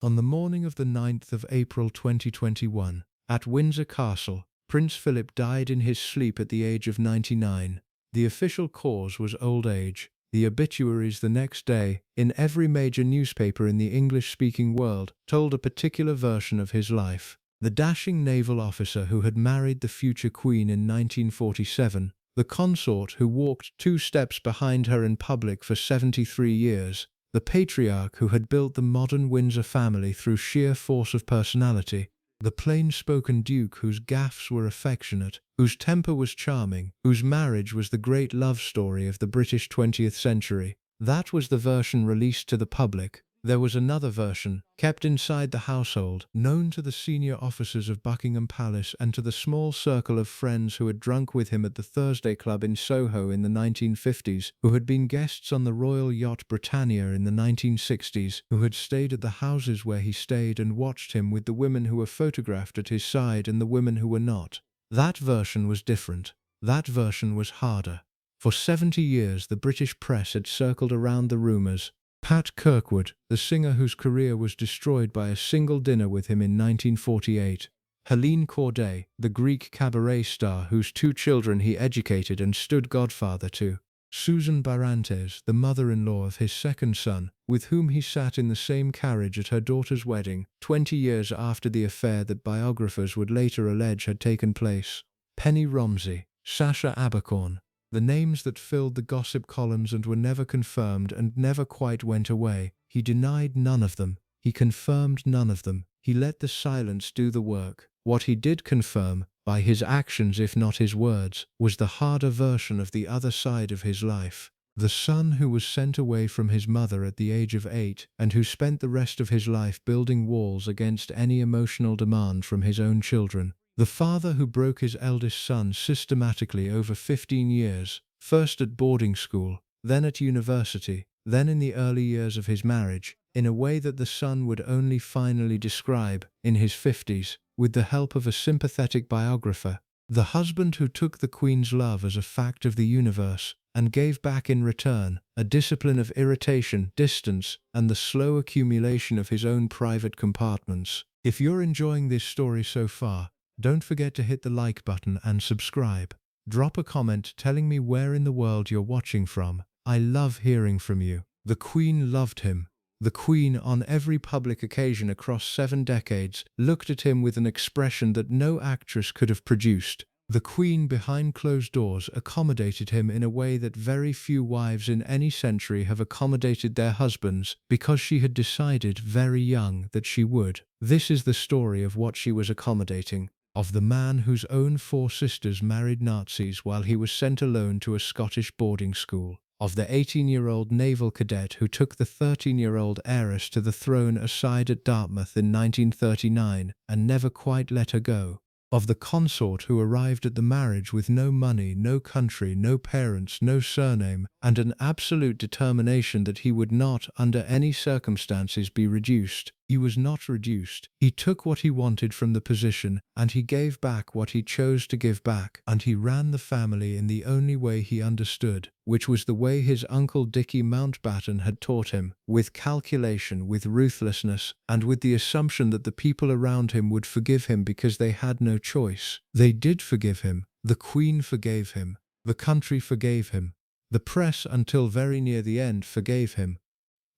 On the morning of the 9th of April 2021, at Windsor Castle, Prince Philip died in his sleep at the age of 99. The official cause was old age. The obituaries the next day, in every major newspaper in the English-speaking world, told a particular version of his life. The dashing naval officer who had married the future Queen in 1947, the consort who walked 2 steps behind her in public for 73 years, the patriarch who had built the modern Windsor family through sheer force of personality, the plain-spoken duke whose gaffes were affectionate, whose temper was charming, whose marriage was the great love story of the British 20th century. That was the version released to the public. There was another version, kept inside the household, known to the senior officers of Buckingham Palace and to the small circle of friends who had drunk with him at the Thursday Club in Soho in the 1950s, who had been guests on the royal yacht Britannia in the 1960s, who had stayed at the houses where he stayed and watched him with the women who were photographed at his side and the women who were not. That version was different. That version was harder. For 70 years the British press had circled around the rumours. Pat Kirkwood, the singer whose career was destroyed by a single dinner with him in 1948. Helene Corday, the Greek cabaret star whose 2 children he educated and stood godfather to. Susan Barrantes, the mother-in-law of his second son, with whom he sat in the same carriage at her daughter's wedding, 20 years after the affair that biographers would later allege had taken place. Penny Romsey, Sacha Abercorn, the names that filled the gossip columns and were never confirmed and never quite went away. He denied none of them. He confirmed none of them. He let the silence do the work. What he did confirm, by his actions if not his words, was the harder version of the other side of his life. The son who was sent away from his mother at the age of 8 and who spent the rest of his life building walls against any emotional demand from his own children. The father who broke his eldest son systematically over 15 years, first at boarding school, then at university, then in the early years of his marriage, in a way that the son would only finally describe, in his 50s, with the help of a sympathetic biographer. The husband who took the Queen's love as a fact of the universe, and gave back in return a discipline of irritation, distance, and the slow accumulation of his own private compartments. If you're enjoying this story so far, don't forget to hit the like button and subscribe. Drop a comment telling me where in the world you're watching from. I love hearing from you. The Queen loved him. The Queen, on every public occasion across 7 decades, looked at him with an expression that no actress could have produced. The Queen, behind closed doors, accommodated him in a way that very few wives in any century have accommodated their husbands, because she had decided very young that she would. This is the story of what she was accommodating. Of the man whose own 4 sisters married Nazis while he was sent alone to a Scottish boarding school. Of the 18-year-old naval cadet who took the 13-year-old heiress to the throne aside at Dartmouth in 1939 and never quite let her go. Of the consort who arrived at the marriage with no money, no country, no parents, no surname, and an absolute determination that he would not, under any circumstances, be reduced. He was not reduced. He took what he wanted from the position, and he gave back what he chose to give back, and he ran the family in the only way he understood, which was the way his uncle Dickie Mountbatten had taught him, with calculation, with ruthlessness, and with the assumption that the people around him would forgive him because they had no choice. They did forgive him. The Queen forgave him. The country forgave him. The press, until very near the end, forgave him.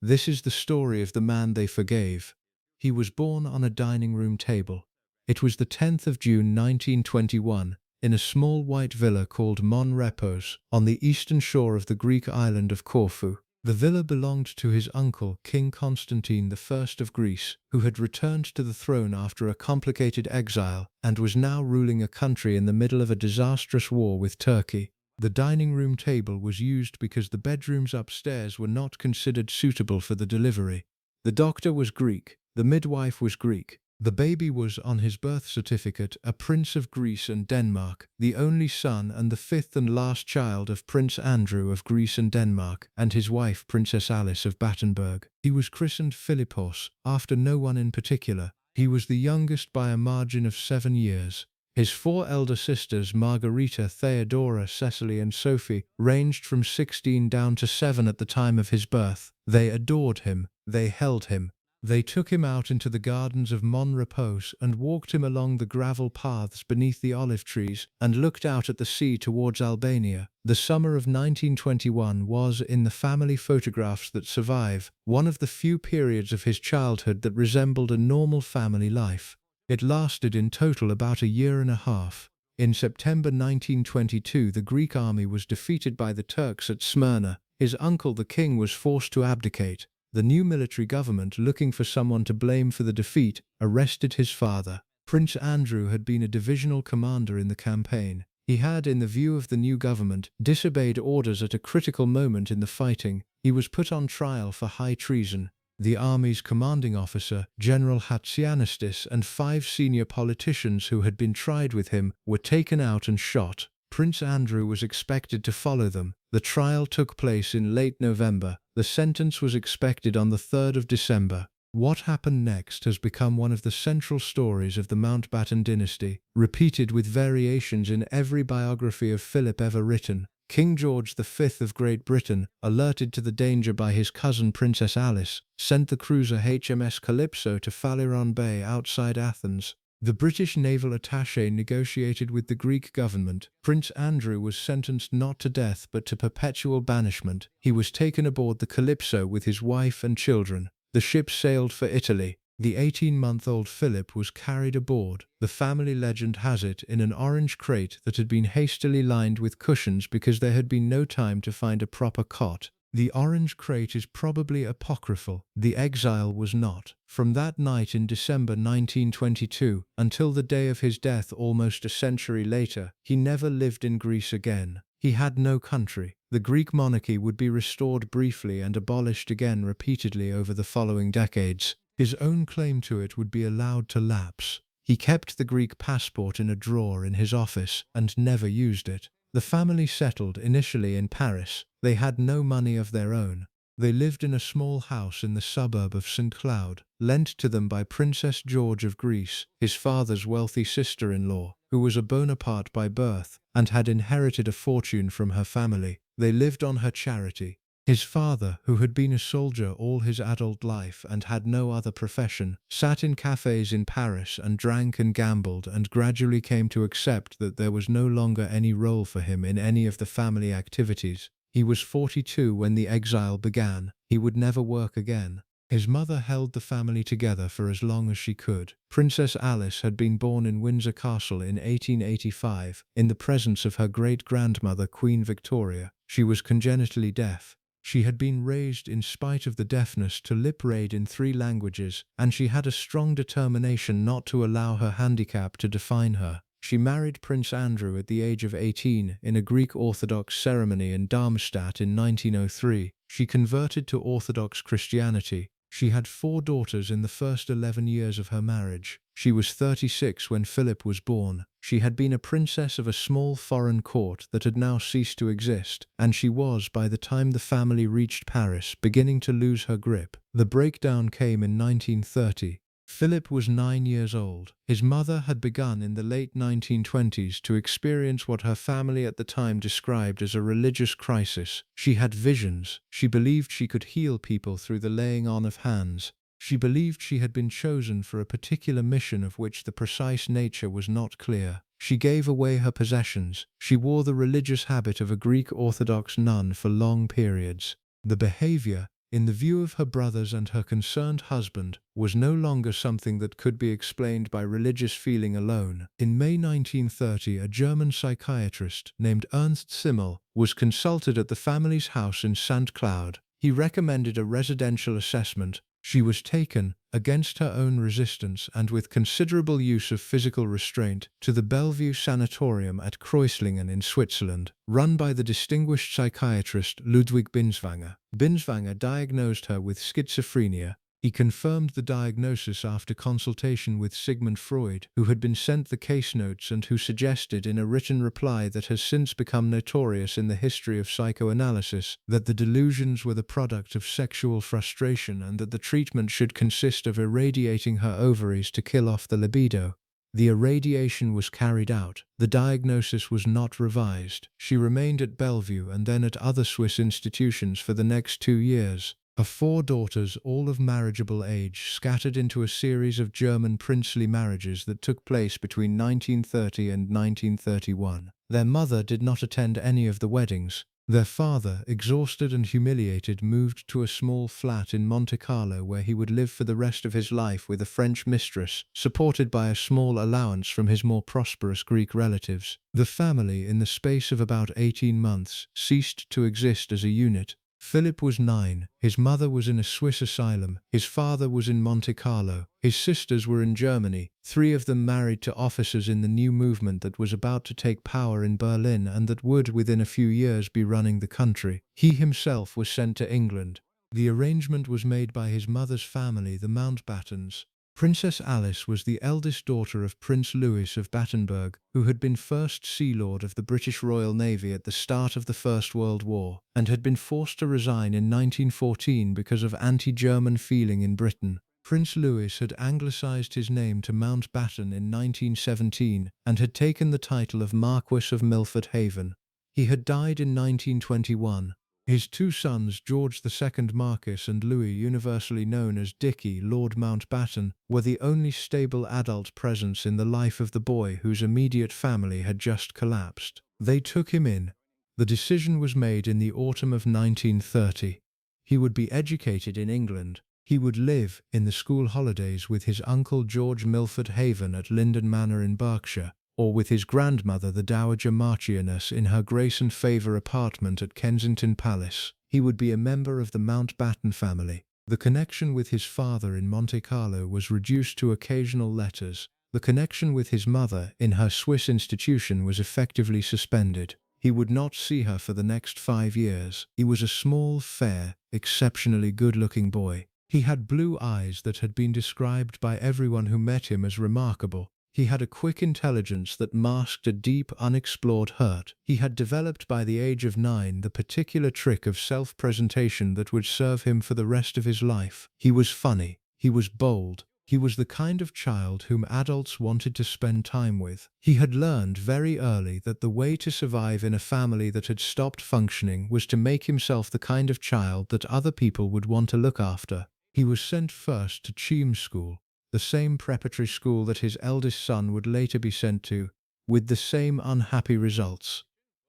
This is the story of the man they forgave. He was born on a dining room table. It was the 10th of June 1921, in a small white villa called Mon Repos, on the eastern shore of the Greek island of Corfu. The villa belonged to his uncle, King Constantine I of Greece, who had returned to the throne after a complicated exile and was now ruling a country in the middle of a disastrous war with Turkey. The dining room table was used because the bedrooms upstairs were not considered suitable for the delivery. The doctor was Greek. The midwife was Greek. The baby was, on his birth certificate, a prince of Greece and Denmark, the only son and the 5th and last child of Prince Andrew of Greece and Denmark, and his wife Princess Alice of Battenberg. He was christened Philippos, after no one in particular. He was the youngest by a margin of 7 years. His 4 elder sisters, Margarita, Theodora, Cecily and Sophie, ranged from 16 down to 7 at the time of his birth. They adored him. They held him. They took him out into the gardens of Monrepos and walked him along the gravel paths beneath the olive trees and looked out at the sea towards Albania. The summer of 1921 was, in the family photographs that survive, one of the few periods of his childhood that resembled a normal family life. It lasted in total about a year and a half. In September 1922, the Greek army was defeated by the Turks at Smyrna. His uncle, the king, was forced to abdicate. The new military government, looking for someone to blame for the defeat, arrested his father. Prince Andrew had been a divisional commander in the campaign. He had, in the view of the new government, disobeyed orders at a critical moment in the fighting. He was put on trial for high treason. The army's commanding officer, General Hatzianastis, and 5 senior politicians who had been tried with him were taken out and shot. Prince Andrew was expected to follow them. The trial took place in late November. The sentence was expected on the 3rd of December. What happened next has become one of the central stories of the Mountbatten dynasty, repeated with variations in every biography of Philip ever written. King George V of Great Britain, alerted to the danger by his cousin Princess Alice, sent the cruiser HMS Calypso to Phaleron Bay outside Athens. The British naval attaché negotiated with the Greek government. Prince Andrew was sentenced not to death but to perpetual banishment. He was taken aboard the Calypso with his wife and children. The ship sailed for Italy. The 18-month-old Philip was carried aboard. The family legend has it, in an orange crate that had been hastily lined with cushions because there had been no time to find a proper cot. The orange crate is probably apocryphal. The exile was not. From that night in December 1922 until the day of his death almost a century later, he never lived in Greece again. He had no country. The Greek monarchy would be restored briefly and abolished again repeatedly over the following decades. His own claim to it would be allowed to lapse. He kept the Greek passport in a drawer in his office and never used it. The family settled initially in Paris. They had no money of their own. They lived in a small house in the suburb of St. Cloud, lent to them by Princess George of Greece, his father's wealthy sister-in-law, who was a Bonaparte by birth and had inherited a fortune from her family. They lived on her charity. His father, who had been a soldier all his adult life and had no other profession, sat in cafes in Paris and drank and gambled and gradually came to accept that there was no longer any role for him in any of the family activities. He was 42 when the exile began. He would never work again. His mother held the family together for as long as she could. Princess Alice had been born in Windsor Castle in 1885, in the presence of her great-grandmother Queen Victoria. She was congenitally deaf. She had been raised in spite of the deafness to lip-read in 3 languages, and she had a strong determination not to allow her handicap to define her. She married Prince Andrew at the age of 18 in a Greek Orthodox ceremony in Darmstadt in 1903. She converted to Orthodox Christianity. She had 4 daughters in the first 11 years of her marriage. She was 36 when Philip was born. She had been a princess of a small foreign court that had now ceased to exist, and she was, by the time the family reached Paris, beginning to lose her grip. The breakdown came in 1930. Philip was 9 years old. His mother had begun in the late 1920s to experience what her family at the time described as a religious crisis. She had visions. She believed she could heal people through the laying on of hands. She believed she had been chosen for a particular mission of which the precise nature was not clear. She gave away her possessions. She wore the religious habit of a Greek Orthodox nun for long periods. The behavior, in the view of her brothers and her concerned husband, was no longer something that could be explained by religious feeling alone. In May 1930, a German psychiatrist named Ernst Simmel was consulted at the family's house in St. Cloud. He recommended a residential assessment. She was taken, against her own resistance and with considerable use of physical restraint, to the Bellevue Sanatorium at Kreuzlingen in Switzerland, run by the distinguished psychiatrist Ludwig Binswanger. Binswanger diagnosed her with schizophrenia. He confirmed the diagnosis after consultation with Sigmund Freud, who had been sent the case notes and who suggested in a written reply that has since become notorious in the history of psychoanalysis that the delusions were the product of sexual frustration and that the treatment should consist of irradiating her ovaries to kill off the libido. The irradiation was carried out. The diagnosis was not revised. She remained at Bellevue and then at other Swiss institutions for the next 2 years. Four daughters, all of marriageable age, scattered into a series of German princely marriages that took place between 1930 and 1931. Their mother did not attend any of the weddings. Their father, exhausted and humiliated, moved to a small flat in Monte Carlo where he would live for the rest of his life with a French mistress, supported by a small allowance from his more prosperous Greek relatives. The family, in the space of about 18 months, ceased to exist as a unit. Philip was 9, his mother was in a Swiss asylum, his father was in Monte Carlo, his sisters were in Germany, 3 of them married to officers in the new movement that was about to take power in Berlin and that would within a few years be running the country. He himself was sent to England. The arrangement was made by his mother's family, the Mountbattens. Princess Alice was the eldest daughter of Prince Louis of Battenberg, who had been First Sea Lord of the British Royal Navy at the start of the First World War, and had been forced to resign in 1914 because of anti-German feeling in Britain. Prince Louis had anglicised his name to Mountbatten in 1917 and had taken the title of Marquess of Milford Haven. He had died in 1921. His 2 sons, George II Marquess and Louis, universally known as Dickie, Lord Mountbatten, were the only stable adult presence in the life of the boy whose immediate family had just collapsed. They took him in. The decision was made in the autumn of 1930. He would be educated in England. He would live, in the school holidays, with his uncle George Milford Haven at Linden Manor in Berkshire, or with his grandmother, the Dowager Marchioness, in her Grace and Favour apartment at Kensington Palace. He would be a member of the Mountbatten family. The connection with his father in Monte Carlo was reduced to occasional letters. The connection with his mother in her Swiss institution was effectively suspended. He would not see her for the next 5 years. He was a small, fair, exceptionally good-looking boy. He had blue eyes that had been described by everyone who met him as remarkable. He had a quick intelligence that masked a deep, unexplored hurt. He had developed by the age of 9 the particular trick of self-presentation that would serve him for the rest of his life. He was funny. He was bold. He was the kind of child whom adults wanted to spend time with. He had learned very early that the way to survive in a family that had stopped functioning was to make himself the kind of child that other people would want to look after. He was sent first to Cheam School, the same preparatory school that his eldest son would later be sent to, with the same unhappy results.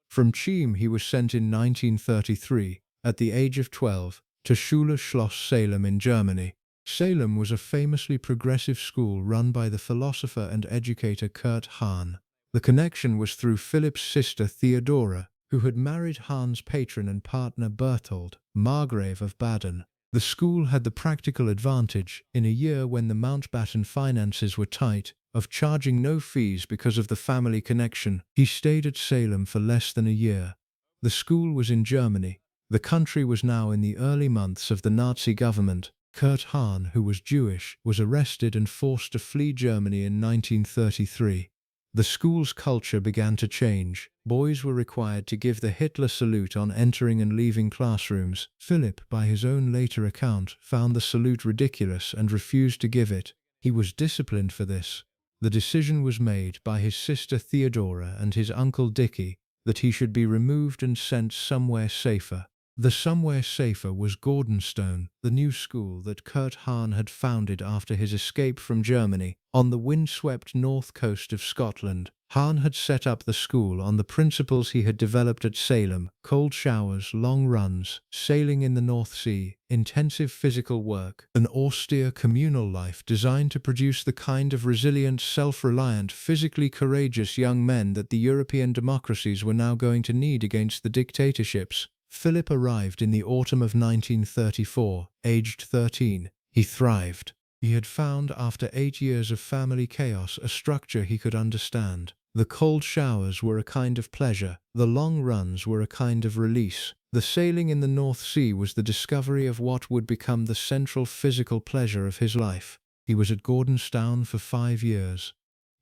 From Cheam he was sent in 1933, at the age of 12, to Schule Schloss Salem in Germany. Salem was a famously progressive school run by the philosopher and educator Kurt Hahn. The connection was through Philip's sister Theodora, who had married Hahn's patron and partner Berthold, Margrave of Baden. The school had the practical advantage, in a year when the Mountbatten finances were tight, of charging no fees because of the family connection. He stayed at Salem for less than a year. The school was in Germany. The country was now in the early months of the Nazi government. Kurt Hahn, who was Jewish, was arrested and forced to flee Germany in 1933. The school's culture began to change. Boys were required to give the Hitler salute on entering and leaving classrooms. Philip, by his own later account, found the salute ridiculous and refused to give it. He was disciplined for this. The decision was made by his sister Theodora and his uncle Dickie that he should be removed and sent somewhere safer. The somewhere safer was Gordonstoun, the new school that Kurt Hahn had founded after his escape from Germany. On the windswept north coast of Scotland, Hahn had set up the school on the principles he had developed at Salem: cold showers, long runs, sailing in the North Sea, intensive physical work, an austere communal life designed to produce the kind of resilient, self-reliant, physically courageous young men that the European democracies were now going to need against the dictatorships. Philip arrived in the autumn of 1934, aged 13. He thrived. He had found, after 8 years of family chaos, a structure he could understand. The cold showers were a kind of pleasure. The long runs were a kind of release. The sailing in the North Sea was the discovery of what would become the central physical pleasure of his life. He was at Gordonstoun for 5 years.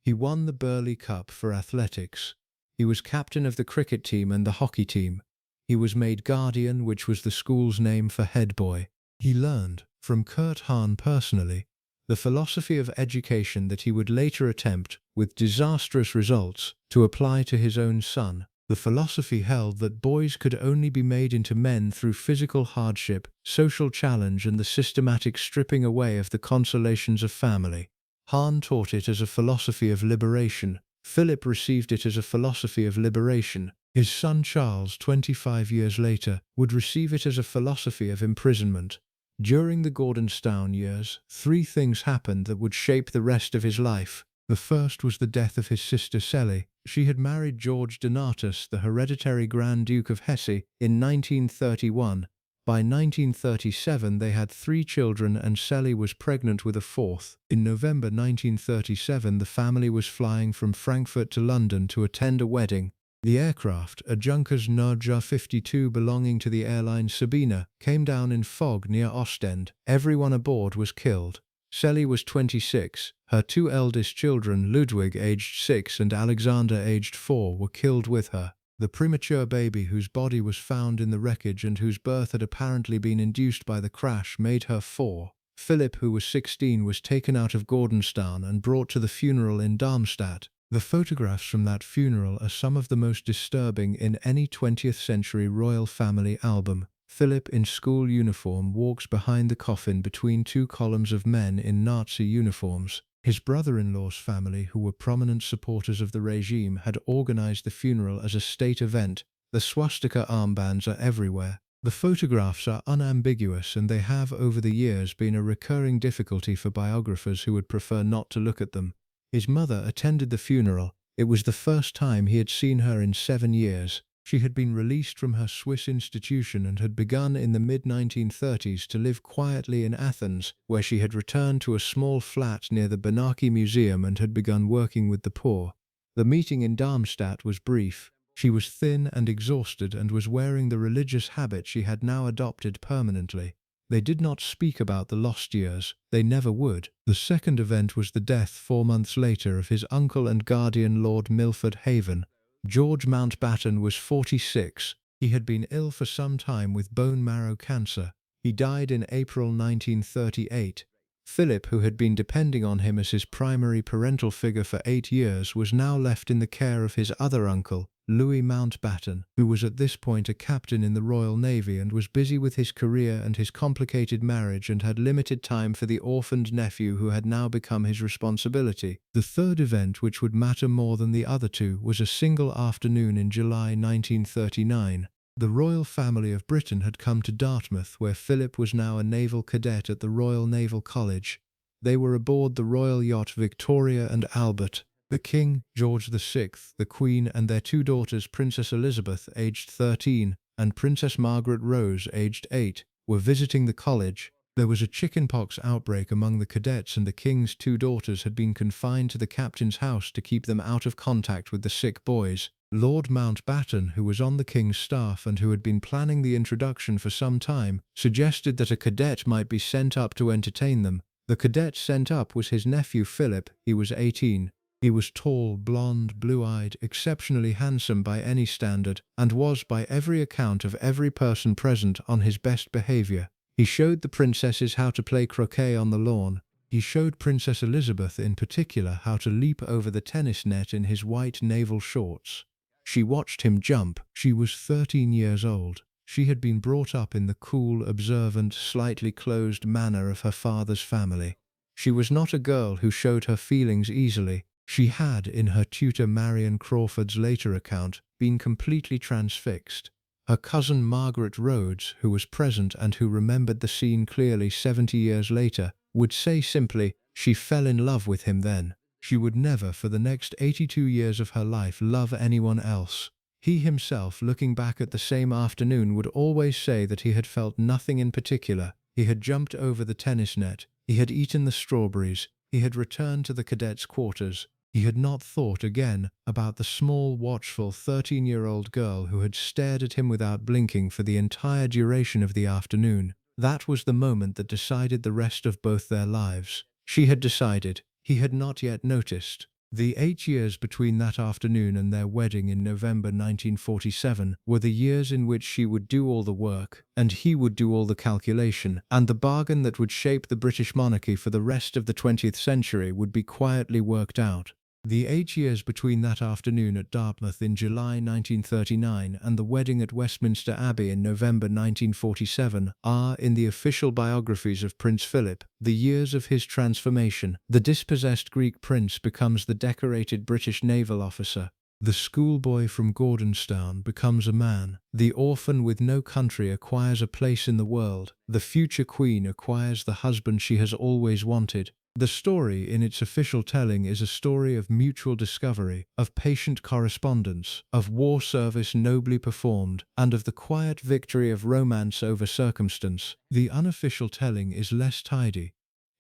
He won the Burley Cup for athletics. He was captain of the cricket team and the hockey team. He was made guardian, which was the school's name for head boy. He learned, from Kurt Hahn personally, the philosophy of education that he would later attempt, with disastrous results, to apply to his own son. The philosophy held that boys could only be made into men through physical hardship, social challenge, and the systematic stripping away of the consolations of family. Hahn taught it as a philosophy of liberation. Philip received it as a philosophy of liberation. His son Charles, 25 years later, would receive it as a philosophy of imprisonment. During the Gordonstoun years, 3 things happened that would shape the rest of his life. The first was the death of his sister Celi. She had married George Donatus, the hereditary Grand Duke of Hesse, in 1931. By 1937 they had 3 children and Celi was pregnant with a 4th. In November 1937 the family was flying from Frankfurt to London to attend a wedding. The aircraft, a Junkers Nordja 52 belonging to the airline Sabina, came down in fog near Ostend. Everyone aboard was killed. Celi was 26. Her 2 eldest children, Ludwig aged 6 and Alexander aged 4, were killed with her. The premature baby whose body was found in the wreckage and whose birth had apparently been induced by the crash made her 4. Philip, who was 16, was taken out of Gordonstoun and brought to the funeral in Darmstadt. The photographs from that funeral are some of the most disturbing in any 20th century royal family album. Philip, in school uniform, walks behind the coffin between 2 columns of men in Nazi uniforms. His brother-in-law's family, who were prominent supporters of the regime, had organized the funeral as a state event. The swastika armbands are everywhere. The photographs are unambiguous, and they have over the years been a recurring difficulty for biographers who would prefer not to look at them. His mother attended the funeral. It was the first time he had seen her in 7 years. She had been released from her Swiss institution and had begun in the mid-1930s to live quietly in Athens, where she had returned to a small flat near the Monarchy Museum and had begun working with the poor. The meeting in Darmstadt was brief. She was thin and exhausted and was wearing the religious habit she had now adopted permanently. They did not speak about the lost years. They never would. The second event was the death 4 months later of his uncle and guardian Lord Milford Haven. George Mountbatten was 46. He had been ill for some time with bone marrow cancer. He died in April 1938. Philip, who had been depending on him as his primary parental figure for 8 years, was now left in the care of his other uncle, Louis Mountbatten, who was at this point a captain in the Royal Navy and was busy with his career and his complicated marriage and had limited time for the orphaned nephew who had now become his responsibility. The third event, which would matter more than the other 2, was a single afternoon in July 1939. The royal family of Britain had come to Dartmouth, where Philip was now a naval cadet at the Royal Naval College. They were aboard the royal yacht Victoria and Albert. The King, George VI, the Queen, and their 2 daughters, Princess Elizabeth, aged 13, and Princess Margaret Rose, aged 8, were visiting the college. There was a chickenpox outbreak among the cadets, and the King's 2 daughters had been confined to the captain's house to keep them out of contact with the sick boys. Lord Mountbatten, who was on the King's staff and who had been planning the introduction for some time, suggested that a cadet might be sent up to entertain them. The cadet sent up was his nephew Philip. He was 18. He was tall, blonde, blue-eyed, exceptionally handsome by any standard, and was, by every account of every person present, on his best behavior. He showed the princesses how to play croquet on the lawn. He showed Princess Elizabeth in particular how to leap over the tennis net in his white naval shorts. She watched him jump. She was 13 years old. She had been brought up in the cool, observant, slightly closed manner of her father's family. She was not a girl who showed her feelings easily. She had, in her tutor Marion Crawford's later account, been completely transfixed. Her cousin Margaret Rhodes, who was present and who remembered the scene clearly 70 years later, would say simply, "She fell in love with him then. She would never for the next 82 years of her life love anyone else." He himself, looking back at the same afternoon, would always say that he had felt nothing in particular. He had jumped over the tennis net. He had eaten the strawberries. He had returned to the cadets' quarters. He had not thought again about the small, watchful 13-year-old girl who had stared at him without blinking for the entire duration of the afternoon. That was the moment that decided the rest of both their lives. She had decided. He had not yet noticed. The 8 years between that afternoon and their wedding in November 1947 were the years in which she would do all the work, and he would do all the calculation, and the bargain that would shape the British monarchy for the rest of the 20th century would be quietly worked out. The 8 years between that afternoon at Dartmouth in July 1939 and the wedding at Westminster Abbey in November 1947 are, in the official biographies of Prince Philip, the years of his transformation. The dispossessed Greek prince becomes the decorated British naval officer. The schoolboy from Gordonstoun becomes a man. The orphan with no country acquires a place in the world. The future queen acquires the husband she has always wanted. The story, in its official telling, is a story of mutual discovery, of patient correspondence, of war service nobly performed, and of the quiet victory of romance over circumstance. The unofficial telling is less tidy.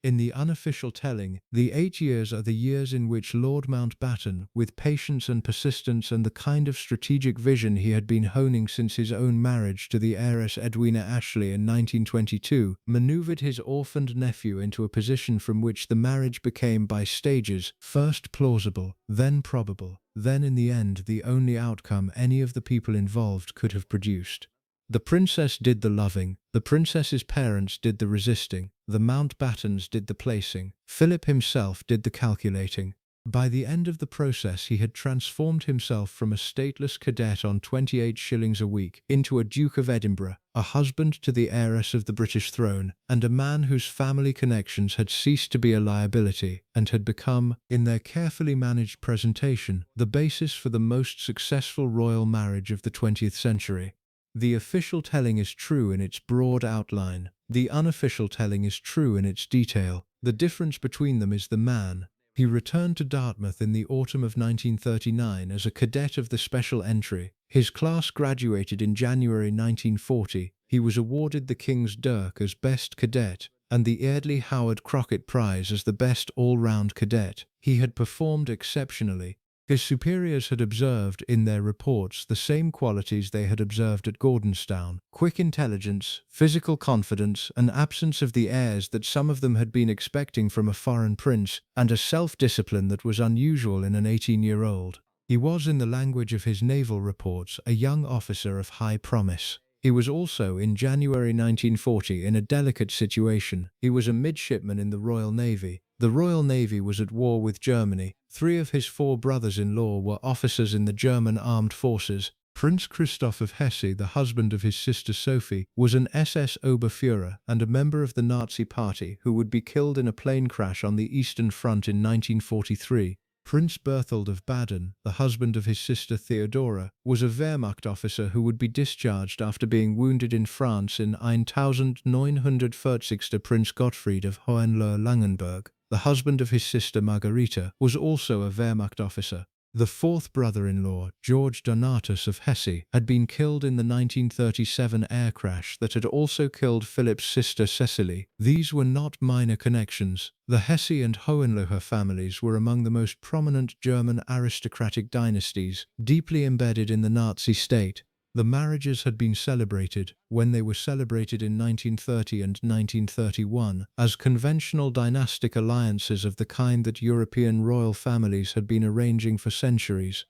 In the unofficial telling, the 8 years are the years in which Lord Mountbatten, with patience and persistence and the kind of strategic vision he had been honing since his own marriage to the heiress Edwina Ashley in 1922, manoeuvred his orphaned nephew into a position from which the marriage became by stages, first plausible, then probable, then in the end the only outcome any of the people involved could have produced. The princess did the loving, the princess's parents did the resisting, the Mountbattens did the placing, Philip himself did the calculating. By the end of the process he had transformed himself from a stateless cadet on 28 shillings a week into a Duke of Edinburgh, a husband to the heiress of the British throne, and a man whose family connections had ceased to be a liability, and had become, in their carefully managed presentation, the basis for the most successful royal marriage of the 20th century. The official telling is true in its broad outline. The unofficial telling is true in its detail. The difference between them is the man. He returned to Dartmouth in the autumn of 1939 as a cadet of the Special Entry. His class graduated in January 1940. He was awarded the King's Dirk as Best Cadet and the Eardley Howard Crockett Prize as the Best All-Round Cadet. He had performed exceptionally. His superiors had observed in their reports the same qualities they had observed at Gordonstoun: quick intelligence, physical confidence, an absence of the airs that some of them had been expecting from a foreign prince, and a self-discipline that was unusual in an 18-year-old. He was, in the language of his naval reports, a young officer of high promise. He was also, in January 1940, in a delicate situation. He was a midshipman in the Royal Navy. The Royal Navy was at war with Germany. 3 of his 4 brothers-in-law were officers in the German armed forces. Prince Christoph of Hesse, the husband of his sister Sophie, was an SS Oberfuhrer and a member of the Nazi Party who would be killed in a plane crash on the Eastern Front in 1943. Prince Berthold of Baden, the husband of his sister Theodora, was a Wehrmacht officer who would be discharged after being wounded in France in 1940. Prince Gottfried of Hohenlohe-Langenburg, the husband of his sister Margarita, was also a Wehrmacht officer. The 4th brother-in-law, George Donatus of Hesse, had been killed in the 1937 air crash that had also killed Philip's sister Cecily. These were not minor connections. The Hesse and Hohenlohe families were among the most prominent German aristocratic dynasties, deeply embedded in the Nazi state. The marriages had been celebrated, when they were celebrated in 1930 and 1931, as conventional dynastic alliances of the kind that European royal families had been arranging for centuries.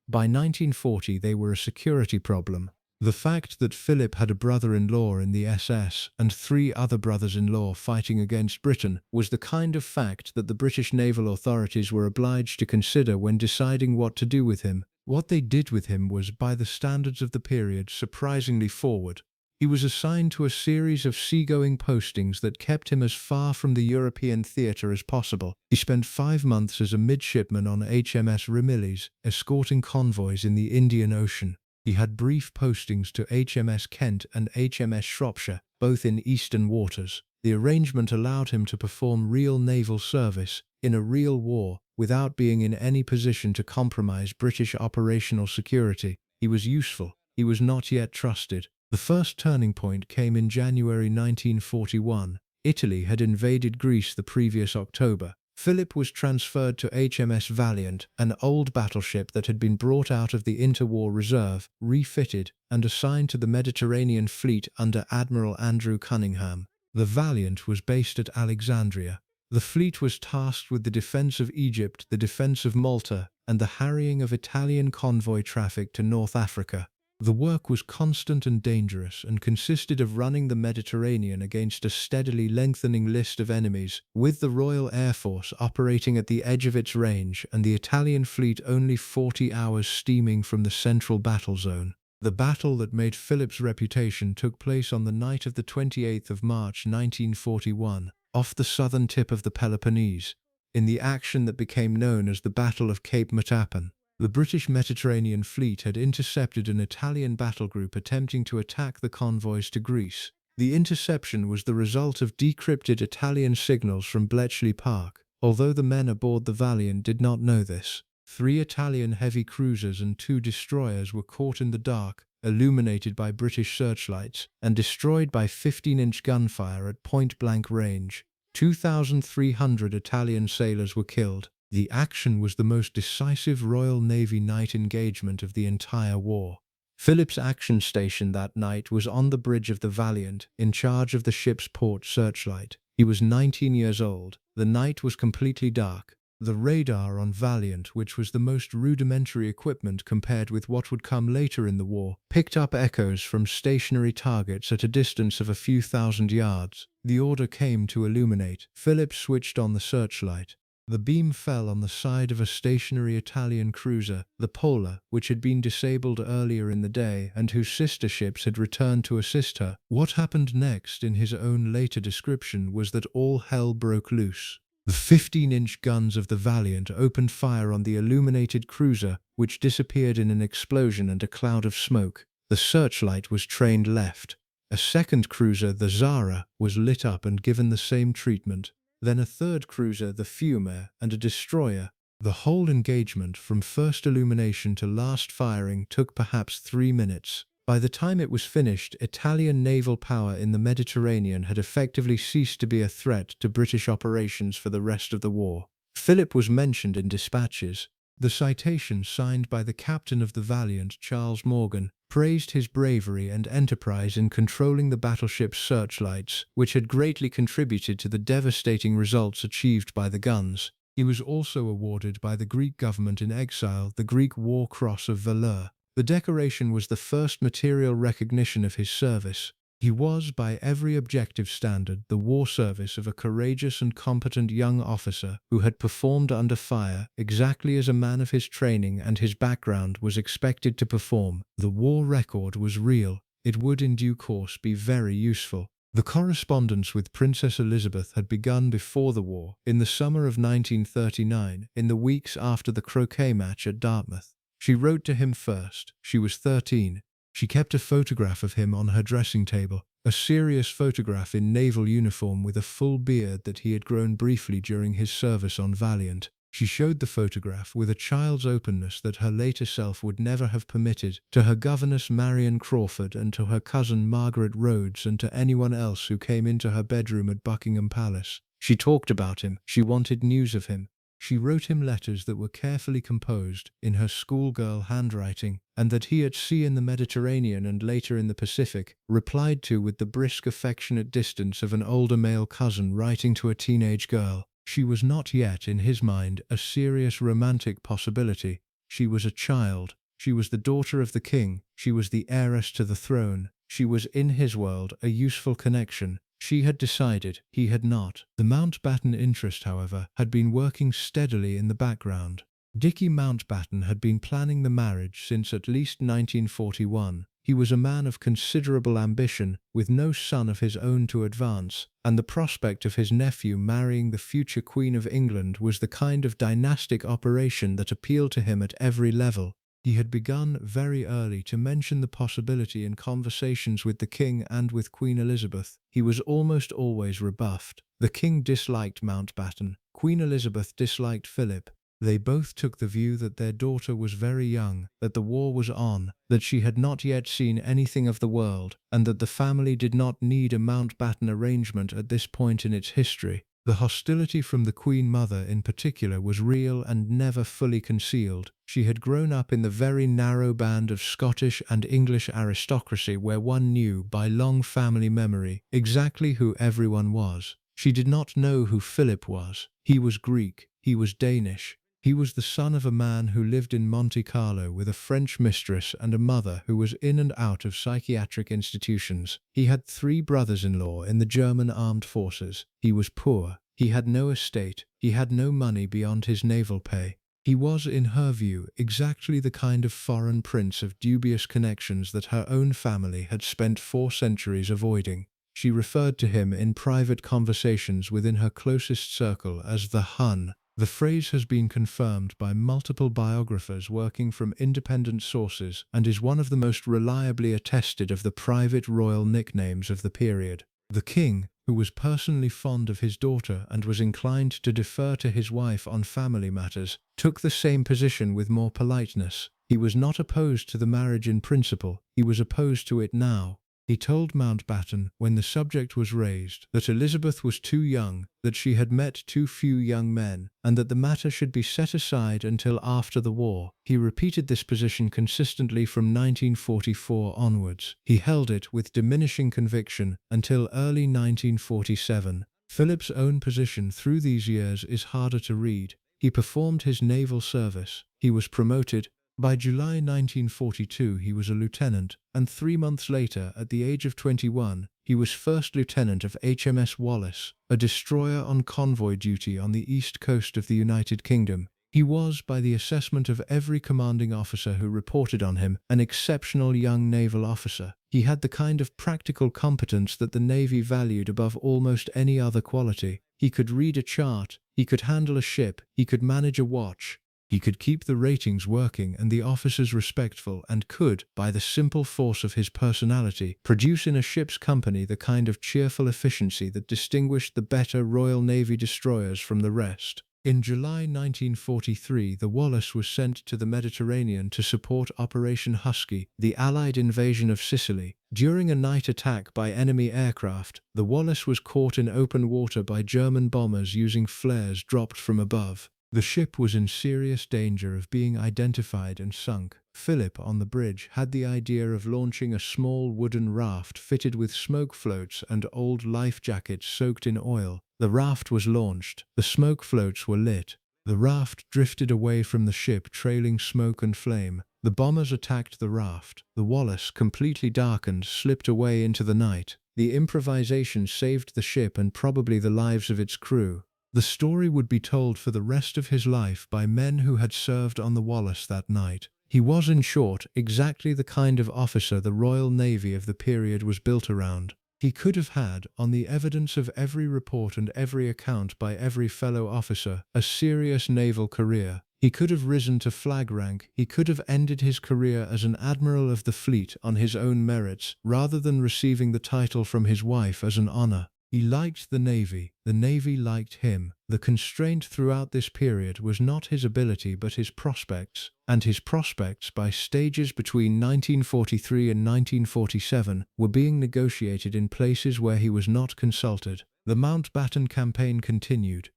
By 1940 they were a security problem. The fact that Philip had a brother-in-law in the SS and 3 other brothers-in-law fighting against Britain was the kind of fact that the British naval authorities were obliged to consider when deciding what to do with him. What they did with him was, by the standards of the period, surprisingly forward. He was assigned to a series of seagoing postings that kept him as far from the European theatre as possible. He spent 5 months as a midshipman on HMS Ramillies, escorting convoys in the Indian Ocean. He had brief postings to HMS Kent and HMS Shropshire, both in eastern waters. The arrangement allowed him to perform real naval service in a real war without being in any position to compromise British operational security. He was useful. He was not yet trusted. The first turning point came in January 1941. Italy had invaded Greece the previous October. Philip was transferred to HMS Valiant, an old battleship that had been brought out of the interwar reserve, refitted, and assigned to the Mediterranean fleet under Admiral Andrew Cunningham. The Valiant was based at Alexandria. The fleet was tasked with the defense of Egypt, the defense of Malta, and the harrying of Italian convoy traffic to North Africa. The work was constant and dangerous and consisted of running the Mediterranean against a steadily lengthening list of enemies, with the Royal Air Force operating at the edge of its range and the Italian fleet only 40 hours steaming from the central battle zone. The battle that made Philip's reputation took place on the night of the 28th of March 1941, off the southern tip of the Peloponnese, in the action that became known as the Battle of Cape Matapan. The British Mediterranean fleet had intercepted an Italian battle group attempting to attack the convoys to Greece. The interception was the result of decrypted Italian signals from Bletchley Park, although the men aboard the Valiant did not know this. 3 Italian heavy cruisers and 2 destroyers were caught in the dark, illuminated by British searchlights, and destroyed by 15-inch gunfire at point-blank range. 2,300 Italian sailors were killed. The action was the most decisive Royal Navy night engagement of the entire war. Philip's action station that night was on the bridge of the Valiant, in charge of the ship's port searchlight. He was 19 years old. The night was completely dark. The radar on Valiant, which was the most rudimentary equipment compared with what would come later in the war, picked up echoes from stationary targets at a distance of a few thousand yards. The order came to illuminate. Philip switched on the searchlight. The beam fell on the side of a stationary Italian cruiser, the Pola, which had been disabled earlier in the day and whose sister ships had returned to assist her. What happened next, in his own later description, was that all hell broke loose. The 15-inch guns of the Valiant opened fire on the illuminated cruiser, which disappeared in an explosion and a cloud of smoke. The searchlight was trained left. A second cruiser, the Zara, was lit up and given the same treatment. Then a third cruiser, the Fiume, and a destroyer. The whole engagement, from first illumination to last firing, took perhaps 3 minutes. By the time it was finished, Italian naval power in the Mediterranean had effectively ceased to be a threat to British operations for the rest of the war. Philip was mentioned in dispatches. The citation, signed by the captain of the Valiant, Charles Morgan, praised his bravery and enterprise in controlling the battleship's searchlights, which had greatly contributed to the devastating results achieved by the guns. He was also awarded by the Greek government in exile the Greek War Cross of Valor. The decoration was the first material recognition of his service. He was, by every objective standard, the war service of a courageous and competent young officer who had performed under fire exactly as a man of his training and his background was expected to perform. The war record was real. It would in due course be very useful. The correspondence with Princess Elizabeth had begun before the war, in the summer of 1939, in the weeks after the croquet match at Dartmouth. She wrote to him first. She was 13. She kept a photograph of him on her dressing table, a serious photograph in naval uniform with a full beard that he had grown briefly during his service on Valiant. She showed the photograph with a child's openness that her later self would never have permitted, to her governess Marion Crawford and to her cousin Margaret Rhodes and to anyone else who came into her bedroom at Buckingham Palace. She talked about him. She wanted news of him. She wrote him letters that were carefully composed, in her schoolgirl handwriting, and that he, at sea in the Mediterranean and later in the Pacific, replied to with the brisk, affectionate distance of an older male cousin writing to a teenage girl. She was not yet, in his mind, a serious romantic possibility. She was a child. She was the daughter of the king. She was the heiress to the throne. She was, in his world, a useful connection. She had decided, he had not. The Mountbatten interest, however, had been working steadily in the background. Dickie Mountbatten had been planning the marriage since at least 1941. He was a man of considerable ambition, with no son of his own to advance, and the prospect of his nephew marrying the future Queen of England was the kind of dynastic operation that appealed to him at every level. He had begun very early to mention the possibility in conversations with the king and with Queen Elizabeth. He was almost always rebuffed. The king disliked Mountbatten. Queen Elizabeth disliked Philip. They both took the view that their daughter was very young, that the war was on, that she had not yet seen anything of the world, and that the family did not need a Mountbatten arrangement at this point in its history. The hostility from the Queen Mother in particular was real and never fully concealed. She had grown up in the very narrow band of Scottish and English aristocracy where one knew, by long family memory, exactly who everyone was. She did not know who Philip was. He was Greek. He was Danish. He was the son of a man who lived in Monte Carlo with a French mistress and a mother who was in and out of psychiatric institutions. He had 3 brothers-in-law in the German armed forces. He was poor. He had no estate. He had no money beyond his naval pay. He was, in her view, exactly the kind of foreign prince of dubious connections that her own family had spent 4 centuries avoiding. She referred to him in private conversations within her closest circle as the Hun. The phrase has been confirmed by multiple biographers working from independent sources and is one of the most reliably attested of the private royal nicknames of the period. The king, who was personally fond of his daughter and was inclined to defer to his wife on family matters, took the same position with more politeness. He was not opposed to the marriage in principle, he was opposed to it now. He told Mountbatten, when the subject was raised, that Elizabeth was too young, that she had met too few young men, and that the matter should be set aside until after the war. He repeated this position consistently from 1944 onwards. He held it with diminishing conviction until early 1947. Philip's own position through these years is harder to read. He performed his naval service. He was promoted. By July 1942 he was a lieutenant, and 3 months later, at the age of 21, he was first lieutenant of HMS Wallace, a destroyer on convoy duty on the east coast of the United Kingdom. He was, by the assessment of every commanding officer who reported on him, an exceptional young naval officer. He had the kind of practical competence that the Navy valued above almost any other quality. He could read a chart, he could handle a ship, he could manage a watch. He could keep the ratings working and the officers respectful, and could, by the simple force of his personality, produce in a ship's company the kind of cheerful efficiency that distinguished the better Royal Navy destroyers from the rest. In July 1943, the Wallace was sent to the Mediterranean to support Operation Husky, the Allied invasion of Sicily. During a night attack by enemy aircraft, the Wallace was caught in open water by German bombers using flares dropped from above. The ship was in serious danger of being identified and sunk. Philip, on the bridge, had the idea of launching a small wooden raft fitted with smoke floats and old life jackets soaked in oil. The raft was launched. The smoke floats were lit. The raft drifted away from the ship, trailing smoke and flame. The bombers attacked the raft. The Wallace, completely darkened, slipped away into the night. The improvisation saved the ship and probably the lives of its crew. The story would be told for the rest of his life by men who had served on the Wallace that night. He was, in short, exactly the kind of officer the Royal Navy of the period was built around. He could have had, on the evidence of every report and every account by every fellow officer, a serious naval career. He could have risen to flag rank. He could have ended his career as an admiral of the fleet on his own merits, rather than receiving the title from his wife as an honor. He liked the Navy liked him. The constraint throughout this period was not his ability but his prospects, and his prospects by stages between 1943 and 1947 were being negotiated in places where he was not consulted. The Mountbatten campaign continued.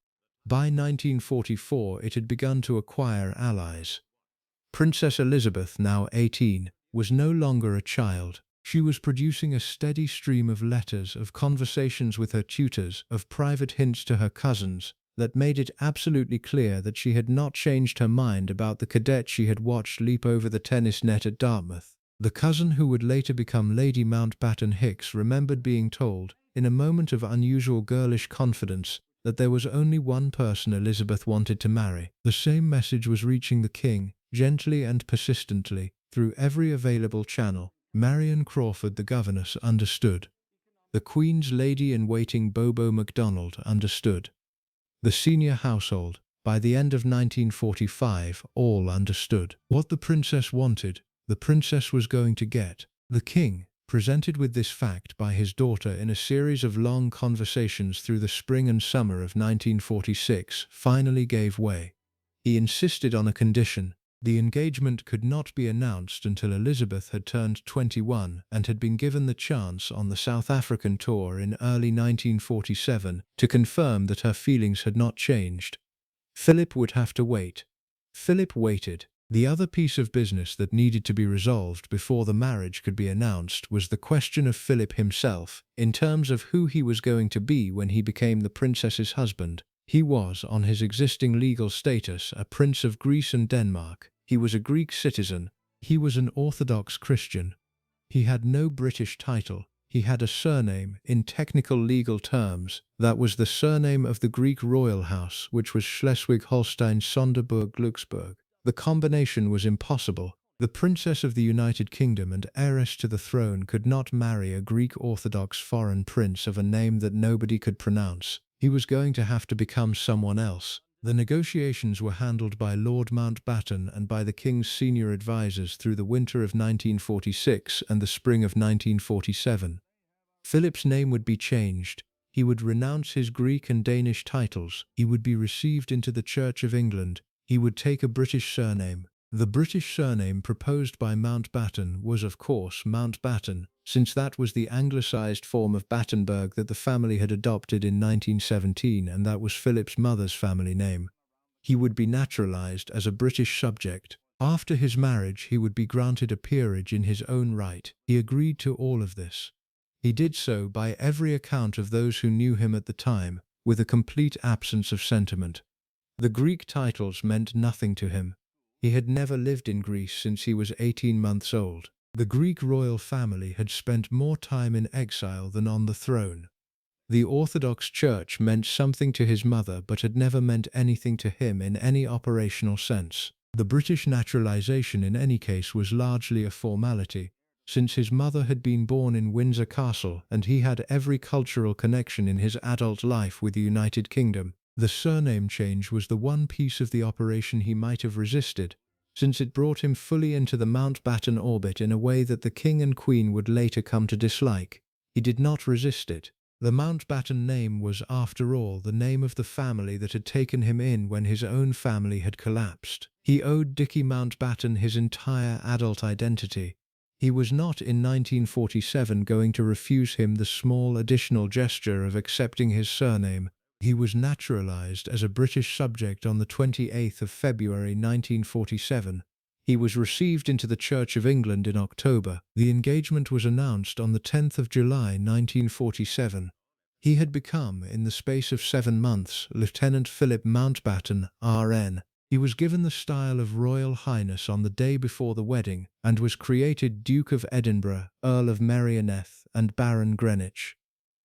By 1944 it had begun to acquire allies. Princess Elizabeth, now 18, was no longer a child. She was producing a steady stream of letters, of conversations with her tutors, of private hints to her cousins, that made it absolutely clear that she had not changed her mind about the cadet she had watched leap over the tennis net at Dartmouth. The cousin who would later become Lady Mountbatten Hicks remembered being told, in a moment of unusual girlish confidence, that there was only one person Elizabeth wanted to marry. The same message was reaching the king, gently and persistently, through every available channel. Marion Crawford, the governess, understood. The Queen's lady-in-waiting Bobo MacDonald understood. The senior household, by the end of 1945, all understood. What the princess wanted, the princess was going to get. The king, presented with this fact by his daughter in a series of long conversations through the spring and summer of 1946, finally gave way. He insisted on a condition. The engagement could not be announced until Elizabeth had turned 21 and had been given the chance on the South African tour in early 1947 to confirm that her feelings had not changed. Philip would have to wait. Philip waited. The other piece of business that needed to be resolved before the marriage could be announced was the question of Philip himself, in terms of who he was going to be when he became the princess's husband. He was, on his existing legal status, a prince of Greece and Denmark. He was a Greek citizen. He was an Orthodox Christian. He had no British title. He had a surname, in technical legal terms, that was the surname of the Greek royal house, which was Schleswig-Holstein-Sonderburg-Glücksburg. The combination was impossible. The princess of the United Kingdom and heiress to the throne could not marry a Greek Orthodox foreign prince of a name that nobody could pronounce. He was going to have to become someone else. The negotiations were handled by Lord Mountbatten and by the King's senior advisers through the winter of 1946 and the spring of 1947. Philip's name would be changed. He would renounce his Greek and Danish titles. He would be received into the Church of England. He would take a British surname. The British surname proposed by Mountbatten was, of course, Mountbatten, since that was the anglicised form of Battenberg that the family had adopted in 1917, and that was Philip's mother's family name. He would be naturalised as a British subject. After his marriage, he would be granted a peerage in his own right. He agreed to all of this. He did so, by every account of those who knew him at the time, with a complete absence of sentiment. The Greek titles meant nothing to him. He had never lived in Greece since he was 18 months old. The Greek royal family had spent more time in exile than on the throne. The Orthodox Church meant something to his mother but had never meant anything to him in any operational sense. The British naturalisation in any case was largely a formality, since his mother had been born in Windsor Castle and he had every cultural connection in his adult life with the United Kingdom. The surname change was the one piece of the operation he might have resisted, since it brought him fully into the Mountbatten orbit in a way that the King and Queen would later come to dislike. He did not resist it. The Mountbatten name was, after all, the name of the family that had taken him in when his own family had collapsed. He owed Dickie Mountbatten his entire adult identity. He was not in 1947 going to refuse him the small additional gesture of accepting his surname. He was naturalised as a British subject on the 28th of February 1947. He was received into the Church of England in October. The engagement was announced on the 10th of July 1947. He had become, in the space of 7 months, Lieutenant Philip Mountbatten, RN. He was given the style of Royal Highness on the day before the wedding, and was created Duke of Edinburgh, Earl of Merioneth, and Baron Greenwich.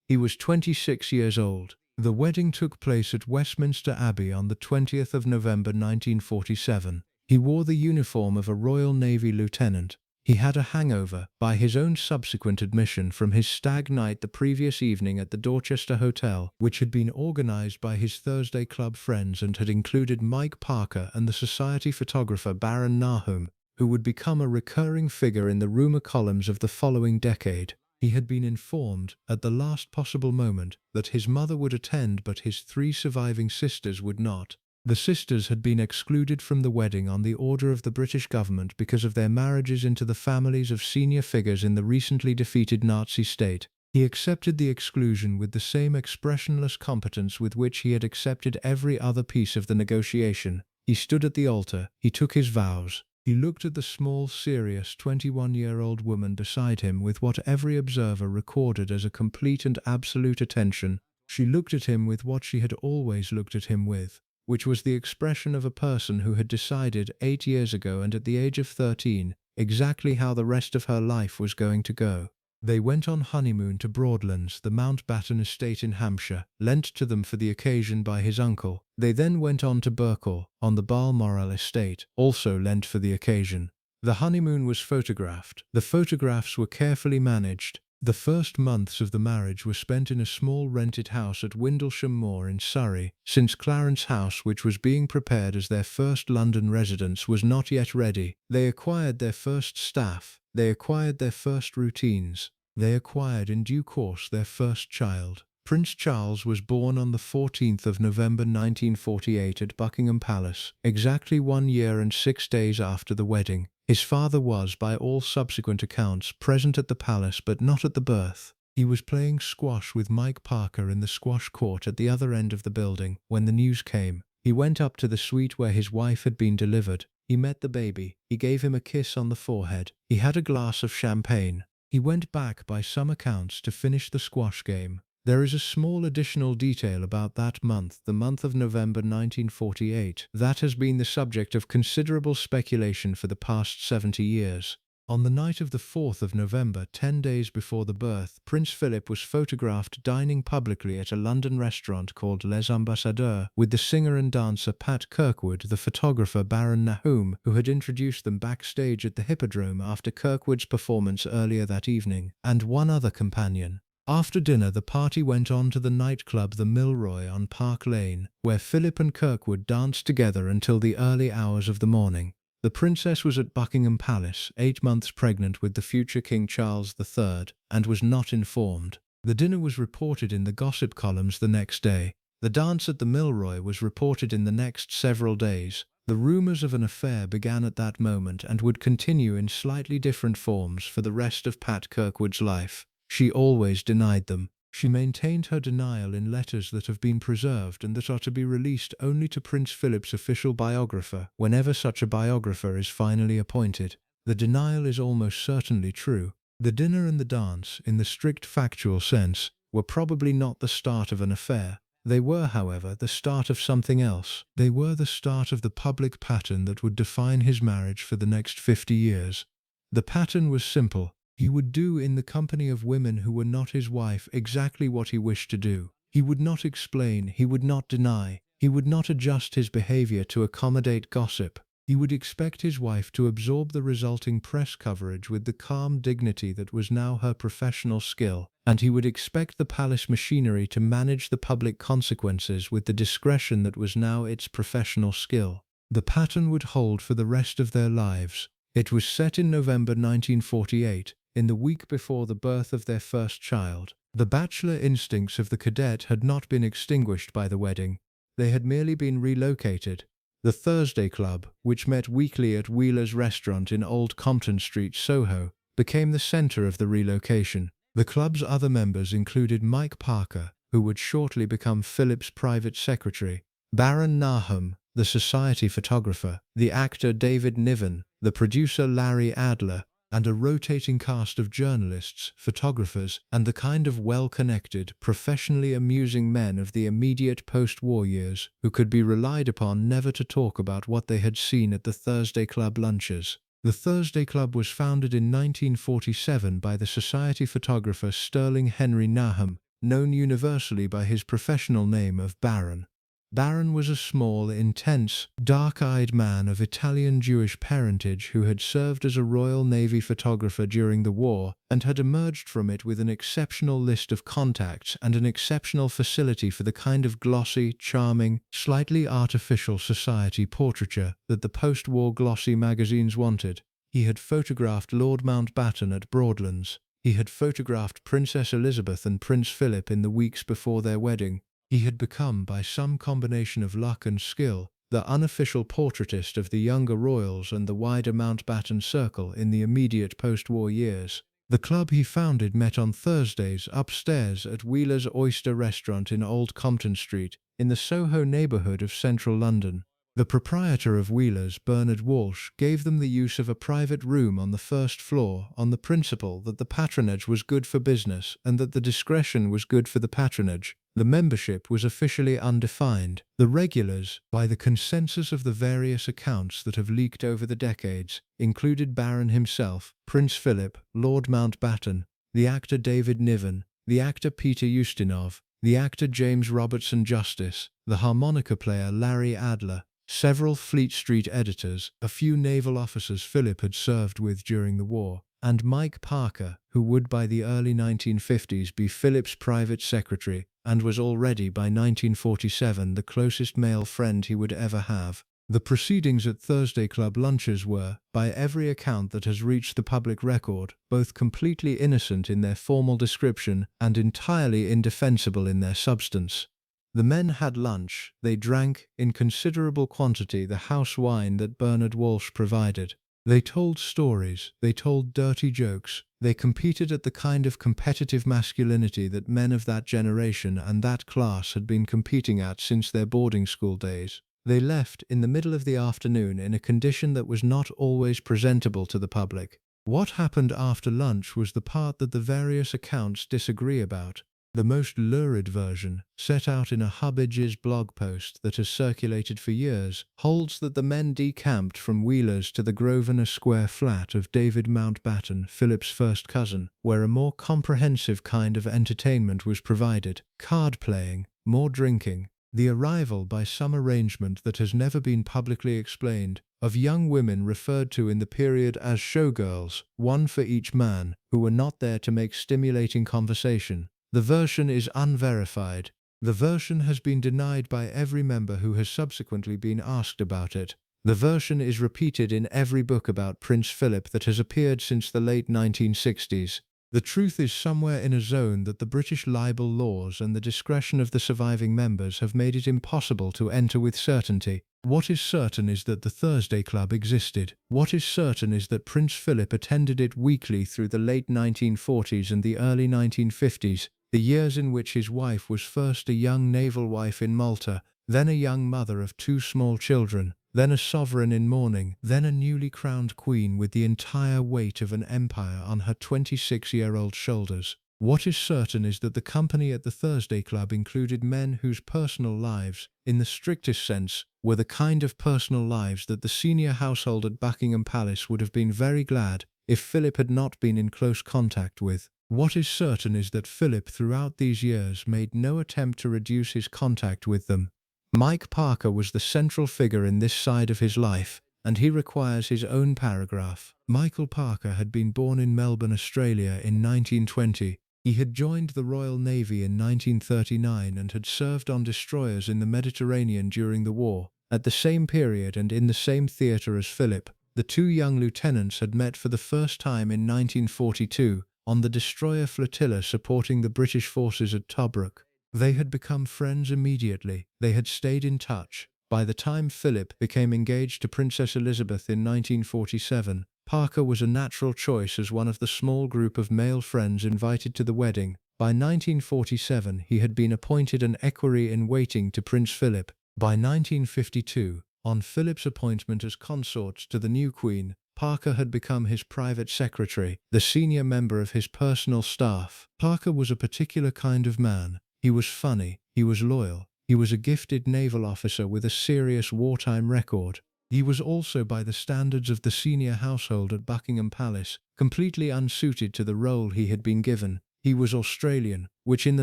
He was 26 years old. The wedding took place at Westminster Abbey on the 20th of November 1947. He wore the uniform of a Royal Navy lieutenant. He had a hangover, by his own subsequent admission, from his stag night the previous evening at the Dorchester Hotel, which had been organised by his Thursday Club friends and had included Mike Parker and the society photographer Baron Nahum, who would become a recurring figure in the rumour columns of the following decade. He had been informed, at the last possible moment, that his mother would attend but his 3 surviving sisters would not. The sisters had been excluded from the wedding on the order of the British government because of their marriages into the families of senior figures in the recently defeated Nazi state. He accepted the exclusion with the same expressionless competence with which he had accepted every other piece of the negotiation. He stood at the altar. He took his vows. He looked at the small, serious 21-year-old woman beside him with what every observer recorded as a complete and absolute attention. She looked at him with what she had always looked at him with, which was the expression of a person who had decided 8 years ago and at the age of 13 exactly how the rest of her life was going to go. They went on honeymoon to Broadlands, the Mountbatten estate in Hampshire, lent to them for the occasion by his uncle. They then went on to Burkle, on the Balmoral estate, also lent for the occasion. The honeymoon was photographed. The photographs were carefully managed. The first months of the marriage were spent in a small rented house at Windlesham Moor in Surrey, since Clarence House, which was being prepared as their first London residence, was not yet ready. They acquired their first staff. They acquired their first routines. They acquired in due course their first child. Prince Charles was born on the 14th of November 1948 at Buckingham Palace, exactly 1 year and 6 days after the wedding. His father was, by all subsequent accounts, present at the palace but not at the birth. He was playing squash with Mike Parker in the squash court at the other end of the building when the news came. He went up to the suite where his wife had been delivered. He met the baby. He gave him a kiss on the forehead. He had a glass of champagne. He went back, by some accounts, to finish the squash game. There is a small additional detail about that month, the month of November 1948, that has been the subject of considerable speculation for the past 70 years. On the night of the 4th of November, 10 days before the birth, Prince Philip was photographed dining publicly at a London restaurant called Les Ambassadeurs with the singer and dancer Pat Kirkwood, the photographer Baron Nahum, who had introduced them backstage at the Hippodrome after Kirkwood's performance earlier that evening, and one other companion. After dinner, the party went on to the nightclub The Milroy on Park Lane, where Philip and Kirkwood danced together until the early hours of the morning. The princess was at Buckingham Palace, 8 months pregnant with the future King Charles III, and was not informed. The dinner was reported in the gossip columns the next day. The dance at the Milroy was reported in the next several days. The rumours of an affair began at that moment and would continue in slightly different forms for the rest of Pat Kirkwood's life. She always denied them. She maintained her denial in letters that have been preserved and that are to be released only to Prince Philip's official biographer whenever such a biographer is finally appointed. The denial is almost certainly true. The dinner and the dance, in the strict factual sense, were probably not the start of an affair. They were, however, the start of something else. They were the start of the public pattern that would define his marriage for the next 50 years. The pattern was simple. He would do in the company of women who were not his wife exactly what he wished to do. He would not explain, he would not deny, he would not adjust his behavior to accommodate gossip. He would expect his wife to absorb the resulting press coverage with the calm dignity that was now her professional skill, and he would expect the palace machinery to manage the public consequences with the discretion that was now its professional skill. The pattern would hold for the rest of their lives. It was set in November 1948. In the week before the birth of their first child. The bachelor instincts of the cadet had not been extinguished by the wedding. They had merely been relocated. The Thursday Club, which met weekly at Wheeler's restaurant in Old Compton Street, Soho, became the center of the relocation. The club's other members included Mike Parker, who would shortly become Philip's private secretary, Baron Nahum, the society photographer, the actor David Niven, the producer Larry Adler, and a rotating cast of journalists, photographers, and the kind of well-connected, professionally amusing men of the immediate post-war years who could be relied upon never to talk about what they had seen at the Thursday Club lunches. The Thursday Club was founded in 1947 by the society photographer Sterling Henry Nahum, known universally by his professional name of Baron. Baron was a small, intense, dark-eyed man of Italian Jewish parentage who had served as a Royal Navy photographer during the war and had emerged from it with an exceptional list of contacts and an exceptional facility for the kind of glossy, charming, slightly artificial society portraiture that the post-war glossy magazines wanted. He had photographed Lord Mountbatten at Broadlands. He had photographed Princess Elizabeth and Prince Philip in the weeks before their wedding. He had become, by some combination of luck and skill, the unofficial portraitist of the younger royals and the wider Mountbatten circle in the immediate post-war years. The club he founded met on Thursdays upstairs at Wheeler's Oyster Restaurant in Old Compton Street, in the Soho neighbourhood of central London. The proprietor of Wheeler's, Bernard Walsh, gave them the use of a private room on the first floor on the principle that the patronage was good for business and that the discretion was good for the patronage. The membership was officially undefined. The regulars, by the consensus of the various accounts that have leaked over the decades, included Baron himself, Prince Philip, Lord Mountbatten, the actor David Niven, the actor Peter Ustinov, the actor James Robertson Justice, the harmonica player Larry Adler, several Fleet Street editors, a few naval officers Philip had served with during the war, and Mike Parker, who would by the early 1950s be Philip's private secretary, and was already by 1947 the closest male friend he would ever have. The proceedings at Thursday Club lunches were, by every account that has reached the public record, both completely innocent in their formal description and entirely indefensible in their substance. The men had lunch. They drank, in considerable quantity, the house wine that Bernard Walsh provided. They told stories. They told dirty jokes. They competed at the kind of competitive masculinity that men of that generation and that class had been competing at since their boarding school days. They left in the middle of the afternoon in a condition that was not always presentable to the public. What happened after lunch was the part that the various accounts disagree about. The most lurid version, set out in a Hubbages blog post that has circulated for years, holds that the men decamped from Wheelers to the Grosvenor Square flat of David Mountbatten, Philip's first cousin, where a more comprehensive kind of entertainment was provided: card playing, more drinking, the arrival by some arrangement that has never been publicly explained, of young women referred to in the period as showgirls, one for each man, who were not there to make stimulating conversation. The version is unverified. The version has been denied by every member who has subsequently been asked about it. The version is repeated in every book about Prince Philip that has appeared since the late 1960s. The truth is somewhere in a zone that the British libel laws and the discretion of the surviving members have made it impossible to enter with certainty. What is certain is that the Thursday Club existed. What is certain is that Prince Philip attended it weekly through the late 1940s and the early 1950s, the years in which his wife was first a young naval wife in Malta, then a young mother of 2 small children, then a sovereign in mourning, then a newly crowned queen with the entire weight of an empire on her 26-year-old shoulders. What is certain is that the company at the Thursday Club included men whose personal lives, in the strictest sense, were the kind of personal lives that the senior household at Buckingham Palace would have been very glad if Philip had not been in close contact with. What is certain is that Philip throughout these years made no attempt to reduce his contact with them. Mike Parker was the central figure in this side of his life, and he requires his own paragraph. Michael Parker had been born in Melbourne, Australia in 1920. He had joined the Royal Navy in 1939 and had served on destroyers in the Mediterranean during the war. At the same period and in the same theatre as Philip, the 2 young lieutenants had met for the first time in 1942, on the destroyer flotilla supporting the British forces at Tobruk. They had become friends immediately. They had stayed in touch. By the time Philip became engaged to Princess Elizabeth in 1947, Parker was a natural choice as one of the small group of male friends invited to the wedding. By 1947, he had been appointed an equerry in waiting to Prince Philip. By 1952, on Philip's appointment as consort to the new queen, Parker had become his private secretary, the senior member of his personal staff. Parker was a particular kind of man. He was funny, he was loyal, he was a gifted naval officer with a serious wartime record. He was also, by the standards of the senior household at Buckingham Palace, completely unsuited to the role he had been given. He was Australian, which in the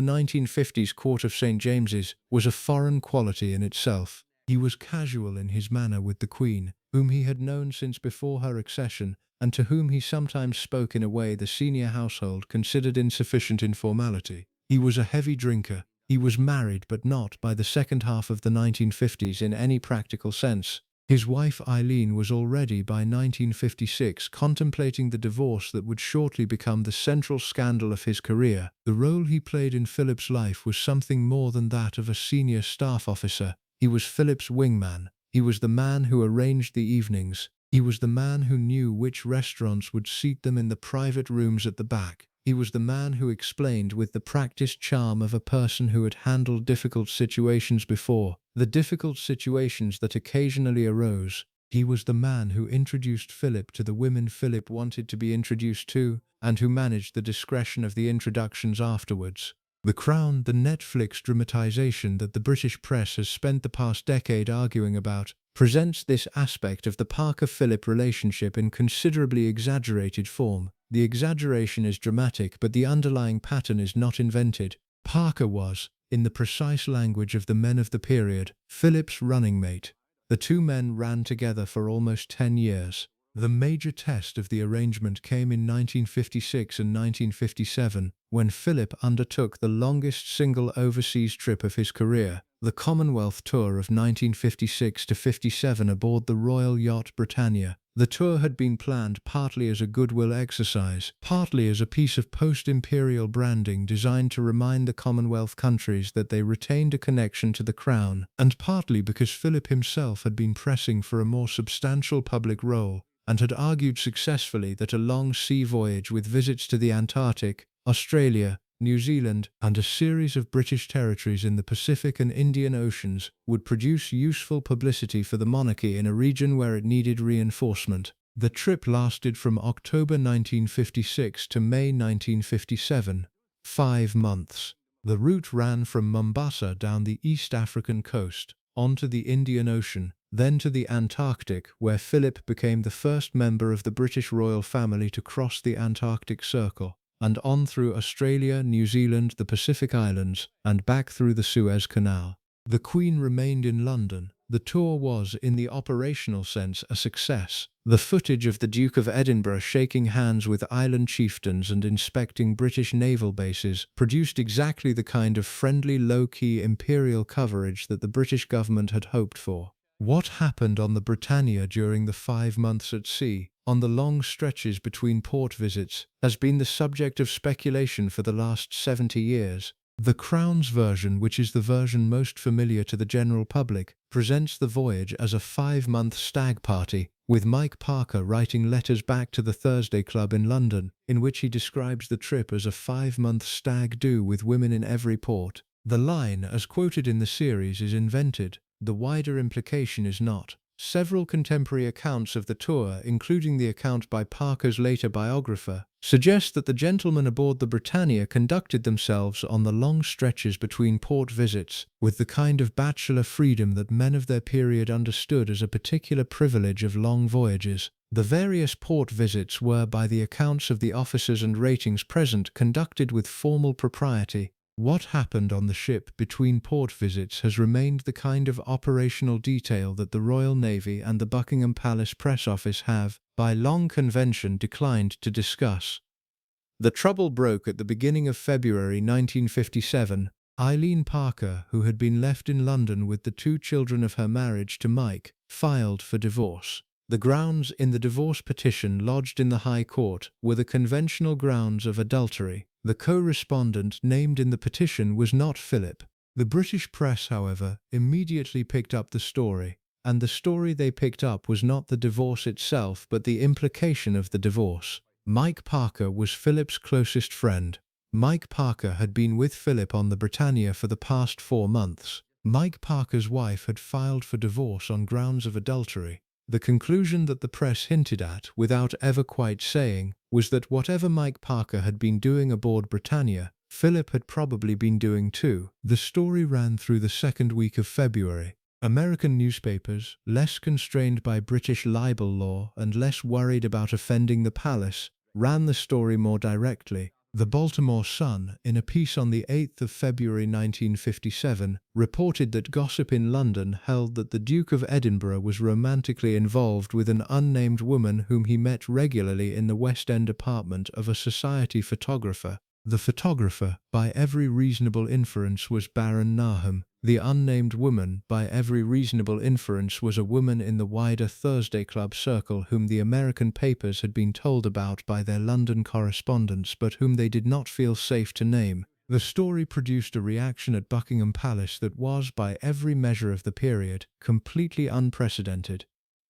1950s court of St. James's was a foreign quality in itself. He was casual in his manner with the Queen, whom he had known since before her accession, and to whom he sometimes spoke in a way the senior household considered insufficient informality. He was a heavy drinker. He was married, but not by the second half of the 1950s in any practical sense. His wife Eileen was already by 1956 contemplating the divorce that would shortly become the central scandal of his career. The role he played in Philip's life was something more than that of a senior staff officer. He was Philip's wingman. He was the man who arranged the evenings. He was the man who knew which restaurants would seat them in the private rooms at the back. He was the man who explained with the practiced charm of a person who had handled difficult situations before, the difficult situations that occasionally arose. He was the man who introduced Philip to the women Philip wanted to be introduced to, and who managed the discretion of the introductions afterwards. The Crown, the Netflix dramatization that the British press has spent the past decade arguing about, presents this aspect of the Parker-Philip relationship in considerably exaggerated form. The exaggeration is dramatic, but the underlying pattern is not invented. Parker was, in the precise language of the men of the period, Philip's running mate. The 2 men ran together for almost 10 years. The major test of the arrangement came in 1956 and 1957, when Philip undertook the longest single overseas trip of his career, the Commonwealth Tour of 1956–57 aboard the royal yacht Britannia. The tour had been planned partly as a goodwill exercise, partly as a piece of post-imperial branding designed to remind the Commonwealth countries that they retained a connection to the Crown, and partly because Philip himself had been pressing for a more substantial public role, and had argued successfully that a long sea voyage with visits to the Antarctic, Australia, New Zealand, and a series of British territories in the Pacific and Indian Oceans would produce useful publicity for the monarchy in a region where it needed reinforcement. The trip lasted from October 1956 to May 1957, 5 months. The route ran from Mombasa down the East African coast, onto the Indian Ocean, then to the Antarctic, where Philip became the first member of the British royal family to cross the Antarctic Circle, and on through Australia, New Zealand, the Pacific Islands, and back through the Suez Canal. The Queen remained in London. The tour was, in the operational sense, a success. The footage of the Duke of Edinburgh shaking hands with island chieftains and inspecting British naval bases produced exactly the kind of friendly, low-key imperial coverage that the British government had hoped for. What happened on the Britannia during the 5 months at sea, on the long stretches between port visits, has been the subject of speculation for the last 70 years. The Crown's version, which is the version most familiar to the general public, presents the voyage as a 5-month stag party, with Mike Parker writing letters back to the Thursday Club in London, in which he describes the trip as a 5-month stag do with women in every port. The line, as quoted in the series, is invented. The wider implication is not. Several contemporary accounts of the tour, including the account by Parker's later biographer, suggest that the gentlemen aboard the Britannia conducted themselves on the long stretches between port visits with the kind of bachelor freedom that men of their period understood as a particular privilege of long voyages. The various port visits were, by the accounts of the officers and ratings present, conducted with formal propriety. What happened on the ship between port visits has remained the kind of operational detail that the Royal Navy and the Buckingham Palace Press Office have, by long convention, declined to discuss. The trouble broke at the beginning of February 1957. Eileen Parker, who had been left in London with the 2 children of her marriage to Mike, filed for divorce. The grounds in the divorce petition lodged in the High Court were the conventional grounds of adultery. The co-respondent named in the petition was not Philip. The British press, however, immediately picked up the story, and the story they picked up was not the divorce itself but the implication of the divorce. Mike Parker was Philip's closest friend. Mike Parker had been with Philip on the Britannia for the past 4 months. Mike Parker's wife had filed for divorce on grounds of adultery. The conclusion that the press hinted at, without ever quite saying, was that whatever Mike Parker had been doing aboard Britannia, Philip had probably been doing too. The story ran through the second week of February. American newspapers, less constrained by British libel law and less worried about offending the palace, ran the story more directly. The Baltimore Sun, in a piece on the 8th of February 1957, reported that gossip in London held that the Duke of Edinburgh was romantically involved with an unnamed woman whom he met regularly in the West End apartment of a society photographer. The photographer, by every reasonable inference, was Baron Nahum. The unnamed woman, by every reasonable inference, was a woman in the wider Thursday Club circle whom the American papers had been told about by their London correspondents but whom they did not feel safe to name. The story produced a reaction at Buckingham Palace that was, by every measure of the period, completely unprecedented.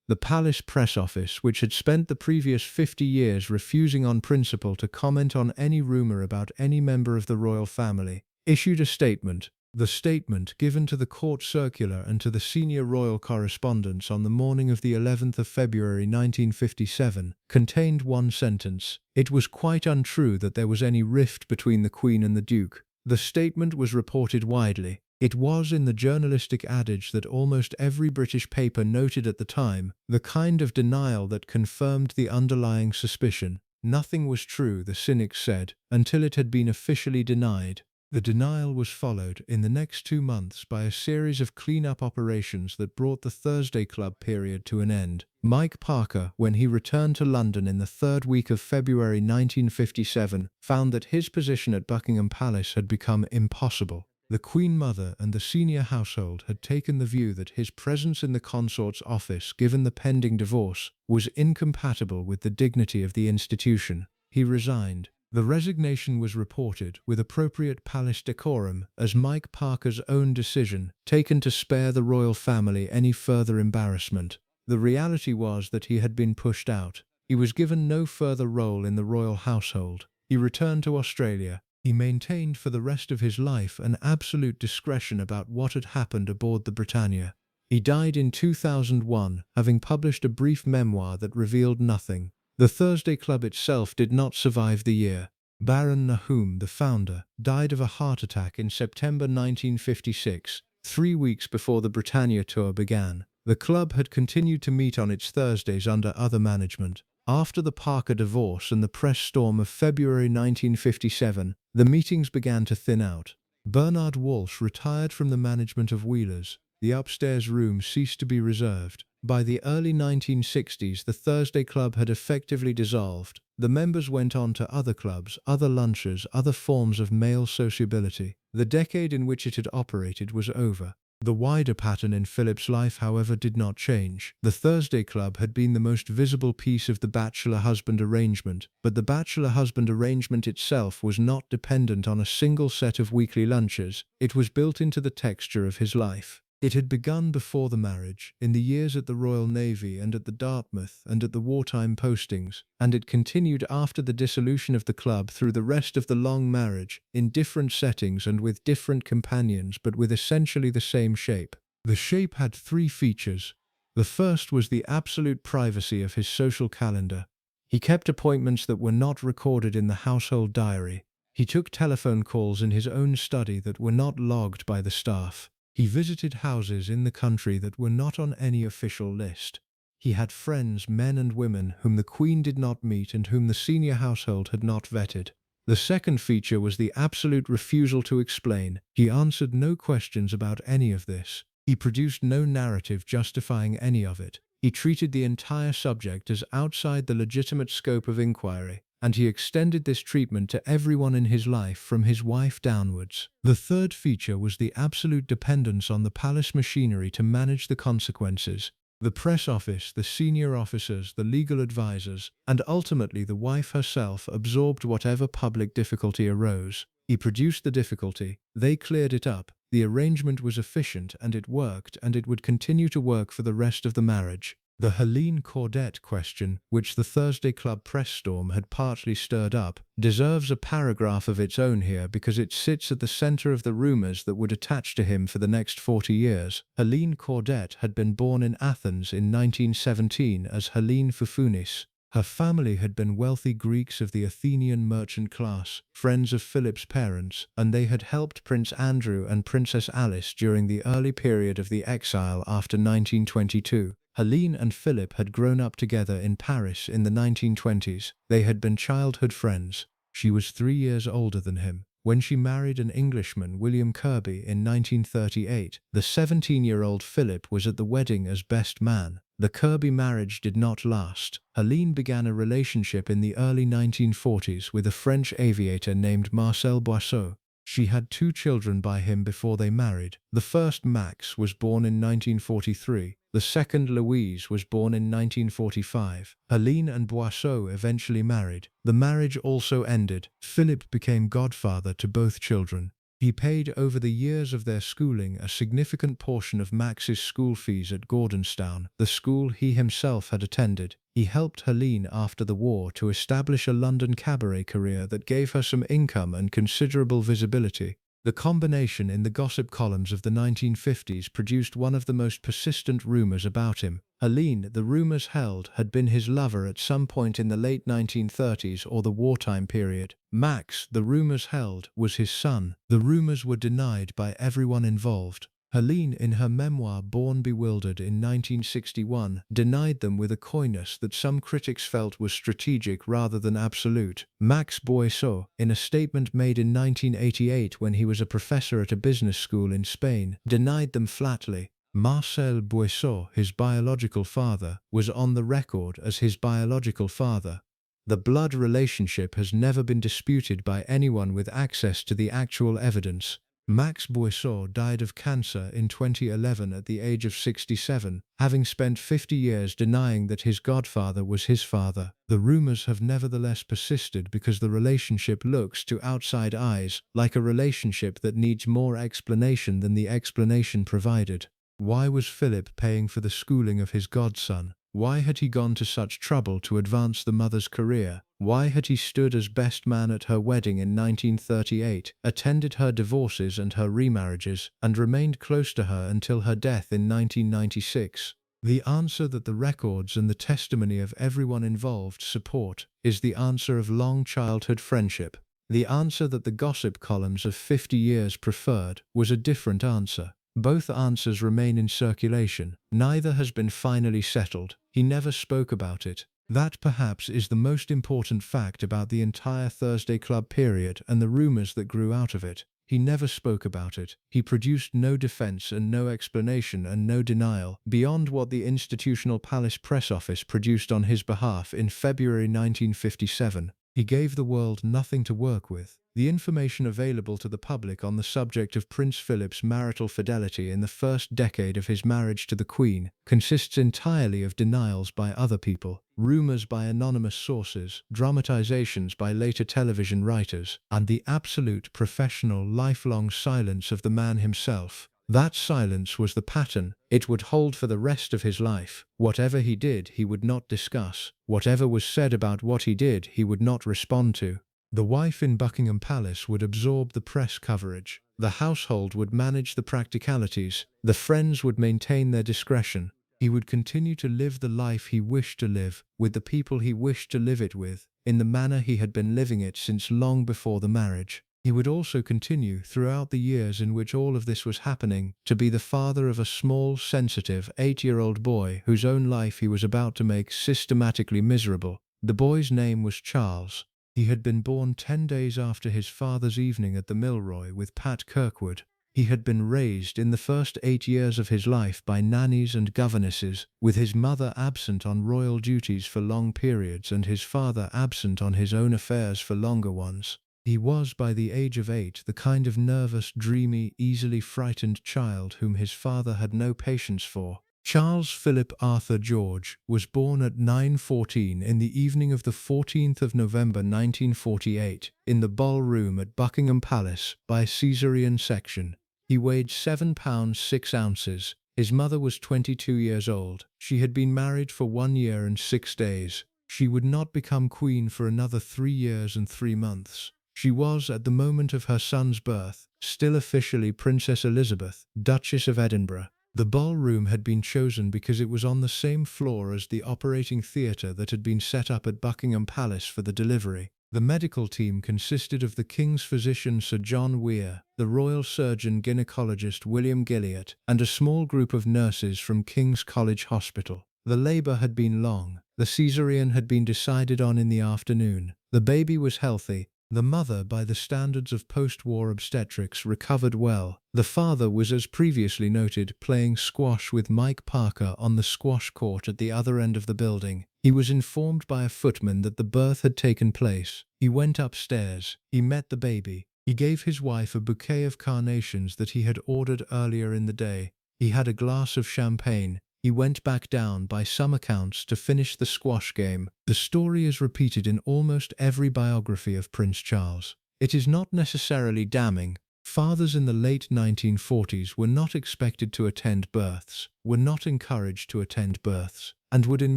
The Palace Press Office, which had spent the previous 50 years refusing on principle to comment on any rumour about any member of the royal family, issued a statement. The statement, given to the court circular and to the senior royal correspondents on the morning of the 11th of February 1957, contained one sentence: "It was quite untrue that there was any rift between the Queen and the Duke." The statement was reported widely. It was, in the journalistic adage that almost every British paper noted at the time, the kind of denial that confirmed the underlying suspicion. Nothing was true, the cynics said, until it had been officially denied. The denial was followed, in the next 2 months, by a series of clean-up operations that brought the Thursday Club period to an end. Mike Parker, when he returned to London in the 3rd week of February 1957, found that his position at Buckingham Palace had become impossible. The Queen Mother and the senior household had taken the view that his presence in the consort's office, given the pending divorce, was incompatible with the dignity of the institution. He resigned. The resignation was reported, with appropriate palace decorum, as Mike Parker's own decision, taken to spare the royal family any further embarrassment. The reality was that he had been pushed out. He was given no further role in the royal household. He returned to Australia. He maintained for the rest of his life an absolute discretion about what had happened aboard the Britannia. He died in 2001, having published a brief memoir that revealed nothing. The Thursday Club itself did not survive the year. Baron Nahum, the founder, died of a heart attack in September 1956, 3 weeks before the Britannia tour began. The club had continued to meet on its Thursdays under other management. After the Parker divorce and the press storm of February 1957, the meetings began to thin out. Bernard Walsh retired from the management of Wheelers. The upstairs room ceased to be reserved. By the early 1960s, the Thursday Club had effectively dissolved. The members went on to other clubs, other lunches, other forms of male sociability. The decade in which it had operated was over. The wider pattern in Philip's life, however, did not change. The Thursday Club had been the most visible piece of the bachelor-husband arrangement, but the bachelor-husband arrangement itself was not dependent on a single set of weekly lunches. It was built into the texture of his life. It had begun before the marriage, in the years at the Royal Navy and at the Dartmouth and at the wartime postings, and it continued after the dissolution of the club through the rest of the long marriage, in different settings and with different companions but with essentially the same shape. The shape had three features. The first was the absolute privacy of his social calendar. He kept appointments that were not recorded in the household diary. He took telephone calls in his own study that were not logged by the staff. He visited houses in the country that were not on any official list. He had friends, men and women, whom the Queen did not meet and whom the senior household had not vetted. The second feature was the absolute refusal to explain. He answered no questions about any of this. He produced no narrative justifying any of it. He treated the entire subject as outside the legitimate scope of inquiry, and he extended this treatment to everyone in his life from his wife downwards. The third feature was the absolute dependence on the palace machinery to manage the consequences. The press office, the senior officers, the legal advisors, and ultimately the wife herself absorbed whatever public difficulty arose. He produced the difficulty, they cleared it up, the arrangement was efficient and it worked, and it would continue to work for the rest of the marriage. The Helene Caudette question, which the Thursday Club press storm had partly stirred up, deserves a paragraph of its own here because it sits at the center of the rumors that would attach to him for the next 40 years. Helene Caudette had been born in Athens in 1917 as Helene Foufounis. Her family had been wealthy Greeks of the Athenian merchant class, friends of Philip's parents, and they had helped Prince Andrew and Princess Alice during the early period of the exile after 1922. Helene and Philip had grown up together in Paris in the 1920s. They had been childhood friends. She was 3 years older than him. When she married an Englishman, William Kirby, in 1938, the 17-year-old Philip was at the wedding as best man. The Kirby marriage did not last. Helene began a relationship in the early 1940s with a French aviator named Marcel Boisseau. She had 2 children by him before they married. The first, Max, was born in 1943. The second, Louise, was born in 1945. Helene and Boisseau eventually married. The marriage also ended. Philip became godfather to both children. He paid over the years of their schooling a significant portion of Max's school fees at Gordonstoun, the school he himself had attended. He helped Helene after the war to establish a London cabaret career that gave her some income and considerable visibility. The combination in the gossip columns of the 1950s produced one of the most persistent rumors about him. Helene, the rumors held, had been his lover at some point in the late 1930s or the wartime period. Max, the rumors held, was his son. The rumors were denied by everyone involved. Helene, in her memoir Born Bewildered in 1961, denied them with a coyness that some critics felt was strategic rather than absolute. Max Boisseau, in a statement made in 1988 when he was a professor at a business school in Spain, denied them flatly. Marcel Boisseau, his biological father, was on the record as his biological father. The blood relationship has never been disputed by anyone with access to the actual evidence. Max Boisseau died of cancer in 2011 at the age of 67, having spent 50 years denying that his godfather was his father. The rumors have nevertheless persisted because the relationship looks, to outside eyes, like a relationship that needs more explanation than the explanation provided. Why was Philip paying for the schooling of his godson? Why had he gone to such trouble to advance the mother's career? Why had he stood as best man at her wedding in 1938, attended her divorces and her remarriages, and remained close to her until her death in 1996? The answer that the records and the testimony of everyone involved support is the answer of long childhood friendship. The answer that the gossip columns of 50 years preferred was a different answer. Both answers remain in circulation. Neither has been finally settled. He never spoke about it. That perhaps is the most important fact about the entire Thursday Club period and the rumors that grew out of it. He never spoke about it. He produced no defense and no explanation and no denial beyond what the Institutional Palace Press Office produced on his behalf in February 1957. He gave the world nothing to work with. The information available to the public on the subject of Prince Philip's marital fidelity in the first decade of his marriage to the Queen consists entirely of denials by other people, rumors by anonymous sources, dramatizations by later television writers, and the absolute professional lifelong silence of the man himself. That silence was the pattern. It would hold for the rest of his life. Whatever he did, he would not discuss. Whatever was said about what he did, he would not respond to. The wife in Buckingham Palace would absorb the press coverage. The household would manage the practicalities. The friends would maintain their discretion. He would continue to live the life he wished to live, with the people he wished to live it with, in the manner he had been living it since long before the marriage. He would also continue, throughout the years in which all of this was happening, to be the father of a small, sensitive, 8-year-old boy whose own life he was about to make systematically miserable. The boy's name was Charles. He had been born 10 days after his father's evening at the Milroy with Pat Kirkwood. He had been raised in the first 8 years of his life by nannies and governesses, with his mother absent on royal duties for long periods and his father absent on his own affairs for longer ones. He was, by the age of 8, the kind of nervous, dreamy, easily frightened child whom his father had no patience for. Charles Philip Arthur George was born at 9:14 in the evening of the 14th of November 1948 in the ballroom at Buckingham Palace by caesarean section. He weighed 7 pounds 6 ounces. His mother was 22 years old. She had been married for 1 year and 6 days. She would not become queen for another 3 years and 3 months. She was, at the moment of her son's birth, still officially Princess Elizabeth, Duchess of Edinburgh. The ballroom had been chosen because it was on the same floor as the operating theatre that had been set up at Buckingham Palace for the delivery. The medical team consisted of the King's physician Sir John Weir, the royal surgeon gynecologist William Gilliatt, and a small group of nurses from King's College Hospital. The labour had been long. The caesarean had been decided on in the afternoon. The baby was healthy. The mother, by the standards of post-war obstetrics, recovered well. The father was, as previously noted, playing squash with Mike Parker on the squash court at the other end of the building. He was informed by a footman that the birth had taken place. He went upstairs. He met the baby. He gave his wife a bouquet of carnations that he had ordered earlier in the day. He had a glass of champagne. He went back down, by some accounts, to finish the squash game. The story is repeated in almost every biography of Prince Charles. It is not necessarily damning. Fathers in the late 1940s were not expected to attend births, were not encouraged to attend births, and would in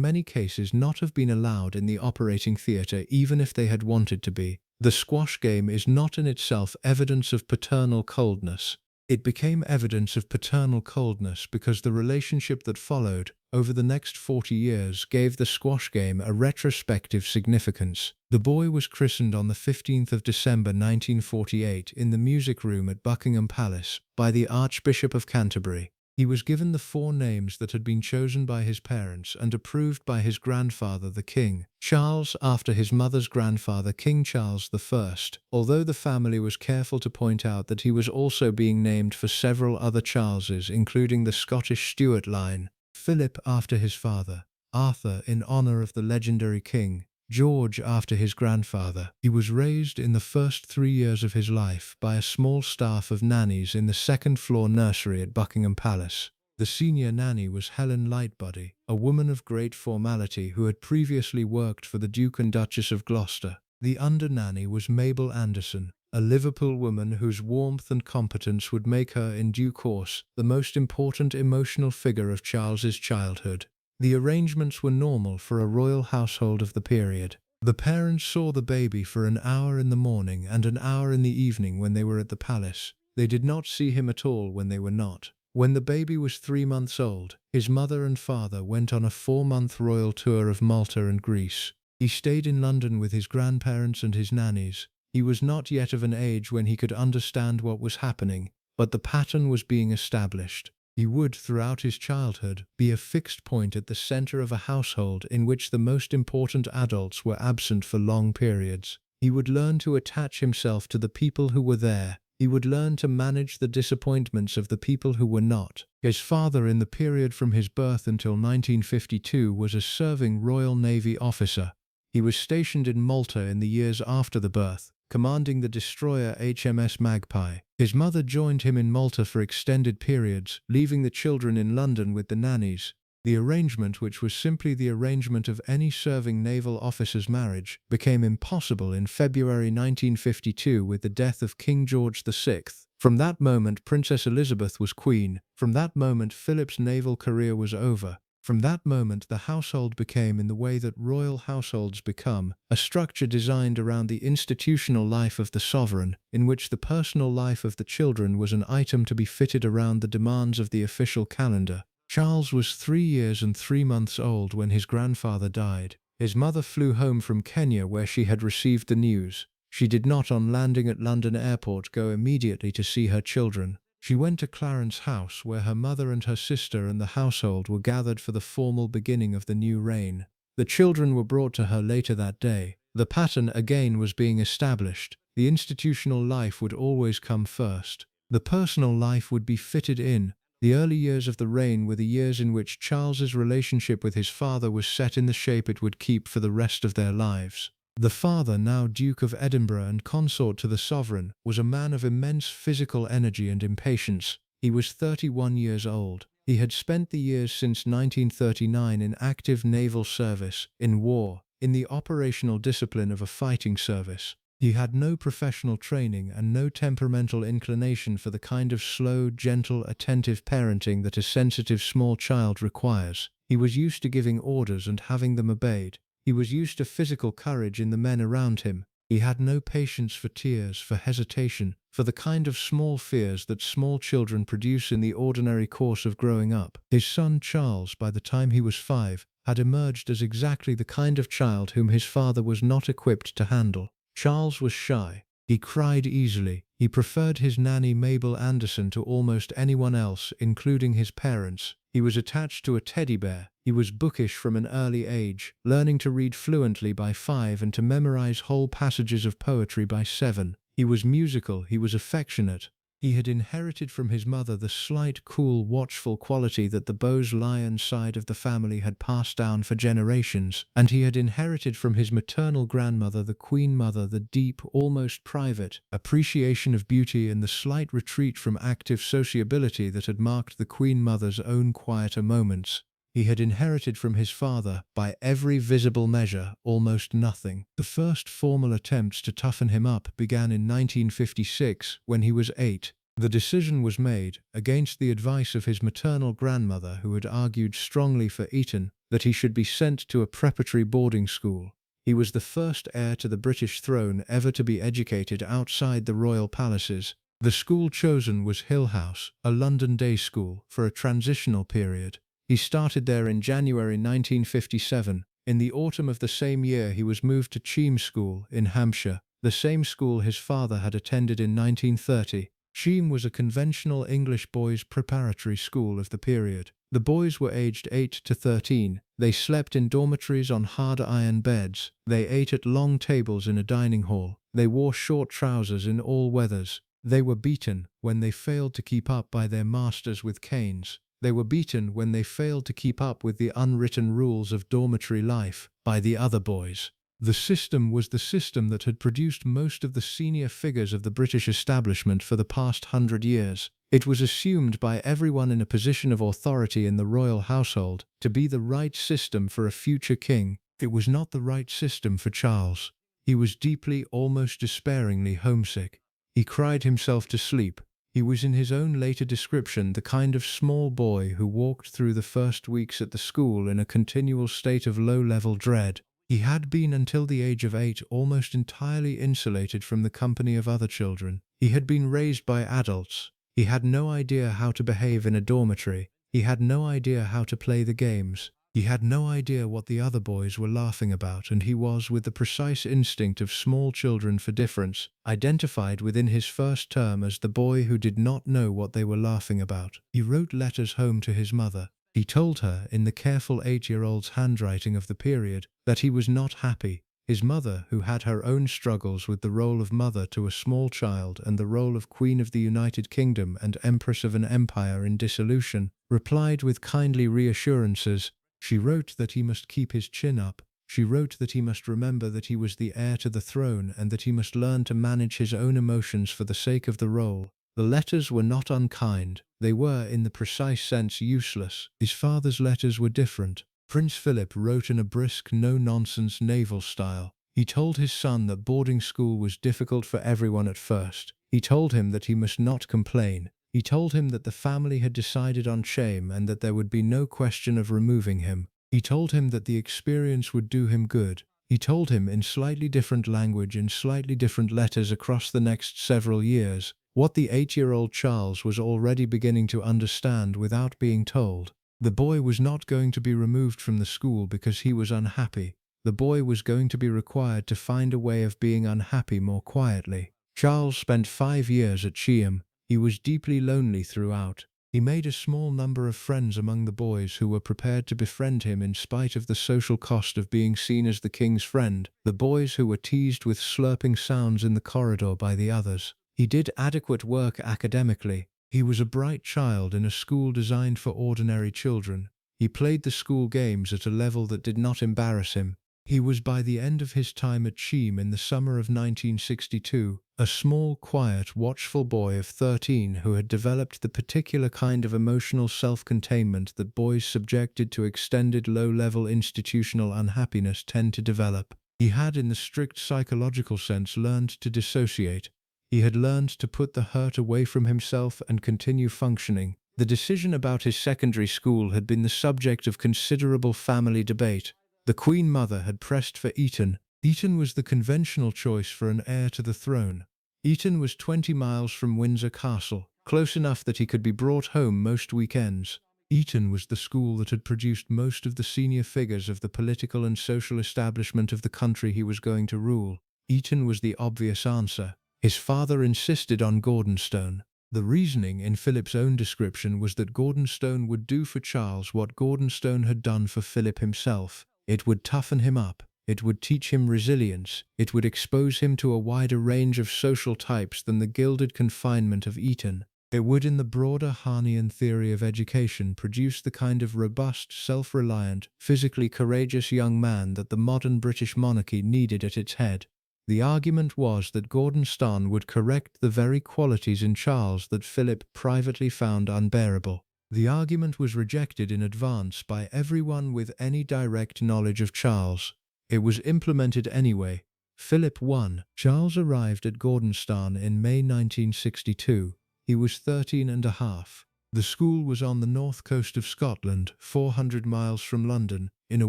many cases not have been allowed in the operating theatre even if they had wanted to be. The squash game is not in itself evidence of paternal coldness. It became evidence of paternal coldness because the relationship that followed, over the next 40 years, gave the squash game a retrospective significance. The boy was christened on the 15th of December 1948 in the music room at Buckingham Palace by the Archbishop of Canterbury. He was given the 4 names that had been chosen by his parents and approved by his grandfather, the King Charles, after his mother's grandfather, King Charles I, although the family was careful to point out that he was also being named for several other Charleses, including the Scottish Stuart line. Philip after his father, Arthur in honour of the legendary king, George after his grandfather. He was raised in the first 3 years of his life by a small staff of nannies in the second-floor nursery at Buckingham Palace. The senior nanny was Helen Lightbody, a woman of great formality who had previously worked for the Duke and Duchess of Gloucester. The under-nanny was Mabel Anderson, a Liverpool woman whose warmth and competence would make her, in due course, the most important emotional figure of Charles's childhood. The arrangements were normal for a royal household of the period. The parents saw the baby for an hour in the morning and an hour in the evening when they were at the palace. They did not see him at all when they were not. When the baby was 3 months old, his mother and father went on a 4-month royal tour of Malta and Greece. He stayed in London with his grandparents and his nannies. He was not yet of an age when he could understand what was happening, but the pattern was being established. He would, throughout his childhood, be a fixed point at the center of a household in which the most important adults were absent for long periods. He would learn to attach himself to the people who were there. He would learn to manage the disappointments of the people who were not. His father, in the period from his birth until 1952, was a serving Royal Navy officer. He was stationed in Malta in the years after the birth, commanding the destroyer HMS Magpie. His mother joined him in Malta for extended periods, leaving the children in London with the nannies. The arrangement, which was simply the arrangement of any serving naval officer's marriage, became impossible in February 1952 with the death of King George VI. From that moment, Princess Elizabeth was queen. From that moment, Philip's naval career was over. From that moment, the household became, in the way that royal households become, a structure designed around the institutional life of the sovereign, in which the personal life of the children was an item to be fitted around the demands of the official calendar. Charles was 3 years and 3 months old when his grandfather died. His mother flew home from Kenya, where she had received the news. She did not, on landing at London Airport, go immediately to see her children. She went to Clarence House, where her mother and her sister and the household were gathered for the formal beginning of the new reign. The children were brought to her later that day. The pattern again was being established. The institutional life would always come first. The personal life would be fitted in. The early years of the reign were the years in which Charles's relationship with his father was set in the shape it would keep for the rest of their lives. The father, now Duke of Edinburgh and consort to the sovereign, was a man of immense physical energy and impatience. He was 31 years old. He had spent the years since 1939 in active naval service, in war, in the operational discipline of a fighting service. He had no professional training and no temperamental inclination for the kind of slow, gentle, attentive parenting that a sensitive small child requires. He was used to giving orders and having them obeyed. He was used to physical courage in the men around him. He had no patience for tears, for hesitation, for the kind of small fears that small children produce in the ordinary course of growing up. His son Charles, by the time he was 5, had emerged as exactly the kind of child whom his father was not equipped to handle. Charles was shy. He cried easily. He preferred his nanny Mabel Anderson to almost anyone else, including his parents. He was attached to a teddy bear. He was bookish from an early age, learning to read fluently by 5 and to memorize whole passages of poetry by 7. He was musical. He was affectionate. He had inherited from his mother the slight, cool, watchful quality that the Bose-Lyon side of the family had passed down for generations, and he had inherited from his maternal grandmother, the Queen Mother, the deep, almost private, appreciation of beauty and the slight retreat from active sociability that had marked the Queen Mother's own quieter moments. He had inherited from his father, by every visible measure, almost nothing. The first formal attempts to toughen him up began in 1956, when he was 8. The decision was made, against the advice of his maternal grandmother, who had argued strongly for Eton, that he should be sent to a preparatory boarding school. He was the first heir to the British throne ever to be educated outside the royal palaces. The school chosen was Hill House, a London day school, for a transitional period. He started there in January 1957. In the autumn of the same year, he was moved to Cheam School in Hampshire, the same school his father had attended in 1930. Cheam was a conventional English boys' preparatory school of the period. The boys were aged 8 to 13. They slept in dormitories on hard iron beds. They ate at long tables in a dining hall. They wore short trousers in all weathers. They were beaten when they failed to keep up by their masters with canes. They were beaten when they failed to keep up with the unwritten rules of dormitory life by the other boys. The system was the system that had produced most of the senior figures of the British establishment for the past 100 years. It was assumed by everyone in a position of authority in the royal household to be the right system for a future king. It was not the right system for Charles. He was deeply, almost despairingly homesick. He cried himself to sleep. He was, in his own later description, the kind of small boy who walked through the first weeks at the school in a continual state of low-level dread. He had been, until the age of 8, almost entirely insulated from the company of other children. He had been raised by adults. He had no idea how to behave in a dormitory. He had no idea how to play the games. He had no idea what the other boys were laughing about, and he was, with the precise instinct of small children for difference, identified within his first term as the boy who did not know what they were laughing about. He wrote letters home to his mother. He told her, in the careful 8-year-old's handwriting of the period, that he was not happy. His mother, who had her own struggles with the role of mother to a small child and the role of Queen of the United Kingdom and Empress of an empire in dissolution, replied with kindly reassurances. She wrote that he must keep his chin up. She wrote that he must remember that he was the heir to the throne and that he must learn to manage his own emotions for the sake of the role. The letters were not unkind. They were, in the precise sense, useless. His father's letters were different. Prince Philip wrote in a brisk, no-nonsense naval style. He told his son that boarding school was difficult for everyone at first. He told him that he must not complain. He told him that the family had decided on shame and that there would be no question of removing him. He told him that the experience would do him good. He told him in slightly different language in slightly different letters across the next several years what the 8-year-old Charles was already beginning to understand without being told. The boy was not going to be removed from the school because he was unhappy. The boy was going to be required to find a way of being unhappy more quietly. Charles spent 5 years at Cheam. He was deeply lonely throughout. He made a small number of friends among the boys who were prepared to befriend him in spite of the social cost of being seen as the king's friend, the boys who were teased with slurping sounds in the corridor by the others. He did adequate work academically. He was a bright child in a school designed for ordinary children. He played the school games at a level that did not embarrass him. He was, by the end of his time at Cheam in the summer of 1962, a small, quiet, watchful boy of 13 who had developed the particular kind of emotional self-containment that boys subjected to extended low-level institutional unhappiness tend to develop. He had, in the strict psychological sense, learned to dissociate. He had learned to put the hurt away from himself and continue functioning. The decision about his secondary school had been the subject of considerable family debate. The Queen Mother had pressed for Eton. Eton was the conventional choice for an heir to the throne. Eton was 20 miles from Windsor Castle, close enough that he could be brought home most weekends. Eton was the school that had produced most of the senior figures of the political and social establishment of the country he was going to rule. Eton was the obvious answer. His father insisted on Gordonstoun. The reasoning in Philip's own description was that Gordonstoun would do for Charles what Gordonstoun had done for Philip himself. It would toughen him up. It would teach him resilience. It would expose him to a wider range of social types than the gilded confinement of Eton. It would, in the broader Harnian theory of education, produce the kind of robust, self-reliant, physically courageous young man that the modern British monarchy needed at its head. The argument was that Gordonstoun would correct the very qualities in Charles that Philip privately found unbearable. The argument was rejected in advance by everyone with any direct knowledge of Charles. It was implemented anyway. Philip won. Charles arrived at Gordonstoun in May 1962. He was 13 and a half. The school was on the north coast of Scotland, 400 miles from London, in a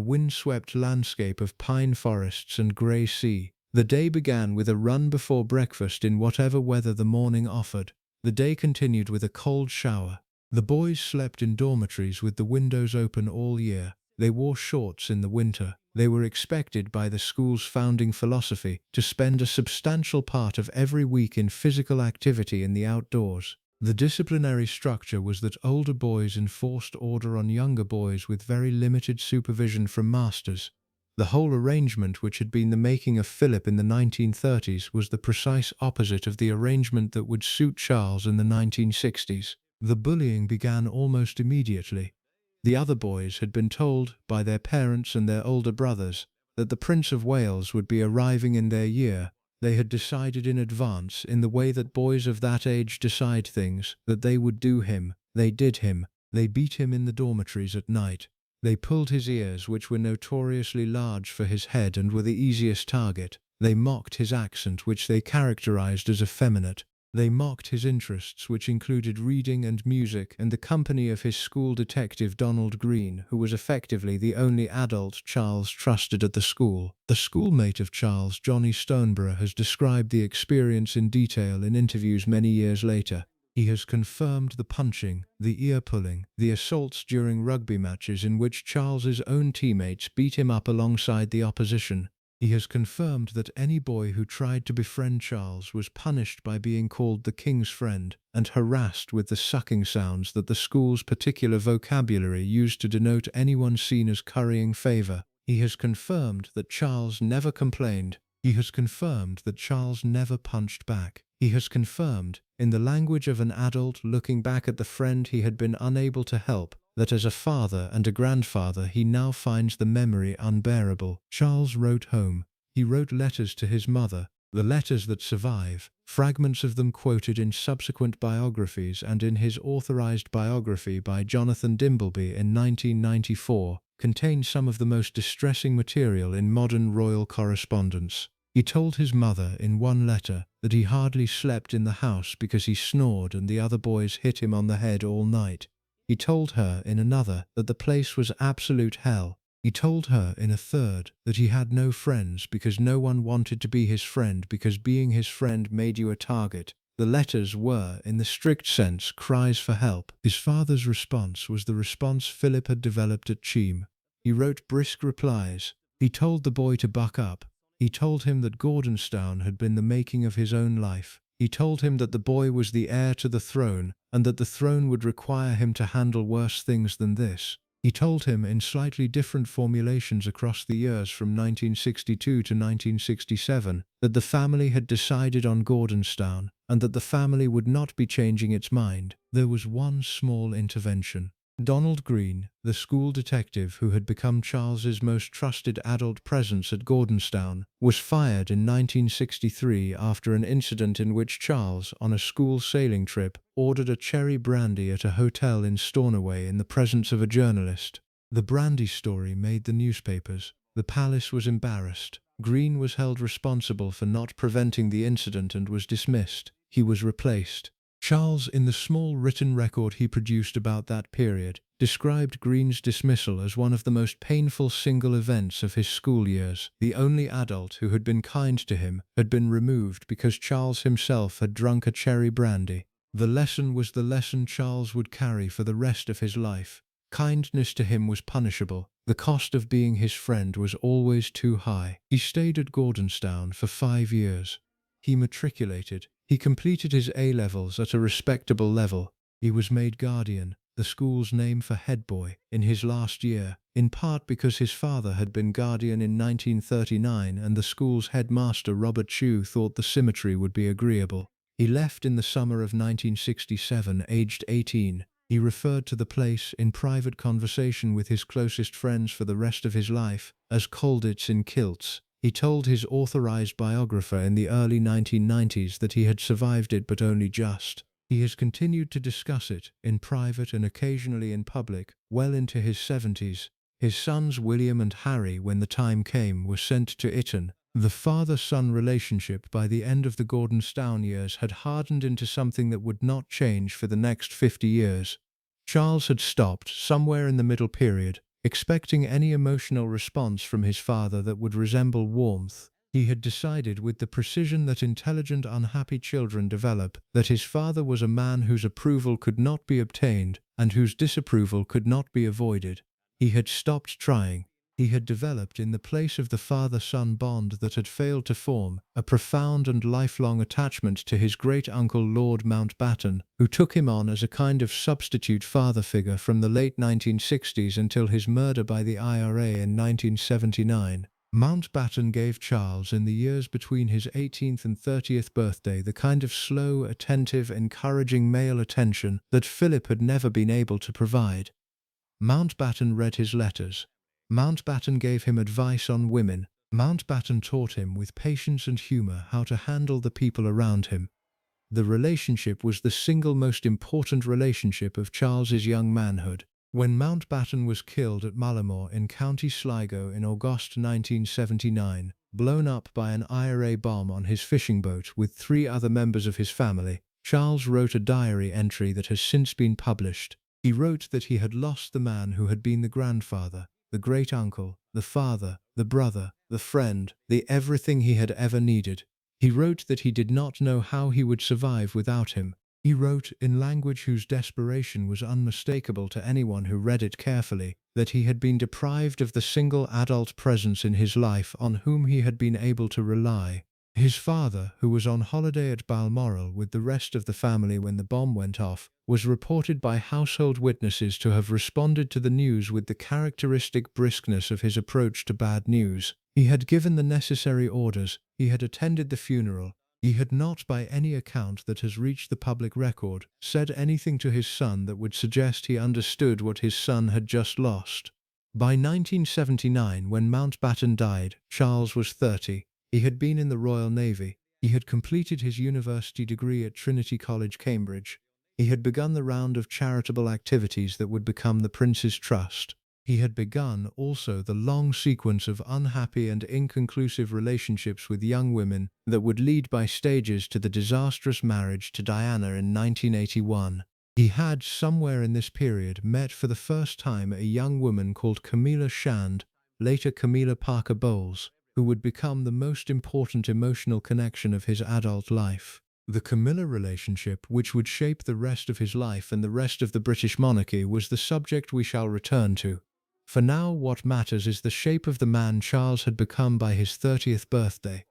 windswept landscape of pine forests and grey sea. The day began with a run before breakfast in whatever weather the morning offered. The day continued with a cold shower. The boys slept in dormitories with the windows open all year. They wore shorts in the winter. They were expected by the school's founding philosophy to spend a substantial part of every week in physical activity in the outdoors. The disciplinary structure was that older boys enforced order on younger boys with very limited supervision from masters. The whole arrangement, which had been the making of Philip in the 1930s, was the precise opposite of the arrangement that would suit Charles in the 1960s. The bullying began almost immediately. The other boys had been told by their parents and their older brothers that the Prince of Wales would be arriving in their year. They had decided in advance, in the way that boys of that age decide things, that they would do him. They did him. They beat him in the dormitories at night. They pulled his ears, which were notoriously large for his head and were the easiest target. They mocked his accent, which they characterized as effeminate. They mocked his interests, which included reading and music, and the company of his school detective Donald Green, who was effectively the only adult Charles trusted at the school. The schoolmate of Charles, Johnny Stoneborough, has described the experience in detail in interviews many years later. He has confirmed the punching, the ear-pulling, the assaults during rugby matches in which Charles's own teammates beat him up alongside the opposition. He has confirmed that any boy who tried to befriend Charles was punished by being called the king's friend and harassed with the sucking sounds that the school's particular vocabulary used to denote anyone seen as currying favor. He has confirmed that Charles never complained. He has confirmed that Charles never punched back. He has confirmed, in the language of an adult looking back at the friend he had been unable to help, that as a father and a grandfather he now finds the memory unbearable. Charles wrote home. He wrote letters to his mother, the letters that survive, fragments of them quoted in subsequent biographies and in his authorized biography by Jonathan Dimbleby in 1994, contain some of the most distressing material in modern royal correspondence. He told his mother in one letter that he hardly slept in the house because he snored and the other boys hit him on the head all night. He told her in another that the place was absolute hell. He told her in a third that he had no friends because no one wanted to be his friend because being his friend made you a target. The letters were, in the strict sense, cries for help. His father's response was the response Philip had developed at Cheam. He wrote brisk replies. He told the boy to buck up. He told him that Gordonstoun had been the making of his own life. He told him that the boy was the heir to the throne, and that the throne would require him to handle worse things than this. He told him in slightly different formulations across the years from 1962 to 1967 that the family had decided on Gordonstoun, and that the family would not be changing its mind. There was one small intervention. Donald Green, the school detective who had become Charles's most trusted adult presence at Gordonstoun, was fired in 1963 after an incident in which Charles, on a school sailing trip, ordered a cherry brandy at a hotel in Stornoway in the presence of a journalist. The brandy story made the newspapers. The palace was embarrassed. Green was held responsible for not preventing the incident and was dismissed. He was replaced. Charles, in the small written record he produced about that period, described Green's dismissal as one of the most painful single events of his school years. The only adult who had been kind to him had been removed because Charles himself had drunk a cherry brandy. The lesson was the lesson Charles would carry for the rest of his life. Kindness to him was punishable. The cost of being his friend was always too high. He stayed at Gordonstoun for 5 years. He matriculated. He completed his A-levels at a respectable level. He was made guardian, the school's name for head boy, in his last year, in part because his father had been guardian in 1939 and the school's headmaster Robert Chew thought the symmetry would be agreeable. He left in the summer of 1967, aged 18. He referred to the place, in private conversation with his closest friends for the rest of his life, as Colditz in kilts. He told his authorized biographer in the early 1990s that he had survived it but only just. He has continued to discuss it, in private and occasionally in public, well into his 70s. His sons William and Harry, when the time came, were sent to Eton. The father-son relationship by the end of the Gordonstoun years had hardened into something that would not change for the next 50 years. Charles had stopped somewhere in the middle period, expecting any emotional response from his father that would resemble warmth. He had decided with the precision that intelligent, unhappy children develop that his father was a man whose approval could not be obtained and whose disapproval could not be avoided. He had stopped trying. He had developed in the place of the father-son bond that had failed to form a profound and lifelong attachment to his great-uncle Lord Mountbatten, who took him on as a kind of substitute father figure from the late 1960s until his murder by the IRA in 1979. Mountbatten gave Charles, in the years between his 18th and 30th birthday, the kind of slow, attentive, encouraging male attention that Philip had never been able to provide. Mountbatten read his letters. Mountbatten gave him advice on women. Mountbatten taught him with patience and humor how to handle the people around him. The relationship was the single most important relationship of Charles's young manhood. When Mountbatten was killed at Mullimore in County Sligo in August 1979, blown up by an IRA bomb on his fishing boat with 3 other members of his family, Charles wrote a diary entry that has since been published. He wrote that he had lost the man who had been the grandfather, the great-uncle, the father, the brother, the friend, the everything he had ever needed. He wrote that he did not know how he would survive without him. He wrote, in language whose desperation was unmistakable to anyone who read it carefully, that he had been deprived of the single adult presence in his life on whom he had been able to rely. His father, who was on holiday at Balmoral with the rest of the family when the bomb went off, was reported by household witnesses to have responded to the news with the characteristic briskness of his approach to bad news. He had given the necessary orders, he had attended the funeral. He had not, by any account that has reached the public record, said anything to his son that would suggest he understood what his son had just lost. By 1979, when Mountbatten died, Charles was 30. He had been in the Royal Navy. He had completed his university degree at Trinity College, Cambridge. He had begun the round of charitable activities that would become the Prince's Trust. He had begun, also, the long sequence of unhappy and inconclusive relationships with young women that would lead by stages to the disastrous marriage to Diana in 1981. He had, somewhere in this period, met for the first time a young woman called Camilla Shand, later Camilla Parker Bowles, who would become the most important emotional connection of his adult life. The Camilla relationship, which would shape the rest of his life and the rest of the British monarchy, was the subject we shall return to. For now, what matters is the shape of the man Charles had become by his 30th birthday.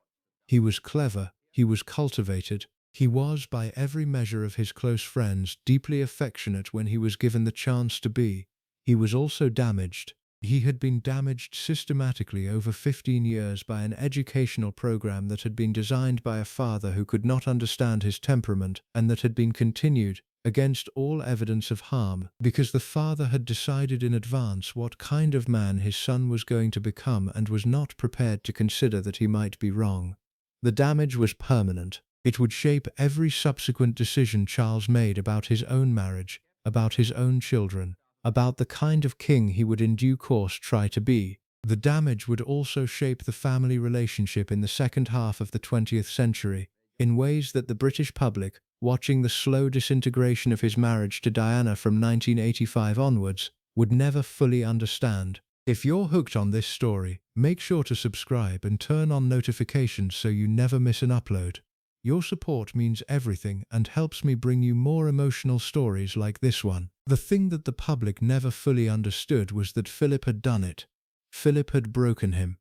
He was clever, he was cultivated, he was, by every measure of his close friends, deeply affectionate when he was given the chance to be. He was also damaged. He had been damaged systematically over 15 years by an educational program that had been designed by a father who could not understand his temperament, and that had been continued, against all evidence of harm, because the father had decided in advance what kind of man his son was going to become and was not prepared to consider that he might be wrong. The damage was permanent. It would shape every subsequent decision Charles made about his own marriage, about his own children, about the kind of king he would in due course try to be. The damage would also shape the family relationship in the second half of the 20th century, in ways that the British public, watching the slow disintegration of his marriage to Diana from 1985 onwards, would never fully understand. If you're hooked on this story, make sure to subscribe and turn on notifications so you never miss an upload. Your support means everything and helps me bring you more emotional stories like this one. The thing that the public never fully understood was that Philip had done it. Philip had broken him.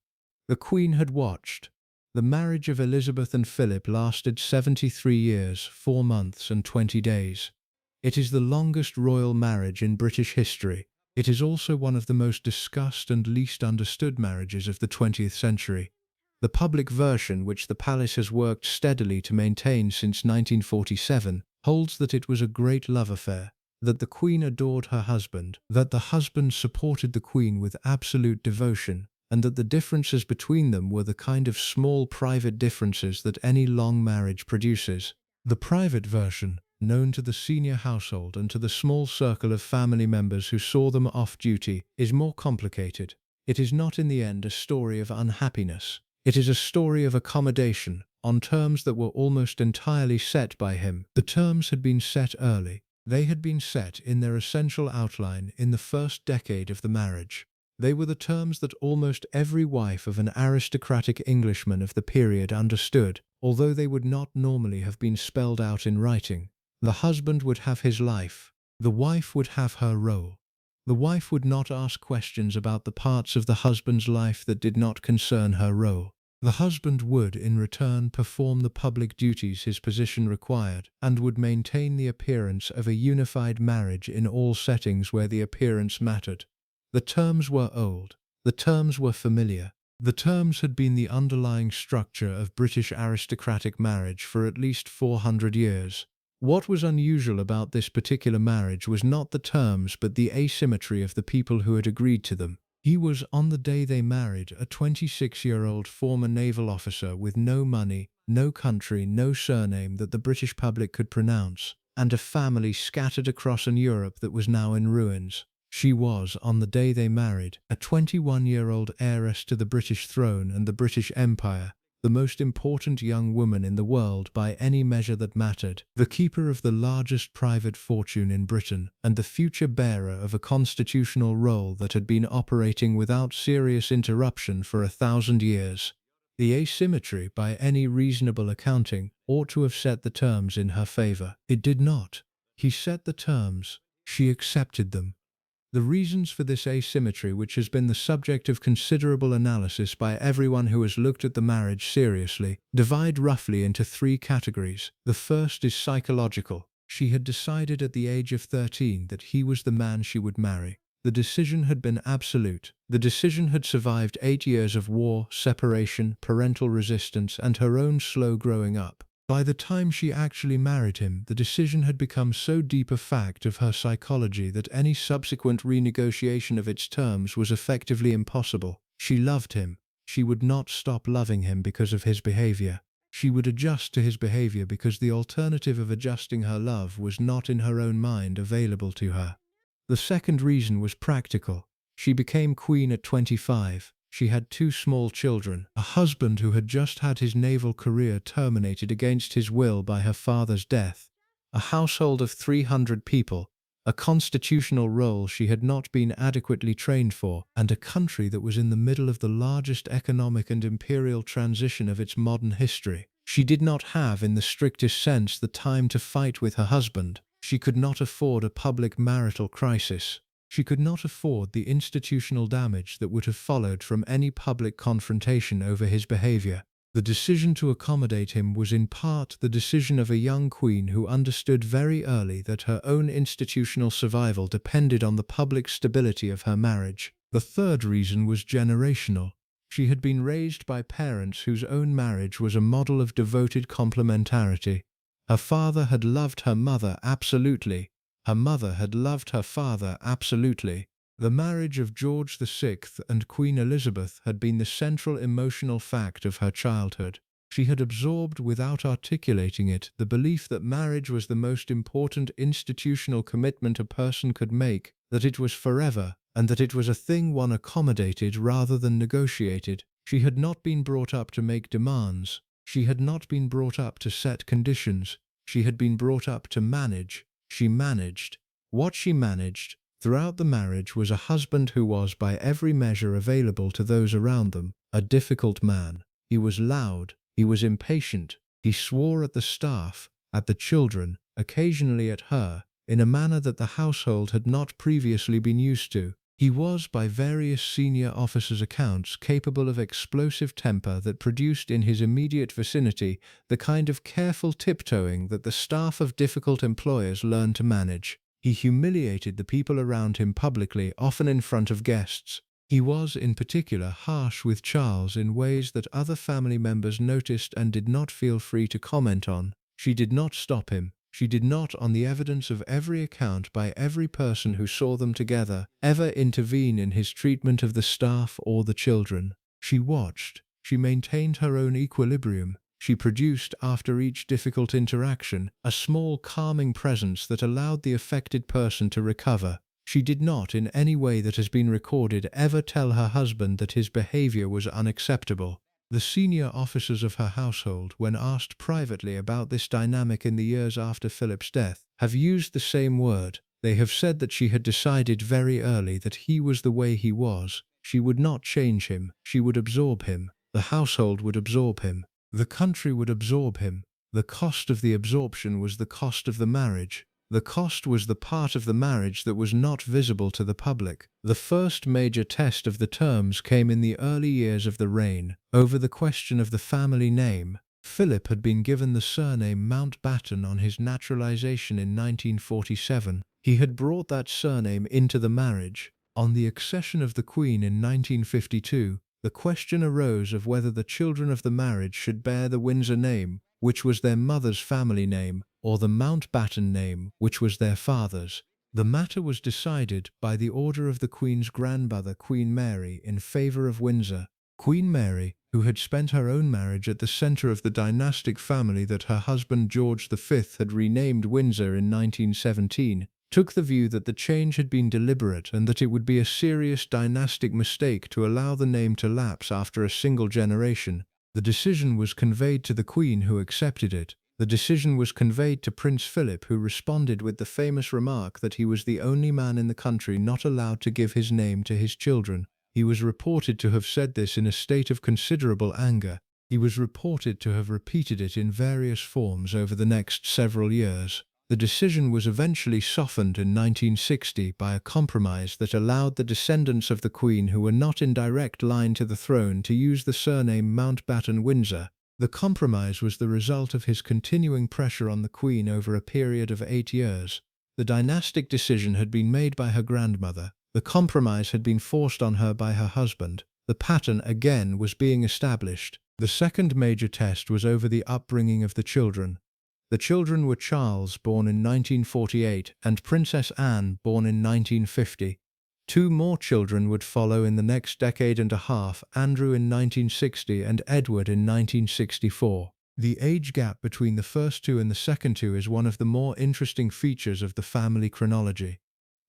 The Queen had watched. The marriage of Elizabeth and Philip lasted 73 years, 4 months and 20 days. It is the longest royal marriage in British history. It is also one of the most discussed and least understood marriages of the 20th century. The public version, which the palace has worked steadily to maintain since 1947, holds that it was a great love affair, that the Queen adored her husband, that the husband supported the Queen with absolute devotion, and that the differences between them were the kind of small private differences that any long marriage produces. The private version, known to the senior household and to the small circle of family members who saw them off duty, is more complicated. It is not in the end a story of unhappiness. It is a story of accommodation, on terms that were almost entirely set by him. The terms had been set early. They had been set in their essential outline in the first decade of the marriage. They were the terms that almost every wife of an aristocratic Englishman of the period understood, although they would not normally have been spelled out in writing. The husband would have his life. The wife would have her role. The wife would not ask questions about the parts of the husband's life that did not concern her role. The husband would, in return, perform the public duties his position required, and would maintain the appearance of a unified marriage in all settings where the appearance mattered. The terms were old. The terms were familiar. The terms had been the underlying structure of British aristocratic marriage for at least 400 years. What was unusual about this particular marriage was not the terms but the asymmetry of the people who had agreed to them. He was, on the day they married, a 26-year-old former naval officer with no money, no country, no surname that the British public could pronounce, and a family scattered across an Europe that was now in ruins. She was, on the day they married, a 21-year-old heiress to the British throne and the British Empire, the most important young woman in the world by any measure that mattered, the keeper of the largest private fortune in Britain, and the future bearer of a constitutional role that had been operating without serious interruption for 1,000 years. The asymmetry, by any reasonable accounting, ought to have set the terms in her favor. It did not. He set the terms. She accepted them. The reasons for this asymmetry, which has been the subject of considerable analysis by everyone who has looked at the marriage seriously, divide roughly into three categories. The first is psychological. She had decided at the age of 13 that he was the man she would marry. The decision had been absolute. The decision had survived 8 years of war, separation, parental resistance, and her own slow growing up. By the time she actually married him, the decision had become so deep a fact of her psychology that any subsequent renegotiation of its terms was effectively impossible. She loved him. She would not stop loving him because of his behavior. She would adjust to his behavior because the alternative of adjusting her love was not in her own mind available to her. The second reason was practical. She became queen at 25. She had 2 small children, a husband who had just had his naval career terminated against his will by her father's death, a household of 300 people, a constitutional role she had not been adequately trained for, and a country that was in the middle of the largest economic and imperial transition of its modern history. She did not have, in the strictest sense, the time to fight with her husband. She could not afford a public marital crisis. She could not afford the institutional damage that would have followed from any public confrontation over his behavior. The decision to accommodate him was in part the decision of a young queen who understood very early that her own institutional survival depended on the public stability of her marriage. The third reason was generational. She had been raised by parents whose own marriage was a model of devoted complementarity. Her father had loved her mother absolutely. Her mother had loved her father absolutely. The marriage of George VI and Queen Elizabeth had been the central emotional fact of her childhood. She had absorbed, without articulating it, the belief that marriage was the most important institutional commitment a person could make, that it was forever, and that it was a thing one accommodated rather than negotiated. She had not been brought up to make demands. She had not been brought up to set conditions. She had been brought up to manage. She managed. What she managed throughout the marriage was a husband who was, by every measure available to those around them, a difficult man. He was loud. He was impatient. He swore at the staff, at the children, occasionally at her, in a manner that the household had not previously been used to. He was, by various senior officers' accounts, capable of explosive temper that produced in his immediate vicinity the kind of careful tiptoeing that the staff of difficult employers learn to manage. He humiliated the people around him publicly, often in front of guests. He was, in particular, harsh with Charles in ways that other family members noticed and did not feel free to comment on. She did not stop him. She did not, on the evidence of every account by every person who saw them together, ever intervene in his treatment of the staff or the children. She watched. She maintained her own equilibrium. She produced, after each difficult interaction, a small calming presence that allowed the affected person to recover. She did not, in any way that has been recorded, ever tell her husband that his behavior was unacceptable. The senior officers of her household, when asked privately about this dynamic in the years after Philip's death, have used the same word. They have said that she had decided very early that he was the way he was. She would not change him. She would absorb him. The household would absorb him. The country would absorb him. The cost of the absorption was the cost of the marriage. The cost was the part of the marriage that was not visible to the public. The first major test of the terms came in the early years of the reign, over the question of the family name. Philip had been given the surname Mountbatten on his naturalization in 1947. He had brought that surname into the marriage. On the accession of the Queen in 1952, the question arose of whether the children of the marriage should bear the Windsor name, which was their mother's family name, or the Mountbatten name, which was their father's. The matter was decided by the order of the Queen's grandmother, Queen Mary, in favour of Windsor. Queen Mary, who had spent her own marriage at the centre of the dynastic family that her husband George V had renamed Windsor in 1917, took the view that the change had been deliberate and that it would be a serious dynastic mistake to allow the name to lapse after a single generation. The decision was conveyed to the Queen, who accepted it. The decision was conveyed to Prince Philip, who responded with the famous remark that he was the only man in the country not allowed to give his name to his children. He was reported to have said this in a state of considerable anger. He was reported to have repeated it in various forms over the next several years. The decision was eventually softened in 1960 by a compromise that allowed the descendants of the Queen who were not in direct line to the throne to use the surname Mountbatten-Windsor. The compromise was the result of his continuing pressure on the Queen over a period of 8 years. The dynastic decision had been made by her grandmother. The compromise had been forced on her by her husband. The pattern, again, was being established. The second major test was over the upbringing of the children. The children were Charles, born in 1948, and Princess Anne, born in 1950. 2 more children would follow in the next decade and a half, Andrew in 1960 and Edward in 1964. The age gap between the first 2 and the second 2 is one of the more interesting features of the family chronology.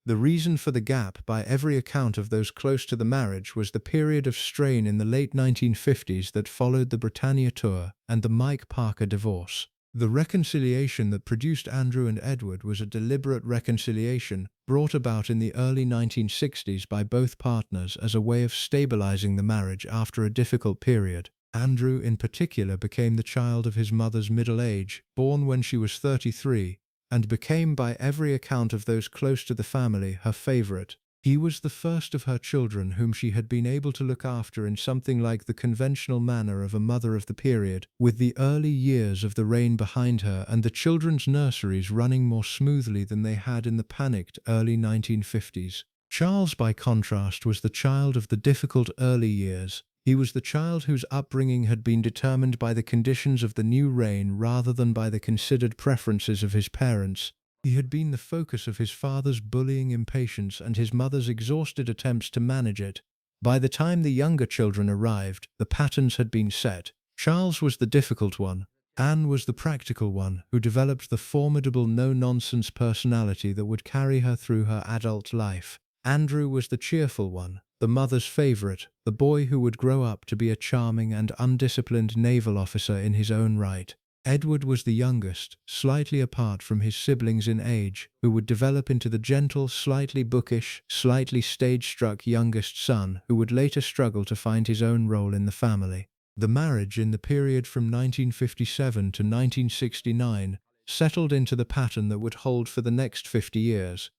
The reason for the gap, by every account of those close to the marriage, was the period of strain in the late 1950s that followed the Britannia tour and the Mike Parker divorce. The reconciliation that produced Andrew and Edward was a deliberate reconciliation brought about in the early 1960s by both partners as a way of stabilizing the marriage after a difficult period. Andrew, in particular, became the child of his mother's middle age, born when she was 33, and became, by every account of those close to the family, her favorite. He was the first of her children whom she had been able to look after in something like the conventional manner of a mother of the period, with the early years of the reign behind her and the children's nurseries running more smoothly than they had in the panicked early 1950s. Charles, by contrast, was the child of the difficult early years. He was the child whose upbringing had been determined by the conditions of the new reign rather than by the considered preferences of his parents. He had been the focus of his father's bullying impatience and his mother's exhausted attempts to manage it. By the time the younger children arrived, the patterns had been set. Charles was the difficult one. Anne was the practical one, who developed the formidable no-nonsense personality that would carry her through her adult life. Andrew was the cheerful one, the mother's favorite, the boy who would grow up to be a charming and undisciplined naval officer in his own right. Edward was the youngest, slightly apart from his siblings in age, who would develop into the gentle, slightly bookish, slightly stage-struck youngest son who would later struggle to find his own role in the family. The marriage, in the period from 1957 to 1969, settled into the pattern that would hold for the next 50 years.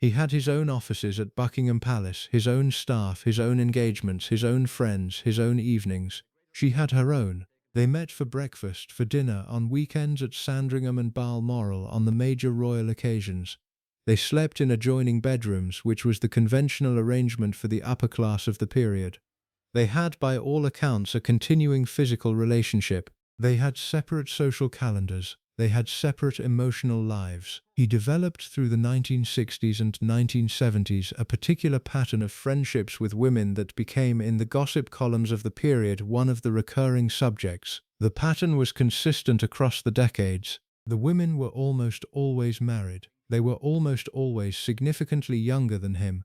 He had his own offices at Buckingham Palace, his own staff, his own engagements, his own friends, his own evenings. She had her own. They met for breakfast, for dinner, on weekends at Sandringham and Balmoral on the major royal occasions. They slept in adjoining bedrooms, which was the conventional arrangement for the upper class of the period. They had, by all accounts, a continuing physical relationship. They had separate social calendars. They had separate emotional lives. He developed through the 1960s and 1970s a particular pattern of friendships with women that became, in the gossip columns of the period, one of the recurring subjects. The pattern was consistent across the decades. The women were almost always married. They were almost always significantly younger than him.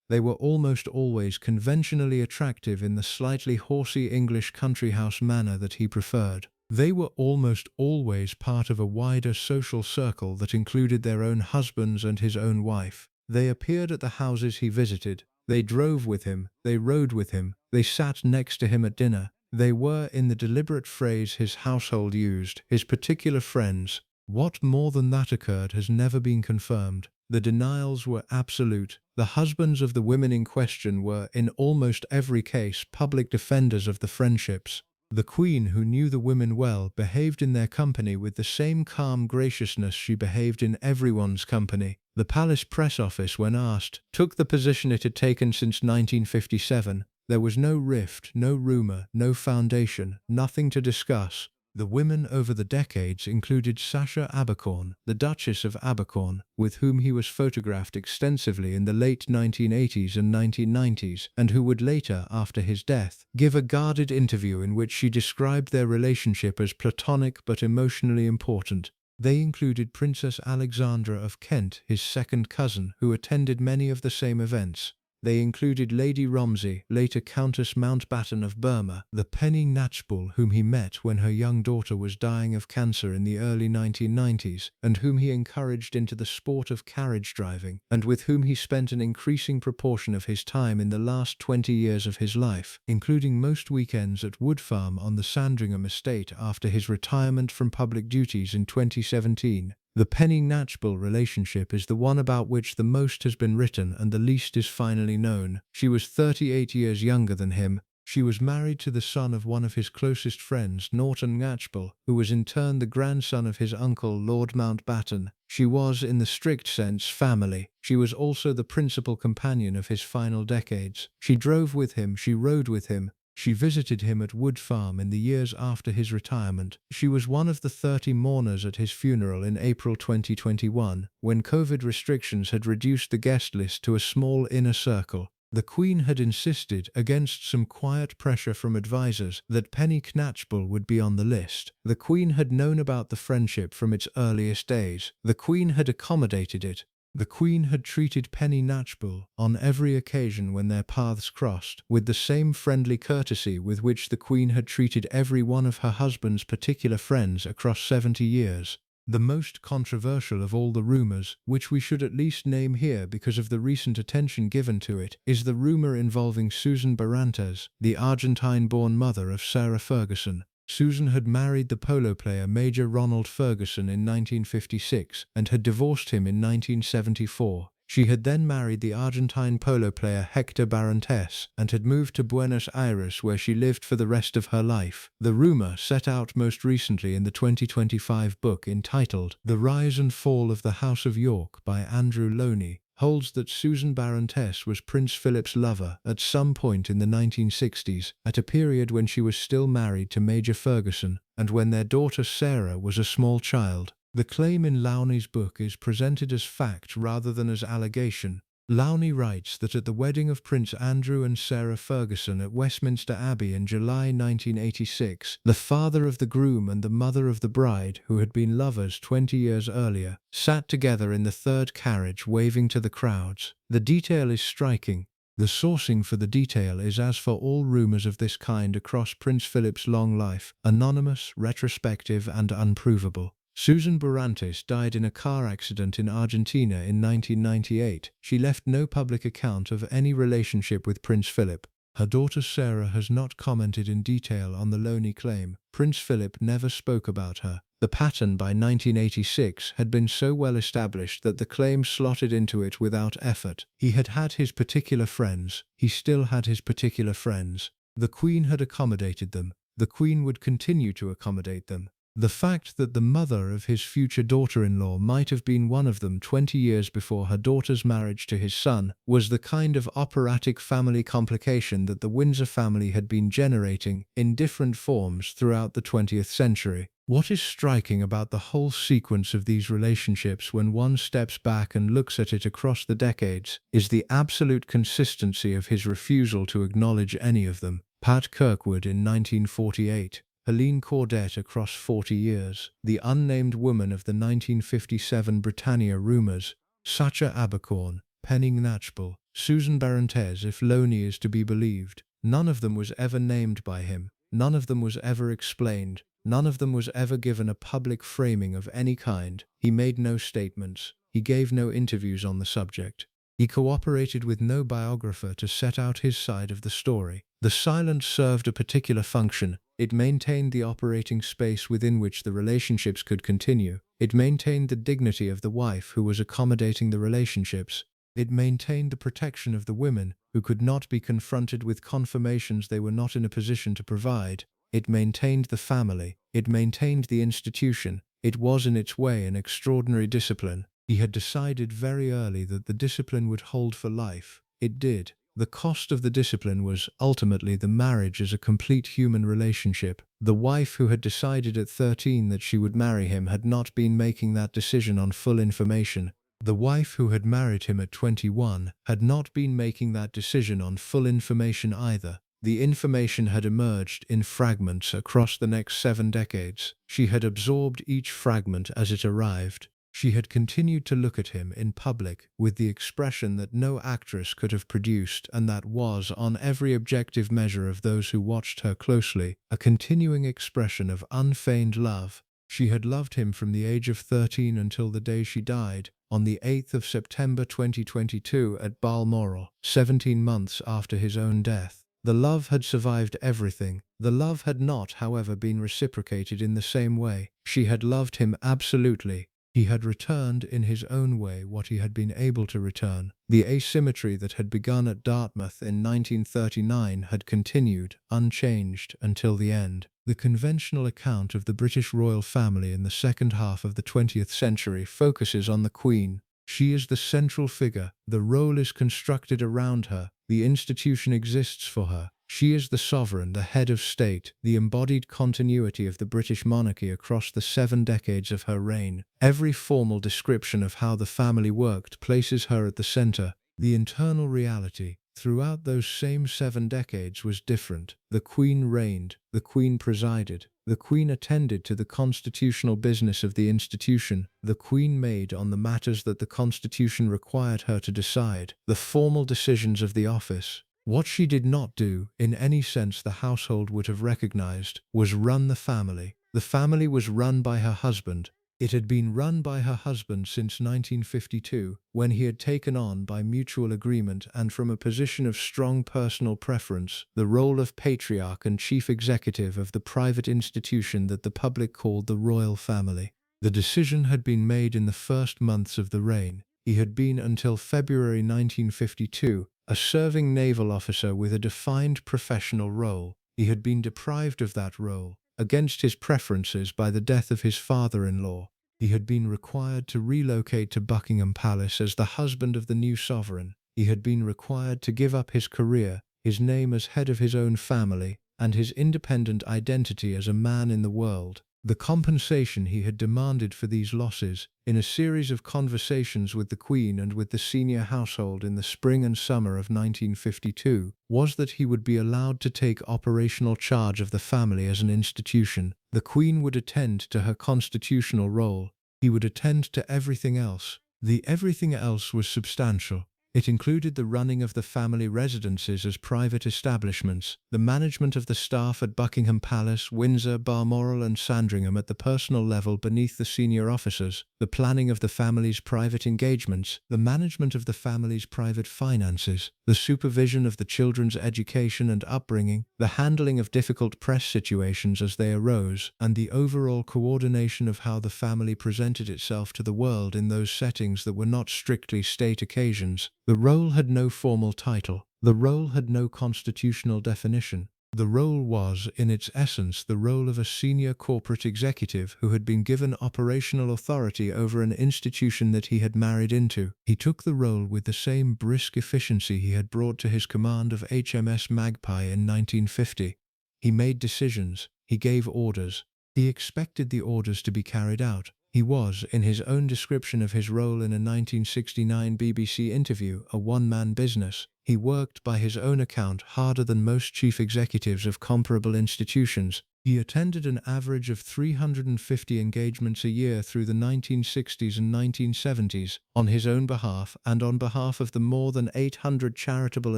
They were almost always conventionally attractive in the slightly horsey English country house manner that he preferred. They were almost always part of a wider social circle that included their own husbands and his own wife. They appeared at the houses he visited. They drove with him. They rode with him. They sat next to him at dinner. They were, in the deliberate phrase his household used, his particular friends. What more than that occurred has never been confirmed. The denials were absolute. The husbands of the women in question were, in almost every case, public defenders of the friendships. The Queen, who knew the women well, behaved in their company with the same calm graciousness she behaved in everyone's company. The palace press office, when asked, took the position it had taken since 1957. There was no rift, no rumour, no foundation, nothing to discuss. The women over the decades included Sacha Abercorn, the Duchess of Abercorn, with whom he was photographed extensively in the late 1980s and 1990s, and who would later, after his death, give a guarded interview in which she described their relationship as platonic but emotionally important. They included Princess Alexandra of Kent, his second cousin, who attended many of the same events. They included Lady Romsey, later Countess Mountbatten of Burma, the Penny Knatchbull whom he met when her young daughter was dying of cancer in the early 1990s, and whom he encouraged into the sport of carriage driving, and with whom he spent an increasing proportion of his time in the last 20 years of his life, including most weekends at Wood Farm on the Sandringham estate after his retirement from public duties in 2017. The Penny Knatchbull relationship is the one about which the most has been written and the least is finally known. She was 38 years younger than him. She was married to the son of one of his closest friends, Norton Knatchbull, who was in turn the grandson of his uncle, Lord Mountbatten. She was, in the strict sense, family. She was also the principal companion of his final decades. She drove with him, she rode with him. She visited him at Wood Farm in the years after his retirement. She was one of the 30 mourners at his funeral in April 2021, when COVID restrictions had reduced the guest list to a small inner circle. The Queen had insisted, against some quiet pressure from advisors, that Penny Knatchbull would be on the list. The Queen had known about the friendship from its earliest days. The Queen had accommodated it. The Queen had treated Penny Knatchbull, on every occasion when their paths crossed, with the same friendly courtesy with which the Queen had treated every one of her husband's particular friends across 70 years. The most controversial of all the rumours, which we should at least name here because of the recent attention given to it, is the rumour involving Susan Barrantes, the Argentine-born mother of Sarah Ferguson. Susan had married the polo player Major Ronald Ferguson in 1956 and had divorced him in 1974. She had then married the Argentine polo player Hector Barrantes and had moved to Buenos Aires, where she lived for the rest of her life. The rumour, set out most recently in the 2025 book entitled The Rise and Fall of the House of York by Andrew Loney, holds that Susan Barrantes was Prince Philip's lover at some point in the 1960s, at a period when she was still married to Major Ferguson, and when their daughter Sarah was a small child. The claim in Lowney's book is presented as fact rather than as allegation. Lowney writes that at the wedding of Prince Andrew and Sarah Ferguson at Westminster Abbey in July 1986, the father of the groom and the mother of the bride, who had been lovers 20 years earlier, sat together in the third carriage waving to the crowds. The detail is striking. The sourcing for the detail is, as for all rumours of this kind across Prince Philip's long life, anonymous, retrospective and unprovable. Susan Barrantes died in a car accident in Argentina in 1998. She left no public account of any relationship with Prince Philip. Her daughter Sarah has not commented in detail on the Loney claim. Prince Philip never spoke about her. The pattern by 1986 had been so well established that the claim slotted into it without effort. He had had his particular friends. He still had his particular friends. The Queen had accommodated them. The Queen would continue to accommodate them. The fact that the mother of his future daughter-in-law might have been one of them 20 years before her daughter's marriage to his son was the kind of operatic family complication that the Windsor family had been generating in different forms throughout the 20th century. What is striking about the whole sequence of these relationships when one steps back and looks at it across the decades is the absolute consistency of his refusal to acknowledge any of them. Pat Kirkwood in 1948. Helene Cordet across 40 years, the unnamed woman of the 1957 Britannia rumours, Sacha Abercorn, Penny Knatchbull, Susan Barrantes if Loney is to be believed. None of them was ever named by him. None of them was ever explained. None of them was ever given a public framing of any kind. He made no statements. He gave no interviews on the subject. He cooperated with no biographer to set out his side of the story. The silence served a particular function. It maintained the operating space within which the relationships could continue. It maintained the dignity of the wife who was accommodating the relationships. It maintained the protection of the women who could not be confronted with confirmations they were not in a position to provide. It maintained the family. It maintained the institution. It was in its way an extraordinary discipline. He had decided very early that the discipline would hold for life. It did. The cost of the discipline was, ultimately, the marriage as a complete human relationship. The wife who had decided at 13 that she would marry him had not been making that decision on full information. The wife who had married him at 21 had not been making that decision on full information either. The information had emerged in fragments across the next 7 decades. She had absorbed each fragment as it arrived. She had continued to look at him in public with the expression that no actress could have produced and that was, on every objective measure of those who watched her closely, a continuing expression of unfeigned love. She had loved him from the age of 13 until the day she died, on the 8th of September 2022 at Balmoral, 17 months after his own death. The love had survived everything. The love had not, however, been reciprocated in the same way. She had loved him absolutely. He had returned in his own way what he had been able to return. The asymmetry that had begun at Dartmouth in 1939 had continued, unchanged, until the end. The conventional account of the British royal family in the second half of the 20th century focuses on the Queen. She is the central figure. The role is constructed around her. The institution exists for her. She is the sovereign, the head of state, the embodied continuity of the British monarchy across the 7 decades of her reign. Every formal description of how the family worked places her at the center. The internal reality throughout those same 7 decades was different. The Queen reigned, the Queen presided, the Queen attended to the constitutional business of the institution, the Queen made on the matters that the Constitution required her to decide, the formal decisions of the office. What she did not do, in any sense the household would have recognized, was run the family. The family was run by her husband. It had been run by her husband since 1952, when he had taken on, by mutual agreement and from a position of strong personal preference, the role of patriarch and chief executive of the private institution that the public called the royal family. The decision had been made in the first months of the reign. He had been, until February 1952, a serving naval officer with a defined professional role. He had been deprived of that role, against his preferences, by the death of his father-in-law. He had been required to relocate to Buckingham Palace as the husband of the new sovereign. He had been required to give up his career, his name as head of his own family, and his independent identity as a man in the world. The compensation he had demanded for these losses, in a series of conversations with the Queen and with the senior household in the spring and summer of 1952, was that he would be allowed to take operational charge of the family as an institution. The Queen would attend to her constitutional role. He would attend to everything else. The everything else was substantial. It included the running of the family residences as private establishments, the management of the staff at Buckingham Palace, Windsor, Balmoral and Sandringham at the personal level beneath the senior officers, the planning of the family's private engagements, the management of the family's private finances, the supervision of the children's education and upbringing, the handling of difficult press situations as they arose, and the overall coordination of how the family presented itself to the world in those settings that were not strictly state occasions. The role had no formal title. The role had no constitutional definition. The role was, in its essence, the role of a senior corporate executive who had been given operational authority over an institution that he had married into. He took the role with the same brisk efficiency he had brought to his command of HMS Magpie in 1950. He made decisions. He gave orders. He expected the orders to be carried out. He was, in his own description of his role in a 1969 BBC interview, a one-man business. He worked, by his own account, harder than most chief executives of comparable institutions. He attended an average of 350 engagements a year through the 1960s and 1970s, on his own behalf and on behalf of the more than 800 charitable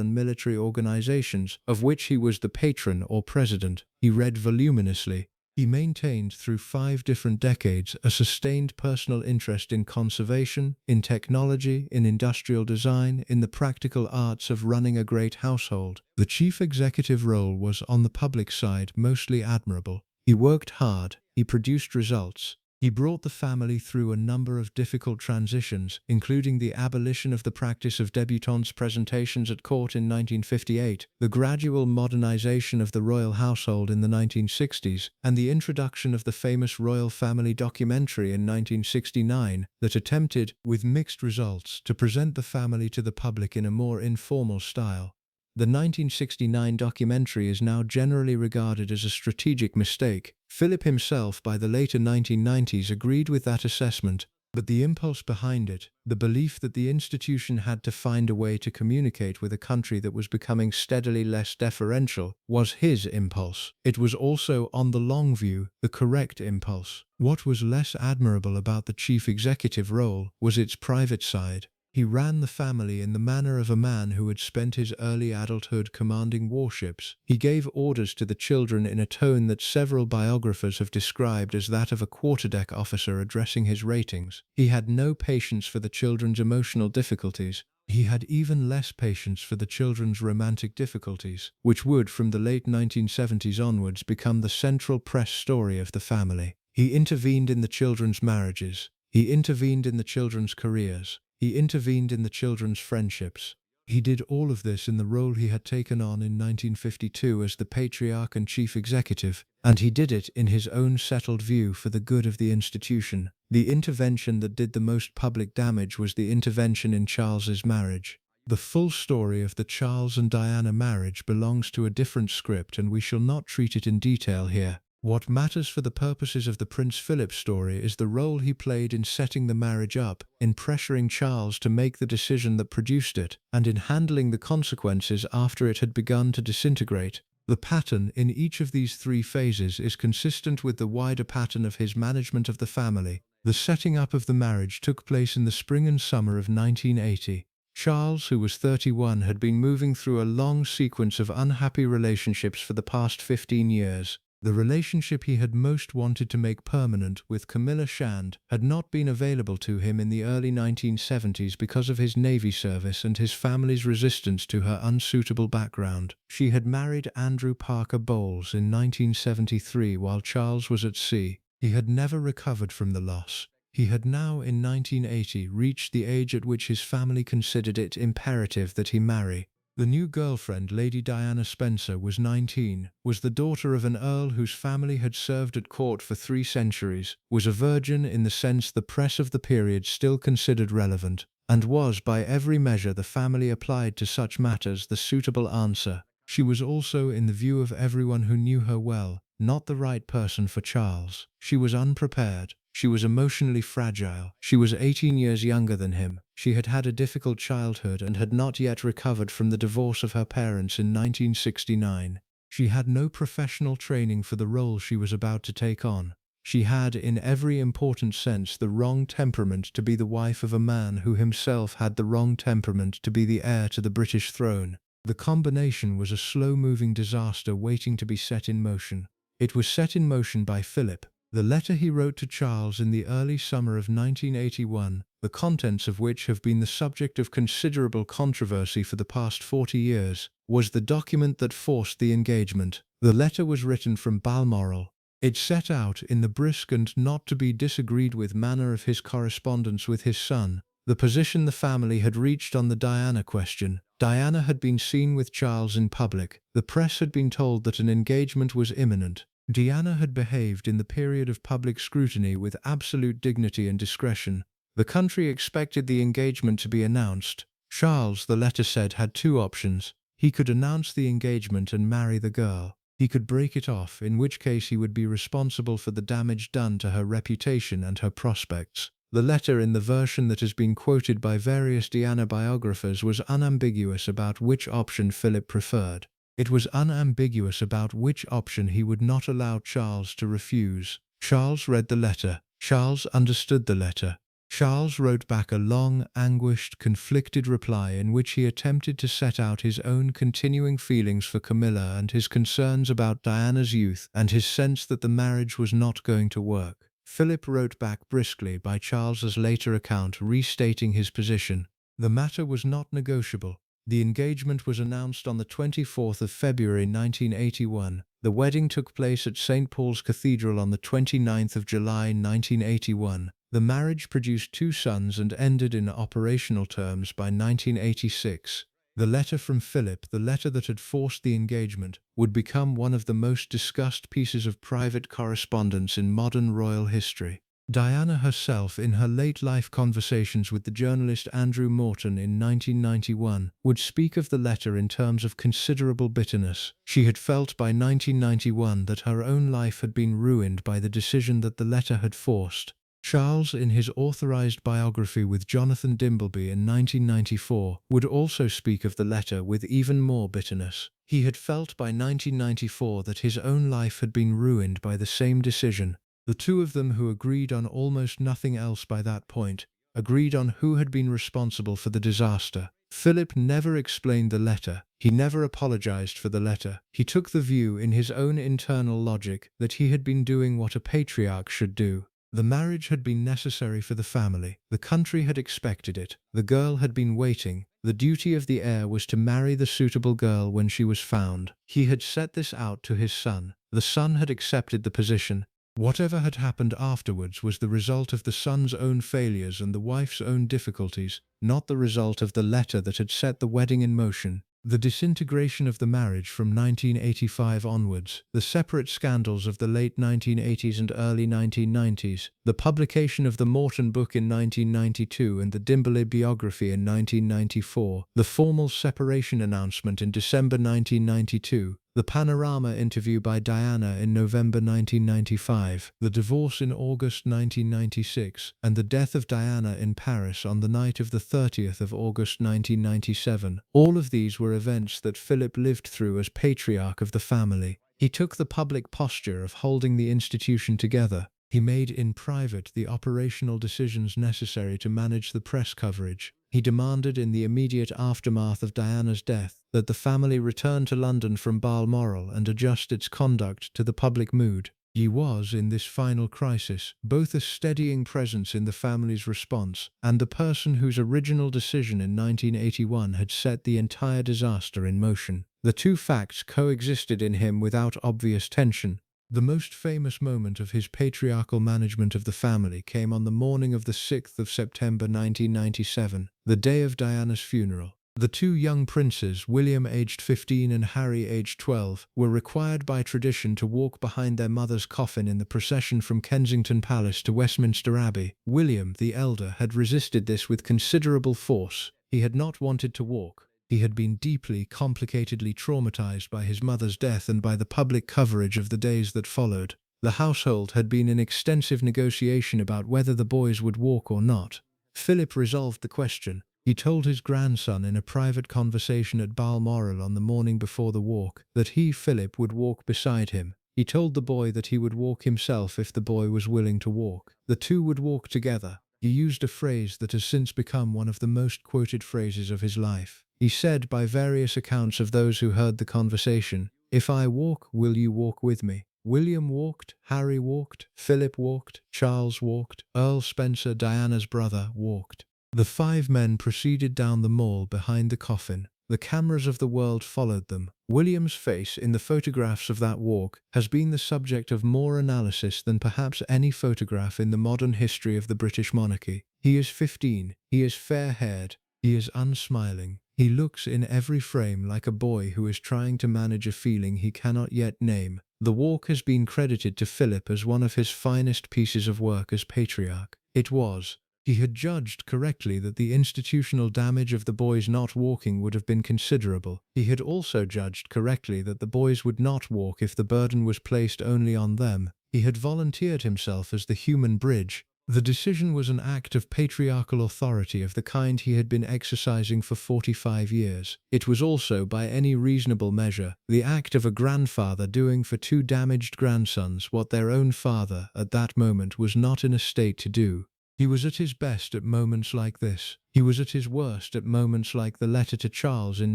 and military organizations, of which he was the patron or president. He read voluminously. He maintained, through 5 different decades, a sustained personal interest in conservation, in technology, in industrial design, in the practical arts of running a great household. The chief executive role was, on the public side, mostly admirable. He worked hard. He produced results. He brought the family through a number of difficult transitions, including the abolition of the practice of débutantes presentations at court in 1958, the gradual modernization of the royal household in the 1960s, and the introduction of the famous royal family documentary in 1969 that attempted, with mixed results, to present the family to the public in a more informal style. The 1969 documentary is now generally regarded as a strategic mistake. Philip himself, by the later 1990s, agreed with that assessment. But the impulse behind it, the belief that the institution had to find a way to communicate with a country that was becoming steadily less deferential, was his impulse. It was also, on the long view, the correct impulse. What was less admirable about the chief executive role was its private side. He ran the family in the manner of a man who had spent his early adulthood commanding warships. He gave orders to the children in a tone that several biographers have described as that of a quarterdeck officer addressing his ratings. He had no patience for the children's emotional difficulties. He had even less patience for the children's romantic difficulties, which would, from the late 1970s onwards, become the central press story of the family. He intervened in the children's marriages. He intervened in the children's careers. He intervened in the children's friendships. He did all of this in the role he had taken on in 1952 as the patriarch and chief executive, and he did it in his own settled view for the good of the institution. The intervention that did the most public damage was the intervention in Charles's marriage. The full story of the Charles and Diana marriage belongs to a different script, and we shall not treat it in detail here. What matters for the purposes of the Prince Philip story is the role he played in setting the marriage up, in pressuring Charles to make the decision that produced it, and in handling the consequences after it had begun to disintegrate. The pattern in each of these three phases is consistent with the wider pattern of his management of the family. The setting up of the marriage took place in the spring and summer of 1980. Charles, who was 31, had been moving through a long sequence of unhappy relationships for the past 15 years. The relationship he had most wanted to make permanent with Camilla Shand had not been available to him in the early 1970s because of his Navy service and his family's resistance to her unsuitable background. She had married Andrew Parker Bowles in 1973 while Charles was at sea. He had never recovered from the loss. He had now, in 1980, reached the age at which his family considered it imperative that he marry. The new girlfriend, Lady Diana Spencer, was 19, was the daughter of an earl whose family had served at court for 3 centuries, was a virgin in the sense the press of the period still considered relevant, and was, by every measure the family applied to such matters, the suitable answer. She was also, in the view of everyone who knew her well, not the right person for Charles. She was unprepared. She was emotionally fragile. She was 18 years younger than him. She had had a difficult childhood and had not yet recovered from the divorce of her parents in 1969. She had no professional training for the role she was about to take on. She had, in every important sense, the wrong temperament to be the wife of a man who himself had the wrong temperament to be the heir to the British throne. The combination was a slow-moving disaster waiting to be set in motion. It was set in motion by Philip. The letter he wrote to Charles in the early summer of 1981, the contents of which have been the subject of considerable controversy for the past 40 years, was the document that forced the engagement. The letter was written from Balmoral. It set out, in the brisk and not to be disagreed with manner of his correspondence with his son, the position the family had reached on the Diana question. Diana had been seen with Charles in public. The press had been told that an engagement was imminent. Diana had behaved in the period of public scrutiny with absolute dignity and discretion. The country expected the engagement to be announced. Charles, the letter said, had 2 options. He could announce the engagement and marry the girl. He could break it off, in which case he would be responsible for the damage done to her reputation and her prospects. The letter, in the version that has been quoted by various Diana biographers, was unambiguous about which option Philip preferred. It was unambiguous about which option he would not allow Charles to refuse. Charles read the letter. Charles understood the letter. Charles wrote back a long, anguished, conflicted reply in which he attempted to set out his own continuing feelings for Camilla and his concerns about Diana's youth and his sense that the marriage was not going to work. Philip wrote back briskly, by Charles's later account, restating his position. The matter was not negotiable. The engagement was announced on the 24th of February 1981. The wedding took place at St. Paul's Cathedral on the 29th of July 1981. The marriage produced 2 sons and ended in operational terms by 1986. The letter from Philip, the letter that had forced the engagement, would become one of the most discussed pieces of private correspondence in modern royal history. Diana herself, in her late-life conversations with the journalist Andrew Morton in 1991, would speak of the letter in terms of considerable bitterness. She had felt by 1991 that her own life had been ruined by the decision that the letter had forced. Charles, in his authorized biography with Jonathan Dimbleby in 1994, would also speak of the letter with even more bitterness. He had felt by 1994 that his own life had been ruined by the same decision. The two of them, who agreed on almost nothing else by that point, agreed on who had been responsible for the disaster. Philip never explained the letter. He never apologized for the letter. He took the view in his own internal logic that he had been doing what a patriarch should do. The marriage had been necessary for the family. The country had expected it. The girl had been waiting. The duty of the heir was to marry the suitable girl when she was found. He had set this out to his son. The son had accepted the position. Whatever had happened afterwards was the result of the son's own failures and the wife's own difficulties, not the result of the letter that had set the wedding in motion. The disintegration of the marriage from 1985 onwards, the separate scandals of the late 1980s and early 1990s, the publication of the Morton book in 1992 and the Dimbleby biography in 1994, the formal separation announcement in December 1992, the Panorama interview by Diana in November 1995, the divorce in August 1996, and the death of Diana in Paris on the night of the 30th of August 1997. All of these were events that Philip lived through as patriarch of the family. He took the public posture of holding the institution together. He made in private the operational decisions necessary to manage the press coverage. He demanded in the immediate aftermath of Diana's death that the family return to London from Balmoral and adjust its conduct to the public mood. He was, in this final crisis, both a steadying presence in the family's response and the person whose original decision in 1981 had set the entire disaster in motion. The two facts coexisted in him without obvious tension. The most famous moment of his patriarchal management of the family came on the morning of the 6th of September 1997, the day of Diana's funeral. The two young princes, William aged 15 and Harry aged 12, were required by tradition to walk behind their mother's coffin in the procession from Kensington Palace to Westminster Abbey. William, the elder, had resisted this with considerable force. He had not wanted to walk. He had been deeply, complicatedly traumatized by his mother's death and by the public coverage of the days that followed. The household had been in extensive negotiation about whether the boys would walk or not. Philip resolved the question. He told his grandson in a private conversation at Balmoral on the morning before the walk that he, Philip, would walk beside him. He told the boy that he would walk himself if the boy was willing to walk. The two would walk together. He used a phrase that has since become one of the most quoted phrases of his life. He said, by various accounts of those who heard the conversation, "If I walk, will you walk with me?" William walked, Harry walked, Philip walked, Charles walked, Earl Spencer, Diana's brother, walked. The five men proceeded down the mall behind the coffin. The cameras of the world followed them. William's face in the photographs of that walk has been the subject of more analysis than perhaps any photograph in the modern history of the British monarchy. He is 15. He is fair-haired. He is unsmiling. He looks in every frame like a boy who is trying to manage a feeling he cannot yet name. The walk has been credited to Philip as one of his finest pieces of work as patriarch. It was. He had judged correctly that the institutional damage of the boys not walking would have been considerable. He had also judged correctly that the boys would not walk if the burden was placed only on them. He had volunteered himself as the human bridge. The decision was an act of patriarchal authority of the kind he had been exercising for 45 years. It was also, by any reasonable measure, the act of a grandfather doing for two damaged grandsons what their own father, at that moment, was not in a state to do. He was at his best at moments like this. He was at his worst at moments like the letter to Charles in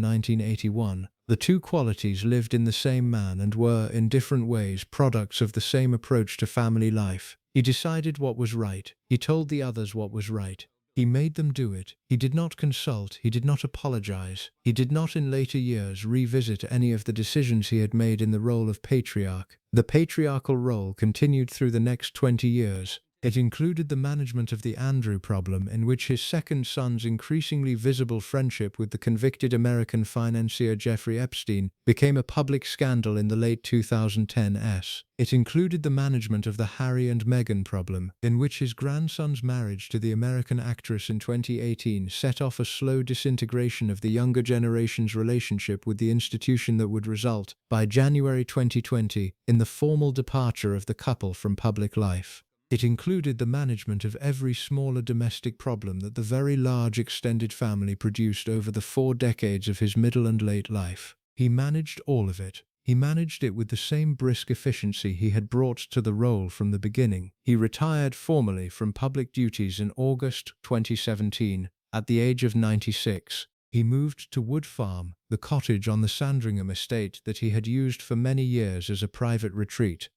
1981. The two qualities lived in the same man and were, in different ways, products of the same approach to family life. He decided what was right. He told the others what was right. He made them do it. He did not consult. He did not apologize. He did not in later years revisit any of the decisions he had made in the role of patriarch. The patriarchal role continued through the next 20 years. It included the management of the Andrew problem, in which his second son's increasingly visible friendship with the convicted American financier Jeffrey Epstein became a public scandal in the late 2010s. It included the management of the Harry and Meghan problem, in which his grandson's marriage to the American actress in 2018 set off a slow disintegration of the younger generation's relationship with the institution that would result, by January 2020, in the formal departure of the couple from public life. It included the management of every smaller domestic problem that the very large extended family produced over the 4 decades of his middle and late life. He managed all of it. He managed it with the same brisk efficiency he had brought to the role from the beginning. He retired formally from public duties in August 2017 at the age of 96. He moved to Wood Farm, the cottage on the Sandringham estate that he had used for many years as a private retreat.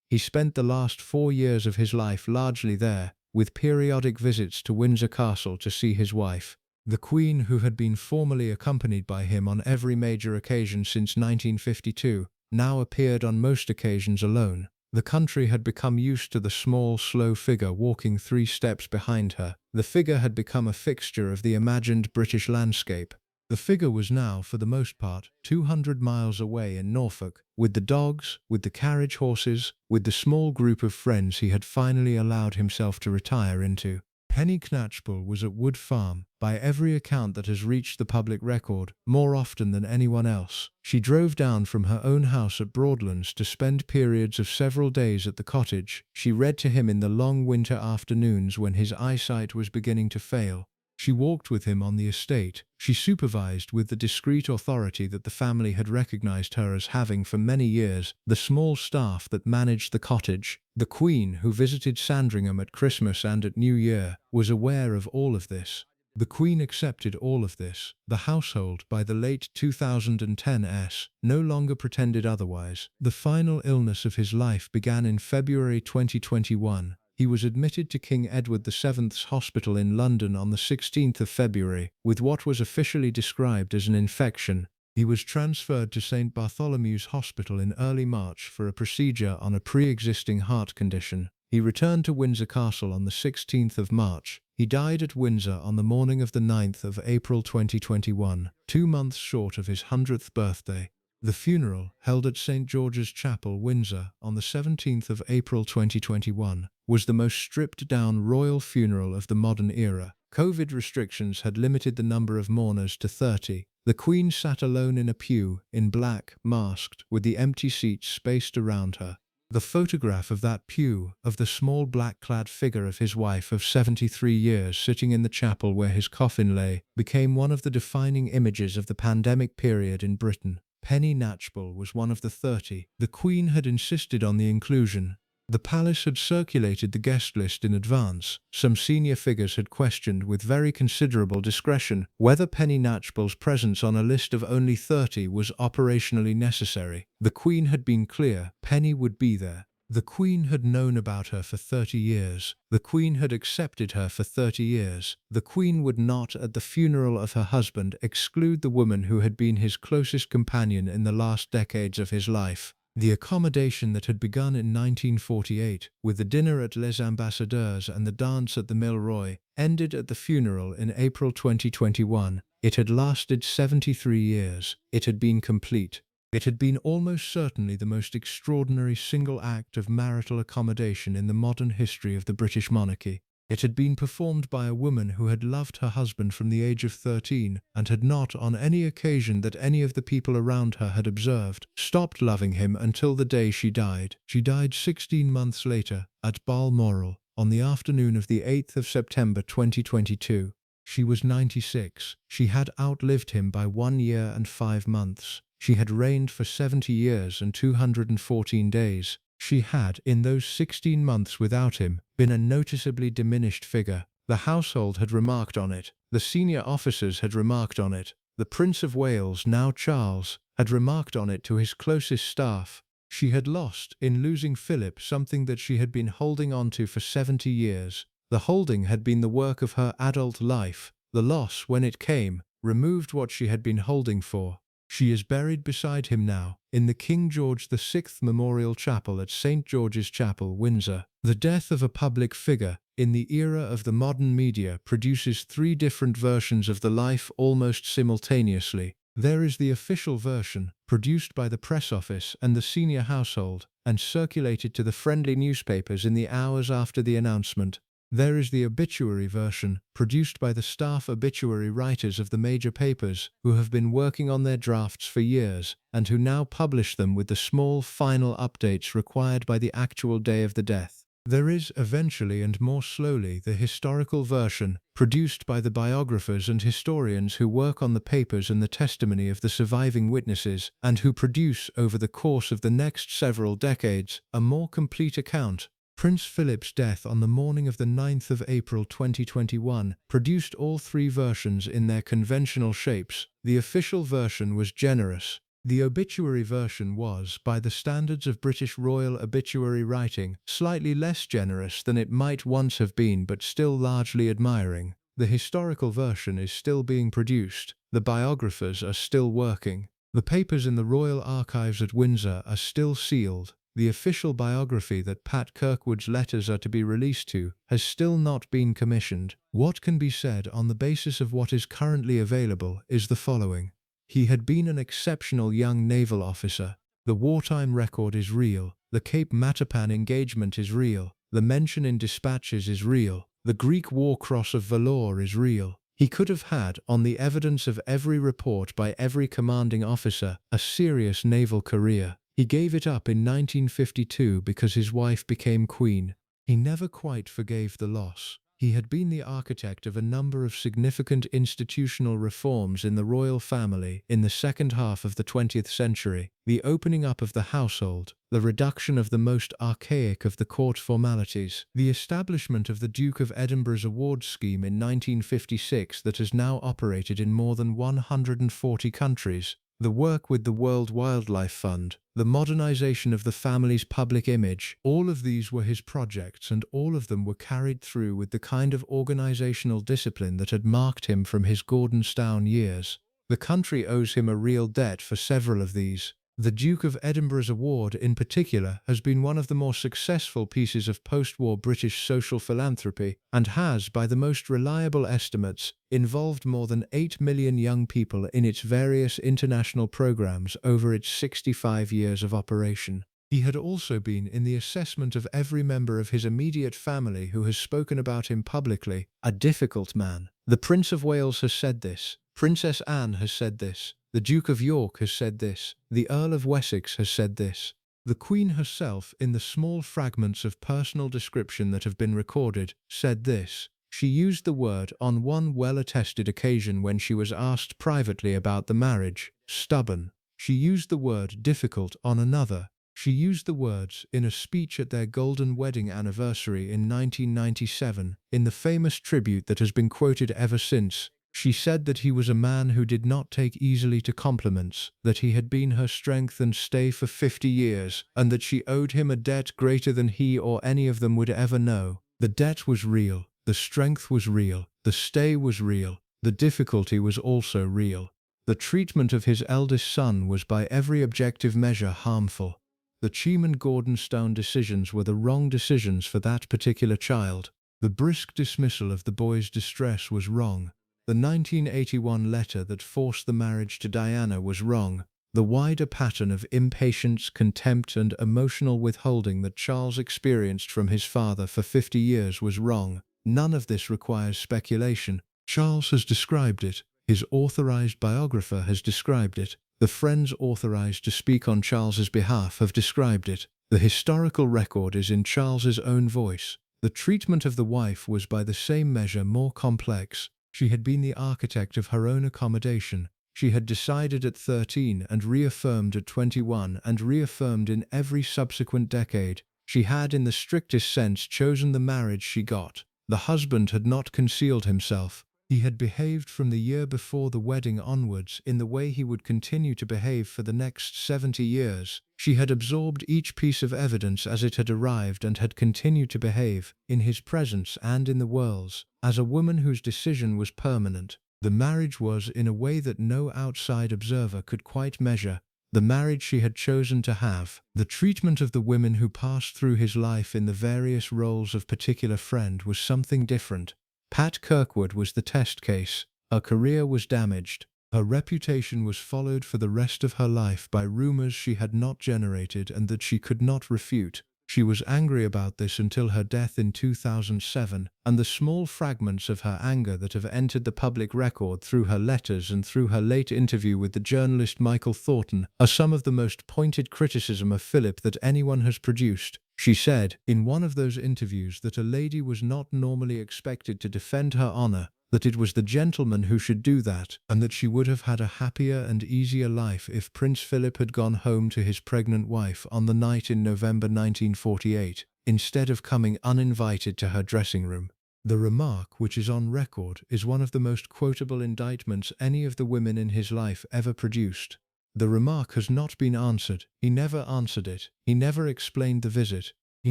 He spent the last 4 years of his life largely there, with periodic visits to Windsor Castle to see his wife. The Queen, who had been formally accompanied by him on every major occasion since 1952, now appeared on most occasions alone. The country had become used to the small, slow figure walking 3 steps behind her. The figure had become a fixture of the imagined British landscape. The figure was now, for the most part, 200 miles away in Norfolk, with the dogs, with the carriage horses, with the small group of friends he had finally allowed himself to retire into. Penny Knatchbull was at Wood Farm, by every account that has reached the public record, more often than anyone else. She drove down from her own house at Broadlands to spend periods of several days at the cottage. She read to him in the long winter afternoons when his eyesight was beginning to fail. She walked with him on the estate. She supervised with the discreet authority that the family had recognized her as having for many years, the small staff that managed the cottage. The Queen, who visited Sandringham at Christmas and at New Year, was aware of all of this. The Queen accepted all of this. The household, by the late 2010s, no longer pretended otherwise. The final illness of his life began in February 2021. He was admitted to King Edward VII's Hospital in London on the 16th of February, with what was officially described as an infection. He was transferred to St. Bartholomew's Hospital in early March for a procedure on a pre-existing heart condition. He returned to Windsor Castle on the 16th of March. He died at Windsor on the morning of the 9th of April 2021, 2 months short of his 100th birthday. The funeral, held at St. George's Chapel, Windsor, on the 17th of April 2021, was the most stripped-down royal funeral of the modern era. COVID restrictions had limited the number of mourners to 30. The Queen sat alone in a pew, in black, masked, with the empty seats spaced around her. The photograph of that pew, of the small black-clad figure of his wife of 73 years sitting in the chapel where his coffin lay, became one of the defining images of the pandemic period in Britain. Penny Knatchbull was one of the 30. The Queen had insisted on the inclusion. The palace had circulated the guest list in advance. Some senior figures had questioned with very considerable discretion whether Penny Knatchbull's presence on a list of only 30 was operationally necessary. The Queen had been clear, Penny would be there. The Queen had known about her for 30 years. The Queen had accepted her for 30 years. The Queen would not, at the funeral of her husband, exclude the woman who had been his closest companion in the last decades of his life. The accommodation that had begun in 1948, with the dinner at Les Ambassadeurs and the dance at the Milroy, ended at the funeral in April 2021. It had lasted 73 years. It had been complete. It had been almost certainly the most extraordinary single act of marital accommodation in the modern history of the British monarchy. It had been performed by a woman who had loved her husband from the age of 13 and had not, on any occasion that any of the people around her had observed, stopped loving him until the day she died. She died 16 months later, at Balmoral, on the afternoon of the 8th of September 2022. She was 96. She had outlived him by 1 year and 5 months. She had reigned for 70 years and 214 days. She had, in those 16 months without him, been a noticeably diminished figure. The household had remarked on it. The senior officers had remarked on it. The Prince of Wales, now Charles, had remarked on it to his closest staff. She had lost, in losing Philip, something that she had been holding on to for 70 years. The holding had been the work of her adult life. The loss, when it came, removed what she had been holding for. She is buried beside him now, in the King George VI Memorial Chapel at St. George's Chapel, Windsor. The death of a public figure, in the era of the modern media, produces 3 different versions of the life almost simultaneously. There is the official version, produced by the press office and the senior household, and circulated to the friendly newspapers in the hours after the announcement. There is the obituary version, produced by the staff obituary writers of the major papers, who have been working on their drafts for years, and who now publish them with the small final updates required by the actual day of the death. There is, eventually and more slowly, the historical version, produced by the biographers and historians who work on the papers and the testimony of the surviving witnesses, and who produce, over the course of the next several decades, a more complete account. Prince Philip's death on the morning of the 9th of April 2021 produced all three versions in their conventional shapes. The official version was generous. The obituary version was, by the standards of British royal obituary writing, slightly less generous than it might once have been, but still largely admiring. The historical version is still being produced. The biographers are still working. The papers in the Royal Archives at Windsor are still sealed. The official biography that Pat Kirkwood's letters are to be released to has still not been commissioned. What can be said on the basis of what is currently available is the following. He had been an exceptional young naval officer. The wartime record is real. The Cape Matapan engagement is real. The mention in dispatches is real. The Greek War Cross of Valour is real. He could have had, on the evidence of every report by every commanding officer, a serious naval career. He gave it up in 1952 because his wife became queen. He never quite forgave the loss. He had been the architect of a number of significant institutional reforms in the royal family in the second half of the 20th century, the opening up of the household, the reduction of the most archaic of the court formalities, the establishment of the Duke of Edinburgh's awards scheme in 1956 that has now operated in more than 140 countries, the work with the World Wildlife Fund, the modernization of the family's public image. All of these were his projects, and all of them were carried through with the kind of organizational discipline that had marked him from his Gordonstoun years. The country owes him a real debt for several of these. The Duke of Edinburgh's award, in particular, has been one of the more successful pieces of post-war British social philanthropy and has, by the most reliable estimates, involved more than 8 million young people in its various international programs over its 65 years of operation. He had also been in the assessment of every member of his immediate family who has spoken about him publicly, a difficult man. The Prince of Wales has said this. Princess Anne has said this. The Duke of York has said this. The Earl of Wessex has said this. The Queen herself, in the small fragments of personal description that have been recorded, said this. She used the word on one well-attested occasion when she was asked privately about the marriage, stubborn. She used the word difficult on another. She used the words in a speech at their golden wedding anniversary in 1997, in the famous tribute that has been quoted ever since. She said that he was a man who did not take easily to compliments, that he had been her strength and stay for 50 years, and that she owed him a debt greater than he or any of them would ever know. The debt was real, the strength was real, the stay was real, the difficulty was also real. The treatment of his eldest son was by every objective measure harmful. The Cheam Gordonstoun decisions were the wrong decisions for that particular child. The brisk dismissal of the boy's distress was wrong. The 1981 letter that forced the marriage to Diana was wrong. The wider pattern of impatience, contempt, and emotional withholding that Charles experienced from his father for 50 years was wrong. None of this requires speculation. Charles has described it. His authorized biographer has described it. The friends authorized to speak on Charles's behalf have described it. The historical record is in Charles's own voice. The treatment of the wife was by the same measure more complex. She had been the architect of her own accommodation. She had decided at 13 and reaffirmed at 21 and reaffirmed in every subsequent decade. She had, in the strictest sense, chosen the marriage she got. The husband had not concealed himself. He had behaved from the year before the wedding onwards in the way he would continue to behave for the next 70 years. She had absorbed each piece of evidence as it had arrived and had continued to behave, in his presence and in the world's, as a woman whose decision was permanent. The marriage was, in a way that no outside observer could quite measure, the marriage she had chosen to have. The treatment of the women who passed through his life in the various roles of particular friend was something different. Pat Kirkwood was the test case. Her career was damaged. Her reputation was followed for the rest of her life by rumors she had not generated and that she could not refute. She was angry about this until her death in 2007, and the small fragments of her anger that have entered the public record through her letters and through her late interview with the journalist Michael Thornton are some of the most pointed criticism of Philip that anyone has produced. She said, in one of those interviews, that a lady was not normally expected to defend her honor, that it was the gentleman who should do that, and that she would have had a happier and easier life if Prince Philip had gone home to his pregnant wife on the night in November 1948, instead of coming uninvited to her dressing room. The remark, which is on record, is one of the most quotable indictments any of the women in his life ever produced. The remark has not been answered. He never answered it. He never explained the visit. He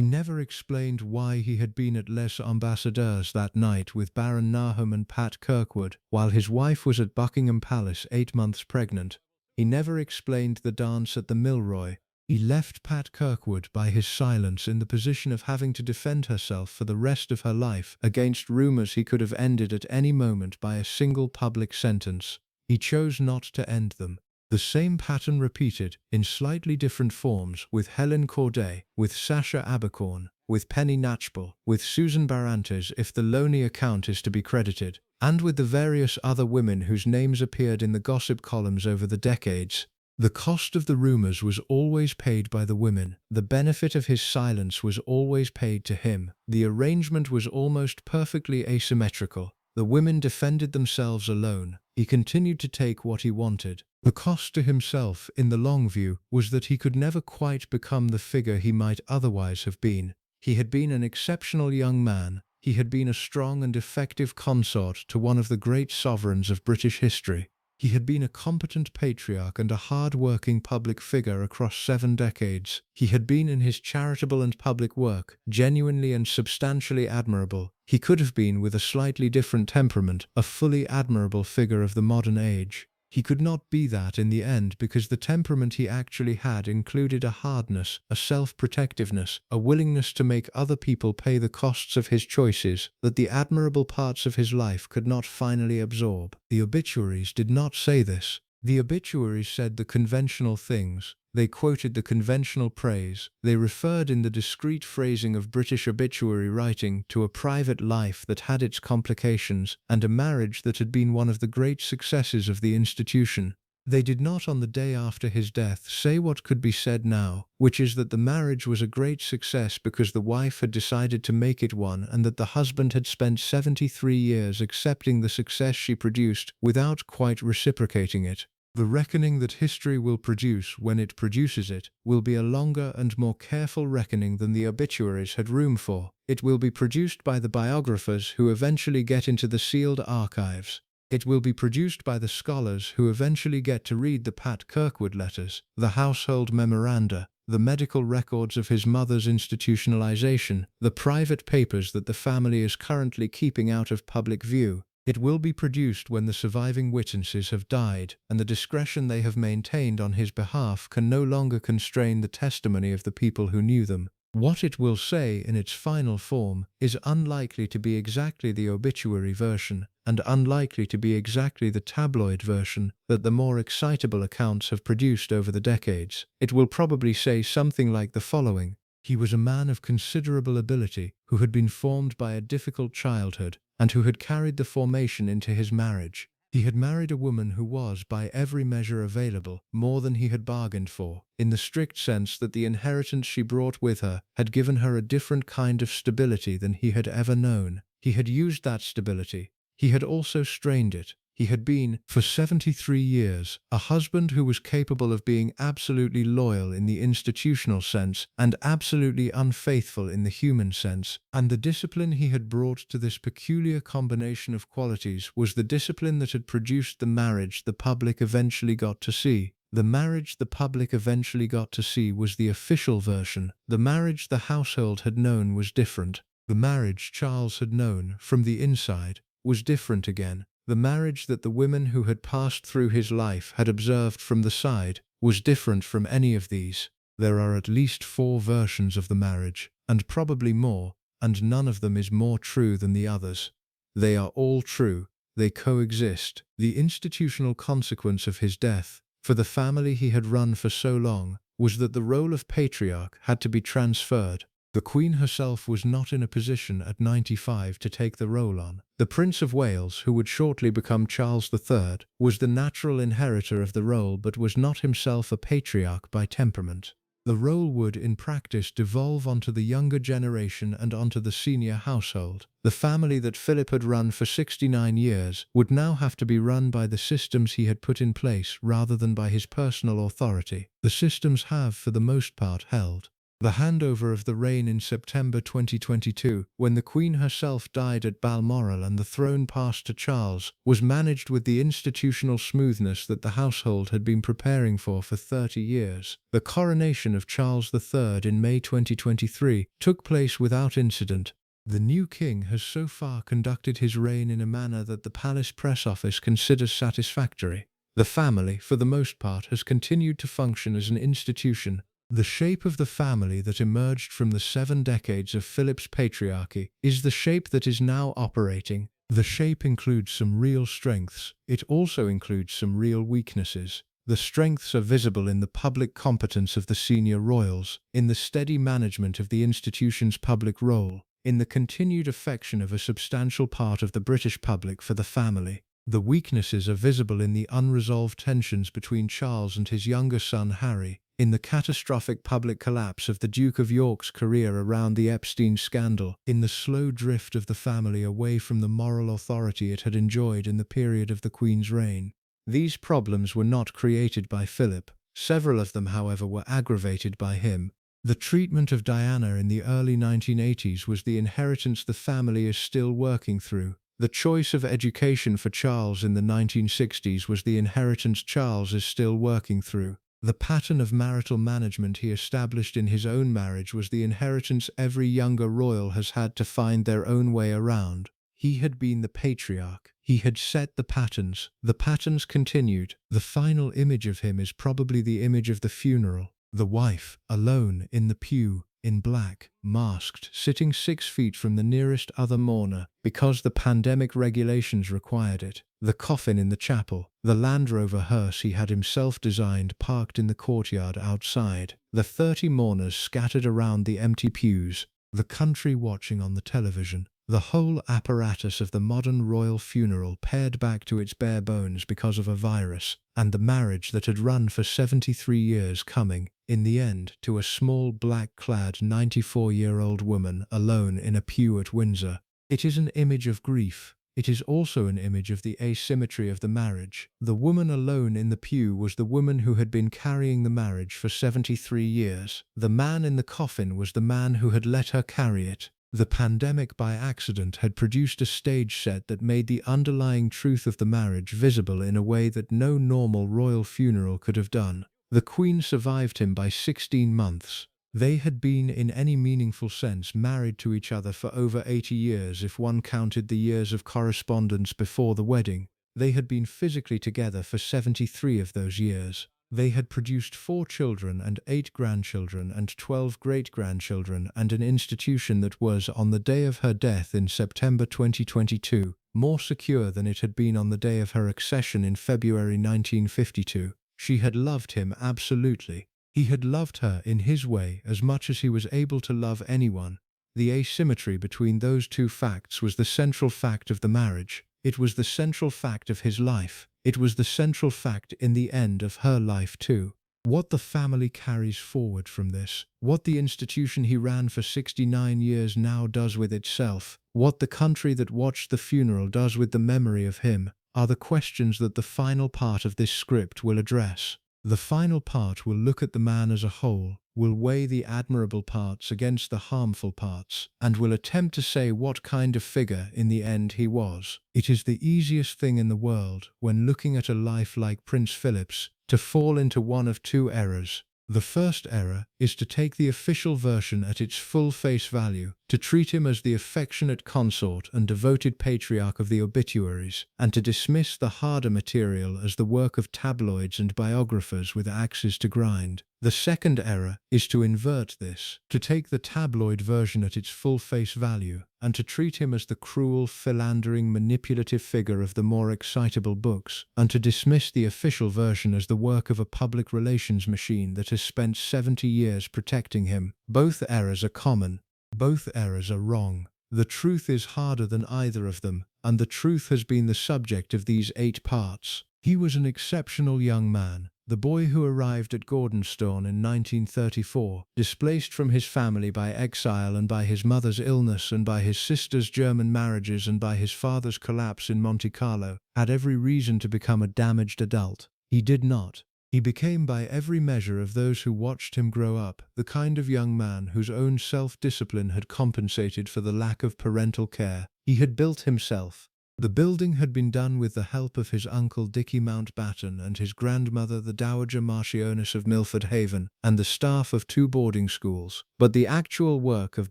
never explained why he had been at Les Ambassadeurs that night with Baron Nahum and Pat Kirkwood, while his wife was at Buckingham Palace 8 months pregnant. He never explained the dance at the Milroy. He left Pat Kirkwood by his silence in the position of having to defend herself for the rest of her life against rumors he could have ended at any moment by a single public sentence. He chose not to end them. The same pattern repeated, in slightly different forms, with Helen Corday, with Sacha Abercorn, with Penny Knatchbull, with Susan Barantes if the Loney account is to be credited, and with the various other women whose names appeared in the gossip columns over the decades. The cost of the rumors was always paid by the women. The benefit of his silence was always paid to him. The arrangement was almost perfectly asymmetrical. The women defended themselves alone. He continued to take what he wanted. The cost to himself, in the long view, was that he could never quite become the figure he might otherwise have been. He had been an exceptional young man. He had been a strong and effective consort to one of the great sovereigns of British history. He had been a competent patriarch and a hard-working public figure across 7 decades. He had been in his charitable and public work genuinely and substantially admirable. He could have been, with a slightly different temperament, a fully admirable figure of the modern age. He could not be that in the end because the temperament he actually had included a hardness, a self-protectiveness, a willingness to make other people pay the costs of his choices that the admirable parts of his life could not finally absorb. The obituaries did not say this. The obituaries said the conventional things. They quoted the conventional praise. They referred in the discreet phrasing of British obituary writing to a private life that had its complications and a marriage that had been one of the great successes of the institution. They did not on the day after his death say what could be said now, which is that the marriage was a great success because the wife had decided to make it one and that the husband had spent 73 years accepting the success she produced without quite reciprocating it. The reckoning that history will produce when it produces it will be a longer and more careful reckoning than the obituaries had room for. It will be produced by the biographers who eventually get into the sealed archives. It will be produced by the scholars who eventually get to read the Pat Kirkwood letters, the household memoranda, the medical records of his mother's institutionalization, the private papers that the family is currently keeping out of public view. It will be produced when the surviving witnesses have died, and the discretion they have maintained on his behalf can no longer constrain the testimony of the people who knew them. What it will say in its final form is unlikely to be exactly the obituary version, and unlikely to be exactly the tabloid version that the more excitable accounts have produced over the decades. It will probably say something like the following: he was a man of considerable ability, who had been formed by a difficult childhood, and who had carried the formation into his marriage. He had married a woman who was, by every measure available, more than he had bargained for, in the strict sense that the inheritance she brought with her had given her a different kind of stability than he had ever known. He had used that stability. He had also strained it. He had been, for 73 years, a husband who was capable of being absolutely loyal in the institutional sense and absolutely unfaithful in the human sense, and the discipline he had brought to this peculiar combination of qualities was the discipline that had produced the marriage the public eventually got to see. The marriage the public eventually got to see was the official version. The marriage the household had known was different. The marriage Charles had known, from the inside, was different again. The marriage that the women who had passed through his life had observed from the side was different from any of these. There are at least 4 versions of the marriage, and probably more, and none of them is more true than the others. They are all true. They coexist. The institutional consequence of his death, for the family he had run for so long, was that the role of patriarch had to be transferred. The Queen herself was not in a position at 95 to take the role on. The Prince of Wales, who would shortly become Charles III, was the natural inheritor of the role but was not himself a patriarch by temperament. The role would, in practice, devolve onto the younger generation and onto the senior household. The family that Philip had run for 69 years would now have to be run by the systems he had put in place rather than by his personal authority. The systems have, for the most part, held. The handover of the reign in September 2022, when the Queen herself died at Balmoral and the throne passed to Charles, was managed with the institutional smoothness that the household had been preparing for 30 years. The coronation of Charles III in May 2023 took place without incident. The new king has so far conducted his reign in a manner that the palace press office considers satisfactory. The family, for the most part, has continued to function as an institution. The shape of the family that emerged from the 7 decades of Philip's patriarchy is the shape that is now operating. The shape includes some real strengths. It also includes some real weaknesses. The strengths are visible in the public competence of the senior royals, in the steady management of the institution's public role, in the continued affection of a substantial part of the British public for the family. The weaknesses are visible in the unresolved tensions between Charles and his younger son Harry, in the catastrophic public collapse of the Duke of York's career around the Epstein scandal, in the slow drift of the family away from the moral authority it had enjoyed in the period of the Queen's reign. These problems were not created by Philip. Several of them, however, were aggravated by him. The treatment of Diana in the early 1980s was the inheritance the family is still working through. The choice of education for Charles in the 1960s was the inheritance Charles is still working through. The pattern of marital management he established in his own marriage was the inheritance every younger royal has had to find their own way around. He had been the patriarch. He had set the patterns. The patterns continued. The final image of him is probably the image of the funeral. The wife, alone, in the pew, in black, masked, sitting 6 feet from the nearest other mourner, because the pandemic regulations required it. The coffin in the chapel, the Land Rover hearse he had himself designed parked in the courtyard outside, the 30 mourners scattered around the empty pews, the country watching on the television. The whole apparatus of the modern royal funeral pared back to its bare bones because of a virus, and the marriage that had run for 73 years coming, in the end, to a small black-clad 94-year-old woman alone in a pew at Windsor. It is an image of grief. It is also an image of the asymmetry of the marriage. The woman alone in the pew was the woman who had been carrying the marriage for 73 years. The man in the coffin was the man who had let her carry it. The pandemic by accident had produced a stage set that made the underlying truth of the marriage visible in a way that no normal royal funeral could have done. The Queen survived him by 16 months. They had been, in any meaningful sense, married to each other for over 80 years if one counted the years of correspondence before the wedding. They had been physically together for 73 of those years. They had produced 4 children and 8 grandchildren and 12 great-grandchildren, and an institution that was, on the day of her death in September 2022, more secure than it had been on the day of her accession in February 1952. She had loved him absolutely. He had loved her in his way as much as he was able to love anyone. The asymmetry between those two facts was the central fact of the marriage. It was the central fact of his life. It was the central fact in the end of her life too. What the family carries forward from this, what the institution he ran for 69 years now does with itself, what the country that watched the funeral does with the memory of him, are the questions that the final part of this script will address. The final part will look at the man as a whole, will weigh the admirable parts against the harmful parts, and will attempt to say what kind of figure in the end he was. It is the easiest thing in the world, when looking at a life like Prince Philip's, to fall into one of 2 errors. The first error is to take the official version at its full face value, to treat him as the affectionate consort and devoted patriarch of the obituaries, and to dismiss the harder material as the work of tabloids and biographers with axes to grind. The second error is to invert this, to take the tabloid version at its full face value, and to treat him as the cruel, philandering, manipulative figure of the more excitable books, and to dismiss the official version as the work of a public relations machine that has spent 70 years protecting him. Both errors are common. Both errors are wrong. The truth is harder than either of them, and the truth has been the subject of these 8 parts. He was an exceptional young man, the boy who arrived at Gordonstoun in 1934, displaced from his family by exile and by his mother's illness and by his sister's German marriages and by his father's collapse in Monte Carlo, had every reason to become a damaged adult. He did not. He became, by every measure of those who watched him grow up, the kind of young man whose own self-discipline had compensated for the lack of parental care. He had built himself. The building had been done with the help of his uncle Dickie Mountbatten and his grandmother the Dowager Marchioness of Milford Haven, and the staff of 2 boarding schools. But the actual work of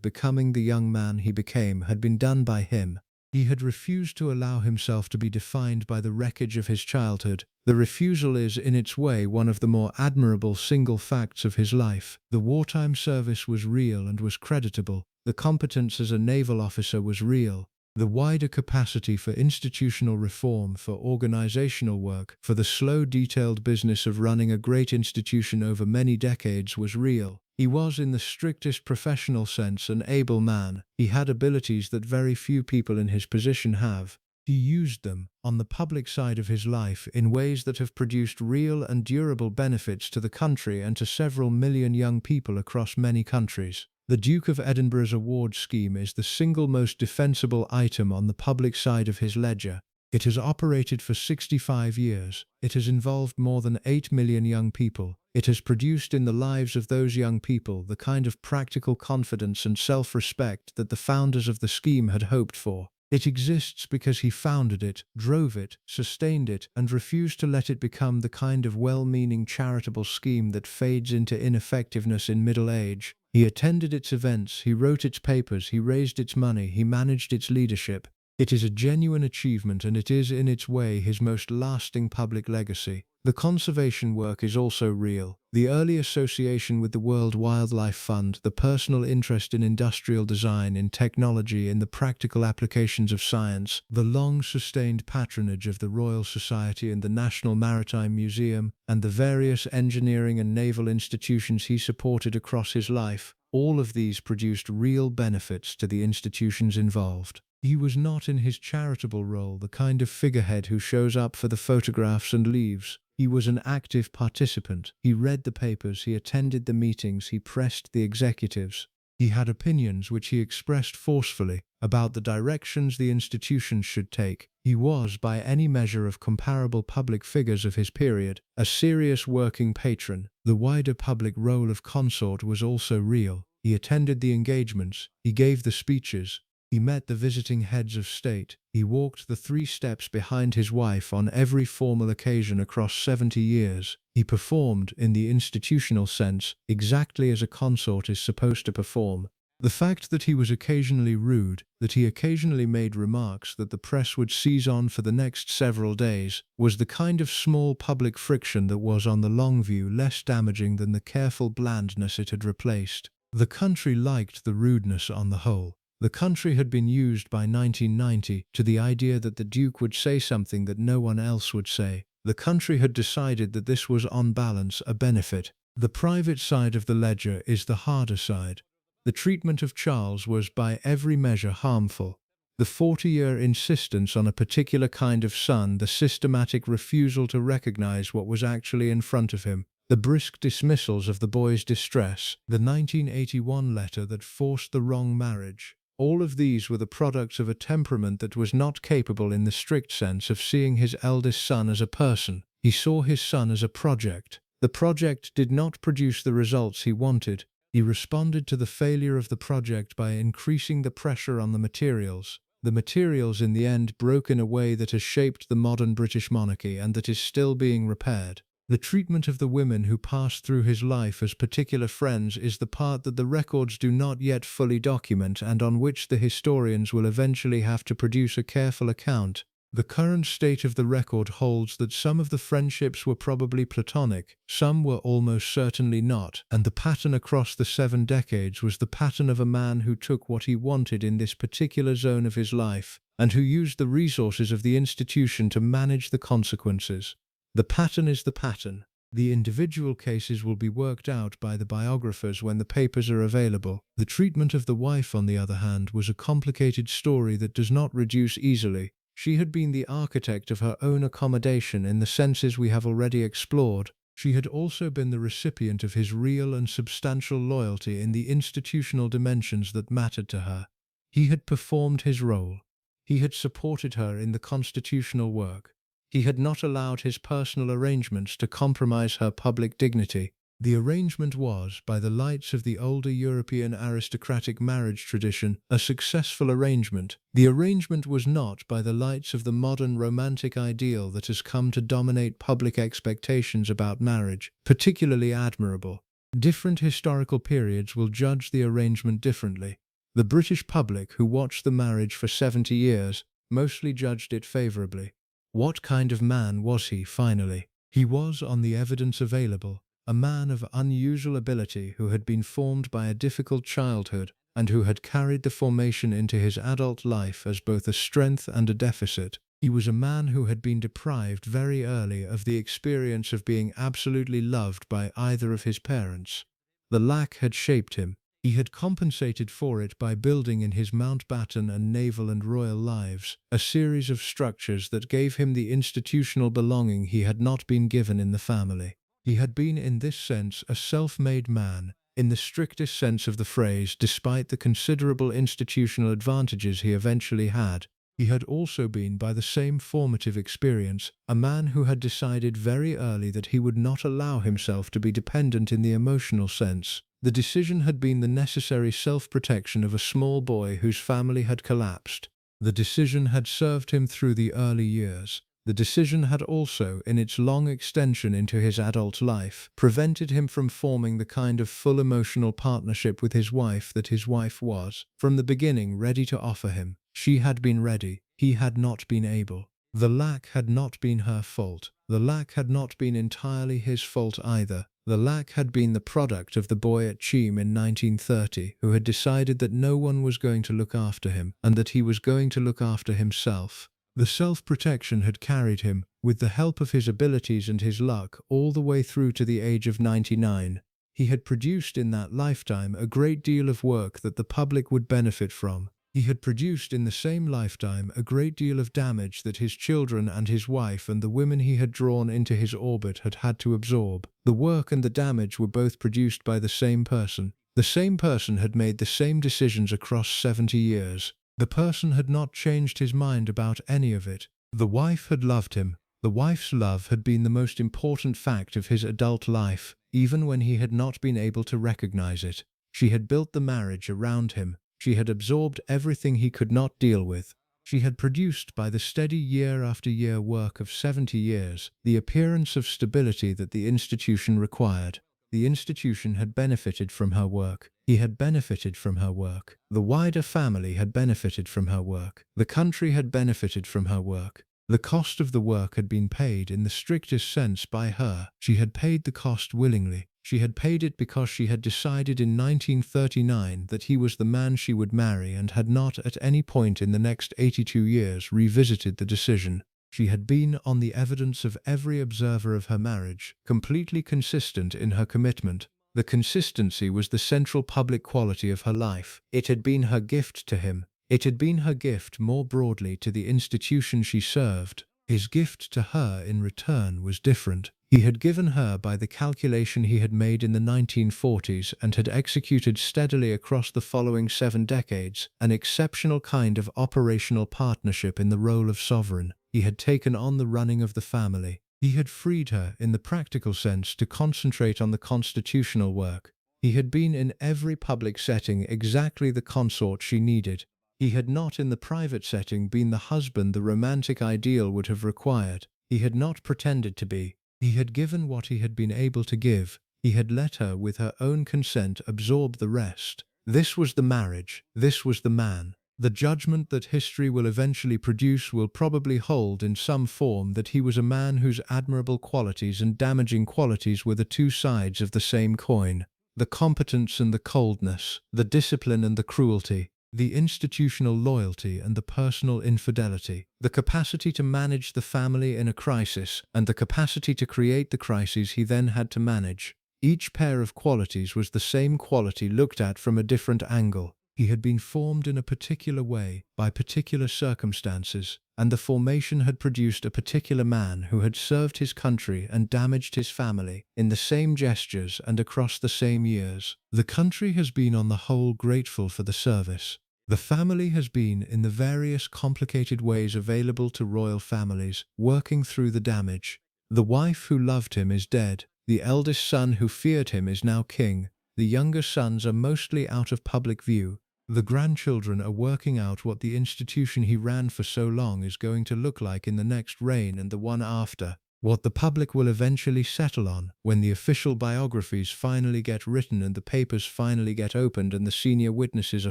becoming the young man he became had been done by him. He had refused to allow himself to be defined by the wreckage of his childhood. The refusal is, in its way, one of the more admirable single facts of his life. The wartime service was real and was creditable. The competence as a naval officer was real. The wider capacity for institutional reform, for organizational work, for the slow, detailed business of running a great institution over many decades was real. He was, in the strictest professional sense, an able man. He had abilities that very few people in his position have. He used them, on the public side of his life, in ways that have produced real and durable benefits to the country and to several million young people across many countries. The Duke of Edinburgh's award scheme is the single most defensible item on the public side of his ledger. It has operated for 65 years. It has involved more than 8 million young people. It has produced in the lives of those young people the kind of practical confidence and self-respect that the founders of the scheme had hoped for. It exists because he founded it, drove it, sustained it, and refused to let it become the kind of well-meaning charitable scheme that fades into ineffectiveness in middle age. He attended its events, he wrote its papers, he raised its money, he managed its leadership. It is a genuine achievement, and it is, in its way, his most lasting public legacy. The conservation work is also real. The early association with the World Wildlife Fund, the personal interest in industrial design, in technology, in the practical applications of science, the long-sustained patronage of the Royal Society and the National Maritime Museum, and the various engineering and naval institutions he supported across his life, all of these produced real benefits to the institutions involved. He was not, in his charitable role, the kind of figurehead who shows up for the photographs and leaves. He was an active participant. He read the papers, he attended the meetings, he pressed the executives. He had opinions which he expressed forcefully about the directions the institutions should take. He was, by any measure of comparable public figures of his period, a serious working patron. The wider public role of consort was also real. He attended the engagements, he gave the speeches, he met the visiting heads of state. He walked the 3 steps behind his wife on every formal occasion across 70 years. He performed, in the institutional sense, exactly as a consort is supposed to perform. The fact that he was occasionally rude, that he occasionally made remarks that the press would seize on for the next several days, was the kind of small public friction that was, on the long view, less damaging than the careful blandness it had replaced. The country liked the rudeness on the whole. The country had been used by 1990 to the idea that the Duke would say something that no one else would say. The country had decided that this was, on balance, a benefit. The private side of the ledger is the harder side. The treatment of Charles was, by every measure, harmful. The 40-year insistence on a particular kind of son, the systematic refusal to recognize what was actually in front of him, the brisk dismissals of the boy's distress, the 1981 letter that forced the wrong marriage. All of these were the products of a temperament that was not capable, in the strict sense, of seeing his eldest son as a person. He saw his son as a project. The project did not produce the results he wanted. He responded to the failure of the project by increasing the pressure on the materials. The materials, in the end, broke in a way that has shaped the modern British monarchy and that is still being repaired. The treatment of the women who passed through his life as particular friends is the part that the records do not yet fully document and on which the historians will eventually have to produce a careful account. The current state of the record holds that some of the friendships were probably platonic, some were almost certainly not, and the pattern across the 7 decades was the pattern of a man who took what he wanted in this particular zone of his life, and who used the resources of the institution to manage the consequences. The pattern is the pattern. The individual cases will be worked out by the biographers when the papers are available. The treatment of the wife, on the other hand, was a complicated story that does not reduce easily. She had been the architect of her own accommodation in the senses we have already explored. She had also been the recipient of his real and substantial loyalty in the institutional dimensions that mattered to her. He had performed his role. He had supported her in the constitutional work. He had not allowed his personal arrangements to compromise her public dignity. The arrangement was, by the lights of the older European aristocratic marriage tradition, a successful arrangement. The arrangement was not, by the lights of the modern romantic ideal that has come to dominate public expectations about marriage, particularly admirable. Different historical periods will judge the arrangement differently. The British public, who watched the marriage for 70 years, mostly judged it favorably. What kind of man was he, finally? He was, on the evidence available, a man of unusual ability who had been formed by a difficult childhood and who had carried the formation into his adult life as both a strength and a deficit. He was a man who had been deprived very early of the experience of being absolutely loved by either of his parents. The lack had shaped him. He had compensated for it by building in his Mountbatten and naval and royal lives a series of structures that gave him the institutional belonging he had not been given in the family. He had been in this sense a self-made man, in the strictest sense of the phrase, despite the considerable institutional advantages he eventually had. He had also been, by the same formative experience, a man who had decided very early that he would not allow himself to be dependent in the emotional sense. The decision had been the necessary self-protection of a small boy whose family had collapsed. The decision had served him through the early years. The decision had also, in its long extension into his adult life, prevented him from forming the kind of full emotional partnership with his wife that his wife was, from the beginning, ready to offer him. She had been ready. He had not been able. The lack had not been her fault. The lack had not been entirely his fault either. The lack had been the product of the boy at Cheam in 1930 who had decided that no one was going to look after him and that he was going to look after himself. The self-protection had carried him, with the help of his abilities and his luck, all the way through to the age of 99. He had produced in that lifetime a great deal of work that the public would benefit from. He had produced in the same lifetime a great deal of damage that his children and his wife and the women he had drawn into his orbit had had to absorb. The work and the damage were both produced by the same person. The same person had made the same decisions across 70 years. The person had not changed his mind about any of it. The wife had loved him. The wife's love had been the most important fact of his adult life, even when he had not been able to recognize it. She had built the marriage around him. She had absorbed everything he could not deal with. She had produced, by the steady year-after-year work of 70 years, the appearance of stability that the institution required. The institution had benefited from her work. He had benefited from her work. The wider family had benefited from her work. The country had benefited from her work. The cost of the work had been paid in the strictest sense by her. She had paid the cost willingly. She had paid it because she had decided in 1939 that he was the man she would marry and had not at any point in the next 82 years revisited the decision. She had been, on the evidence of every observer of her marriage, completely consistent in her commitment. The consistency was the central public quality of her life. It had been her gift to him. It had been her gift more broadly to the institution she served. His gift to her in return was different. He had given her, by the calculation he had made in the 1940s and had executed steadily across the following 7 decades, an exceptional kind of operational partnership in the role of sovereign. He had taken on the running of the family. He had freed her, in the practical sense, to concentrate on the constitutional work. He had been in every public setting exactly the consort she needed. He had not, in the private setting, been the husband the romantic ideal would have required. He had not pretended to be. He had given what he had been able to give. He had let her, with her own consent, absorb the rest. This was the marriage. This was the man. The judgment that history will eventually produce will probably hold in some form that he was a man whose admirable qualities and damaging qualities were the two sides of the same coin. The competence and the coldness, the discipline and the cruelty, the institutional loyalty and the personal infidelity, the capacity to manage the family in a crisis, and the capacity to create the crises he then had to manage. Each pair of qualities was the same quality looked at from a different angle. He had been formed in a particular way, by particular circumstances, and the formation had produced a particular man who had served his country and damaged his family, in the same gestures and across the same years. The country has been on the whole grateful for the service. The family has been, in the various complicated ways available to royal families, working through the damage. The wife who loved him is dead. The eldest son who feared him is now king. The younger sons are mostly out of public view. The grandchildren are working out what the institution he ran for so long is going to look like in the next reign and the one after. What the public will eventually settle on, when the official biographies finally get written and the papers finally get opened and the senior witnesses are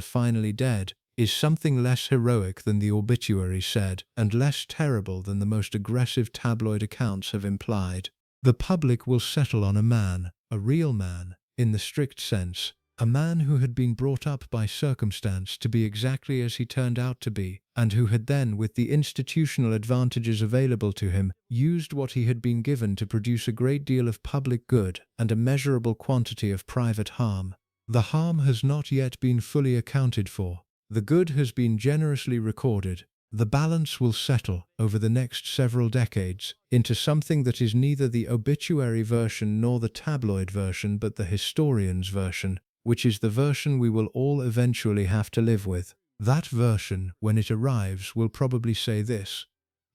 finally dead, is something less heroic than the obituaries said, and less terrible than the most aggressive tabloid accounts have implied. The public will settle on a man, a real man, in the strict sense, a man who had been brought up by circumstance to be exactly as he turned out to be, and who had then, with the institutional advantages available to him, used what he had been given to produce a great deal of public good and a measurable quantity of private harm. The harm has not yet been fully accounted for. The good has been generously recorded. The balance will settle, over the next several decades, into something that is neither the obituary version nor the tabloid version but the historian's version, which is the version we will all eventually have to live with. That version, when it arrives, will probably say this: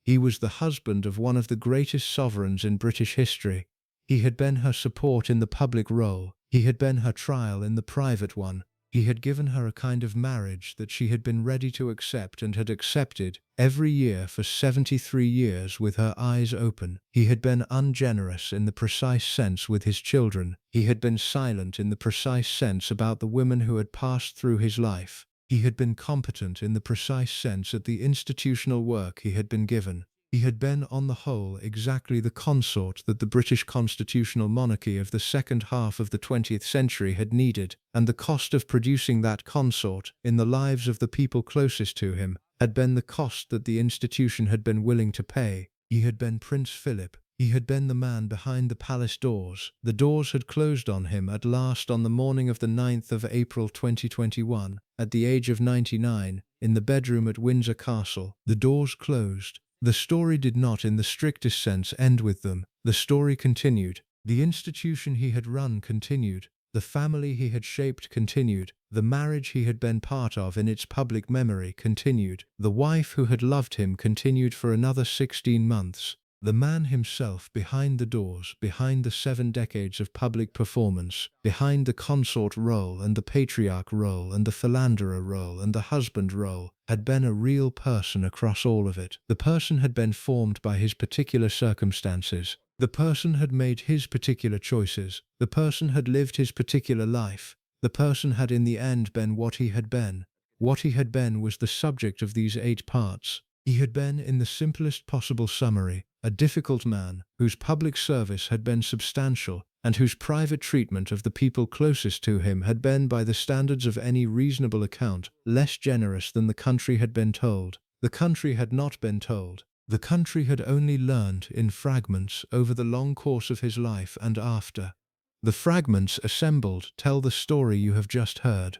he was the husband of one of the greatest sovereigns in British history. He had been her support in the public role. He had been her trial in the private one. He had given her a kind of marriage that she had been ready to accept and had accepted every year for 73 years with her eyes open. He had been ungenerous in the precise sense with his children. He had been silent in the precise sense about the women who had passed through his life. He had been competent in the precise sense at the institutional work he had been given. He had been, on the whole, exactly the consort that the British constitutional monarchy of the second half of the 20th century had needed, and the cost of producing that consort, in the lives of the people closest to him, had been the cost that the institution had been willing to pay. He had been Prince Philip. He had been the man behind the palace doors. The doors had closed on him at last on the morning of the 9th of April 2021, at the age of 99, in the bedroom at Windsor Castle. The doors closed. The story did not, in the strictest sense, end with them. The story continued. The institution he had run continued. The family he had shaped continued. The marriage he had been part of in its public memory continued. The wife who had loved him continued for another 16 months. The man himself behind the doors, behind the 7 decades of public performance, behind the consort role and the patriarch role and the philanderer role and the husband role, had been a real person across all of it. The person had been formed by his particular circumstances. The person had made his particular choices. The person had lived his particular life. The person had in the end been what he had been. What he had been was the subject of these 8 parts. He had been, in the simplest possible summary, a difficult man, whose public service had been substantial, and whose private treatment of the people closest to him had been, by the standards of any reasonable account, less generous than the country had been told. The country had not been told. The country had only learned, in fragments, over the long course of his life and after. The fragments assembled tell the story you have just heard.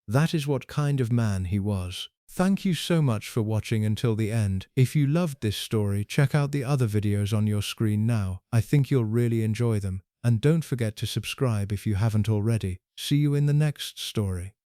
That is what kind of man he was. Thank you so much for watching until the end. If you loved this story, check out the other videos on your screen now. I think you'll really enjoy them. And don't forget to subscribe if you haven't already. See you in the next story.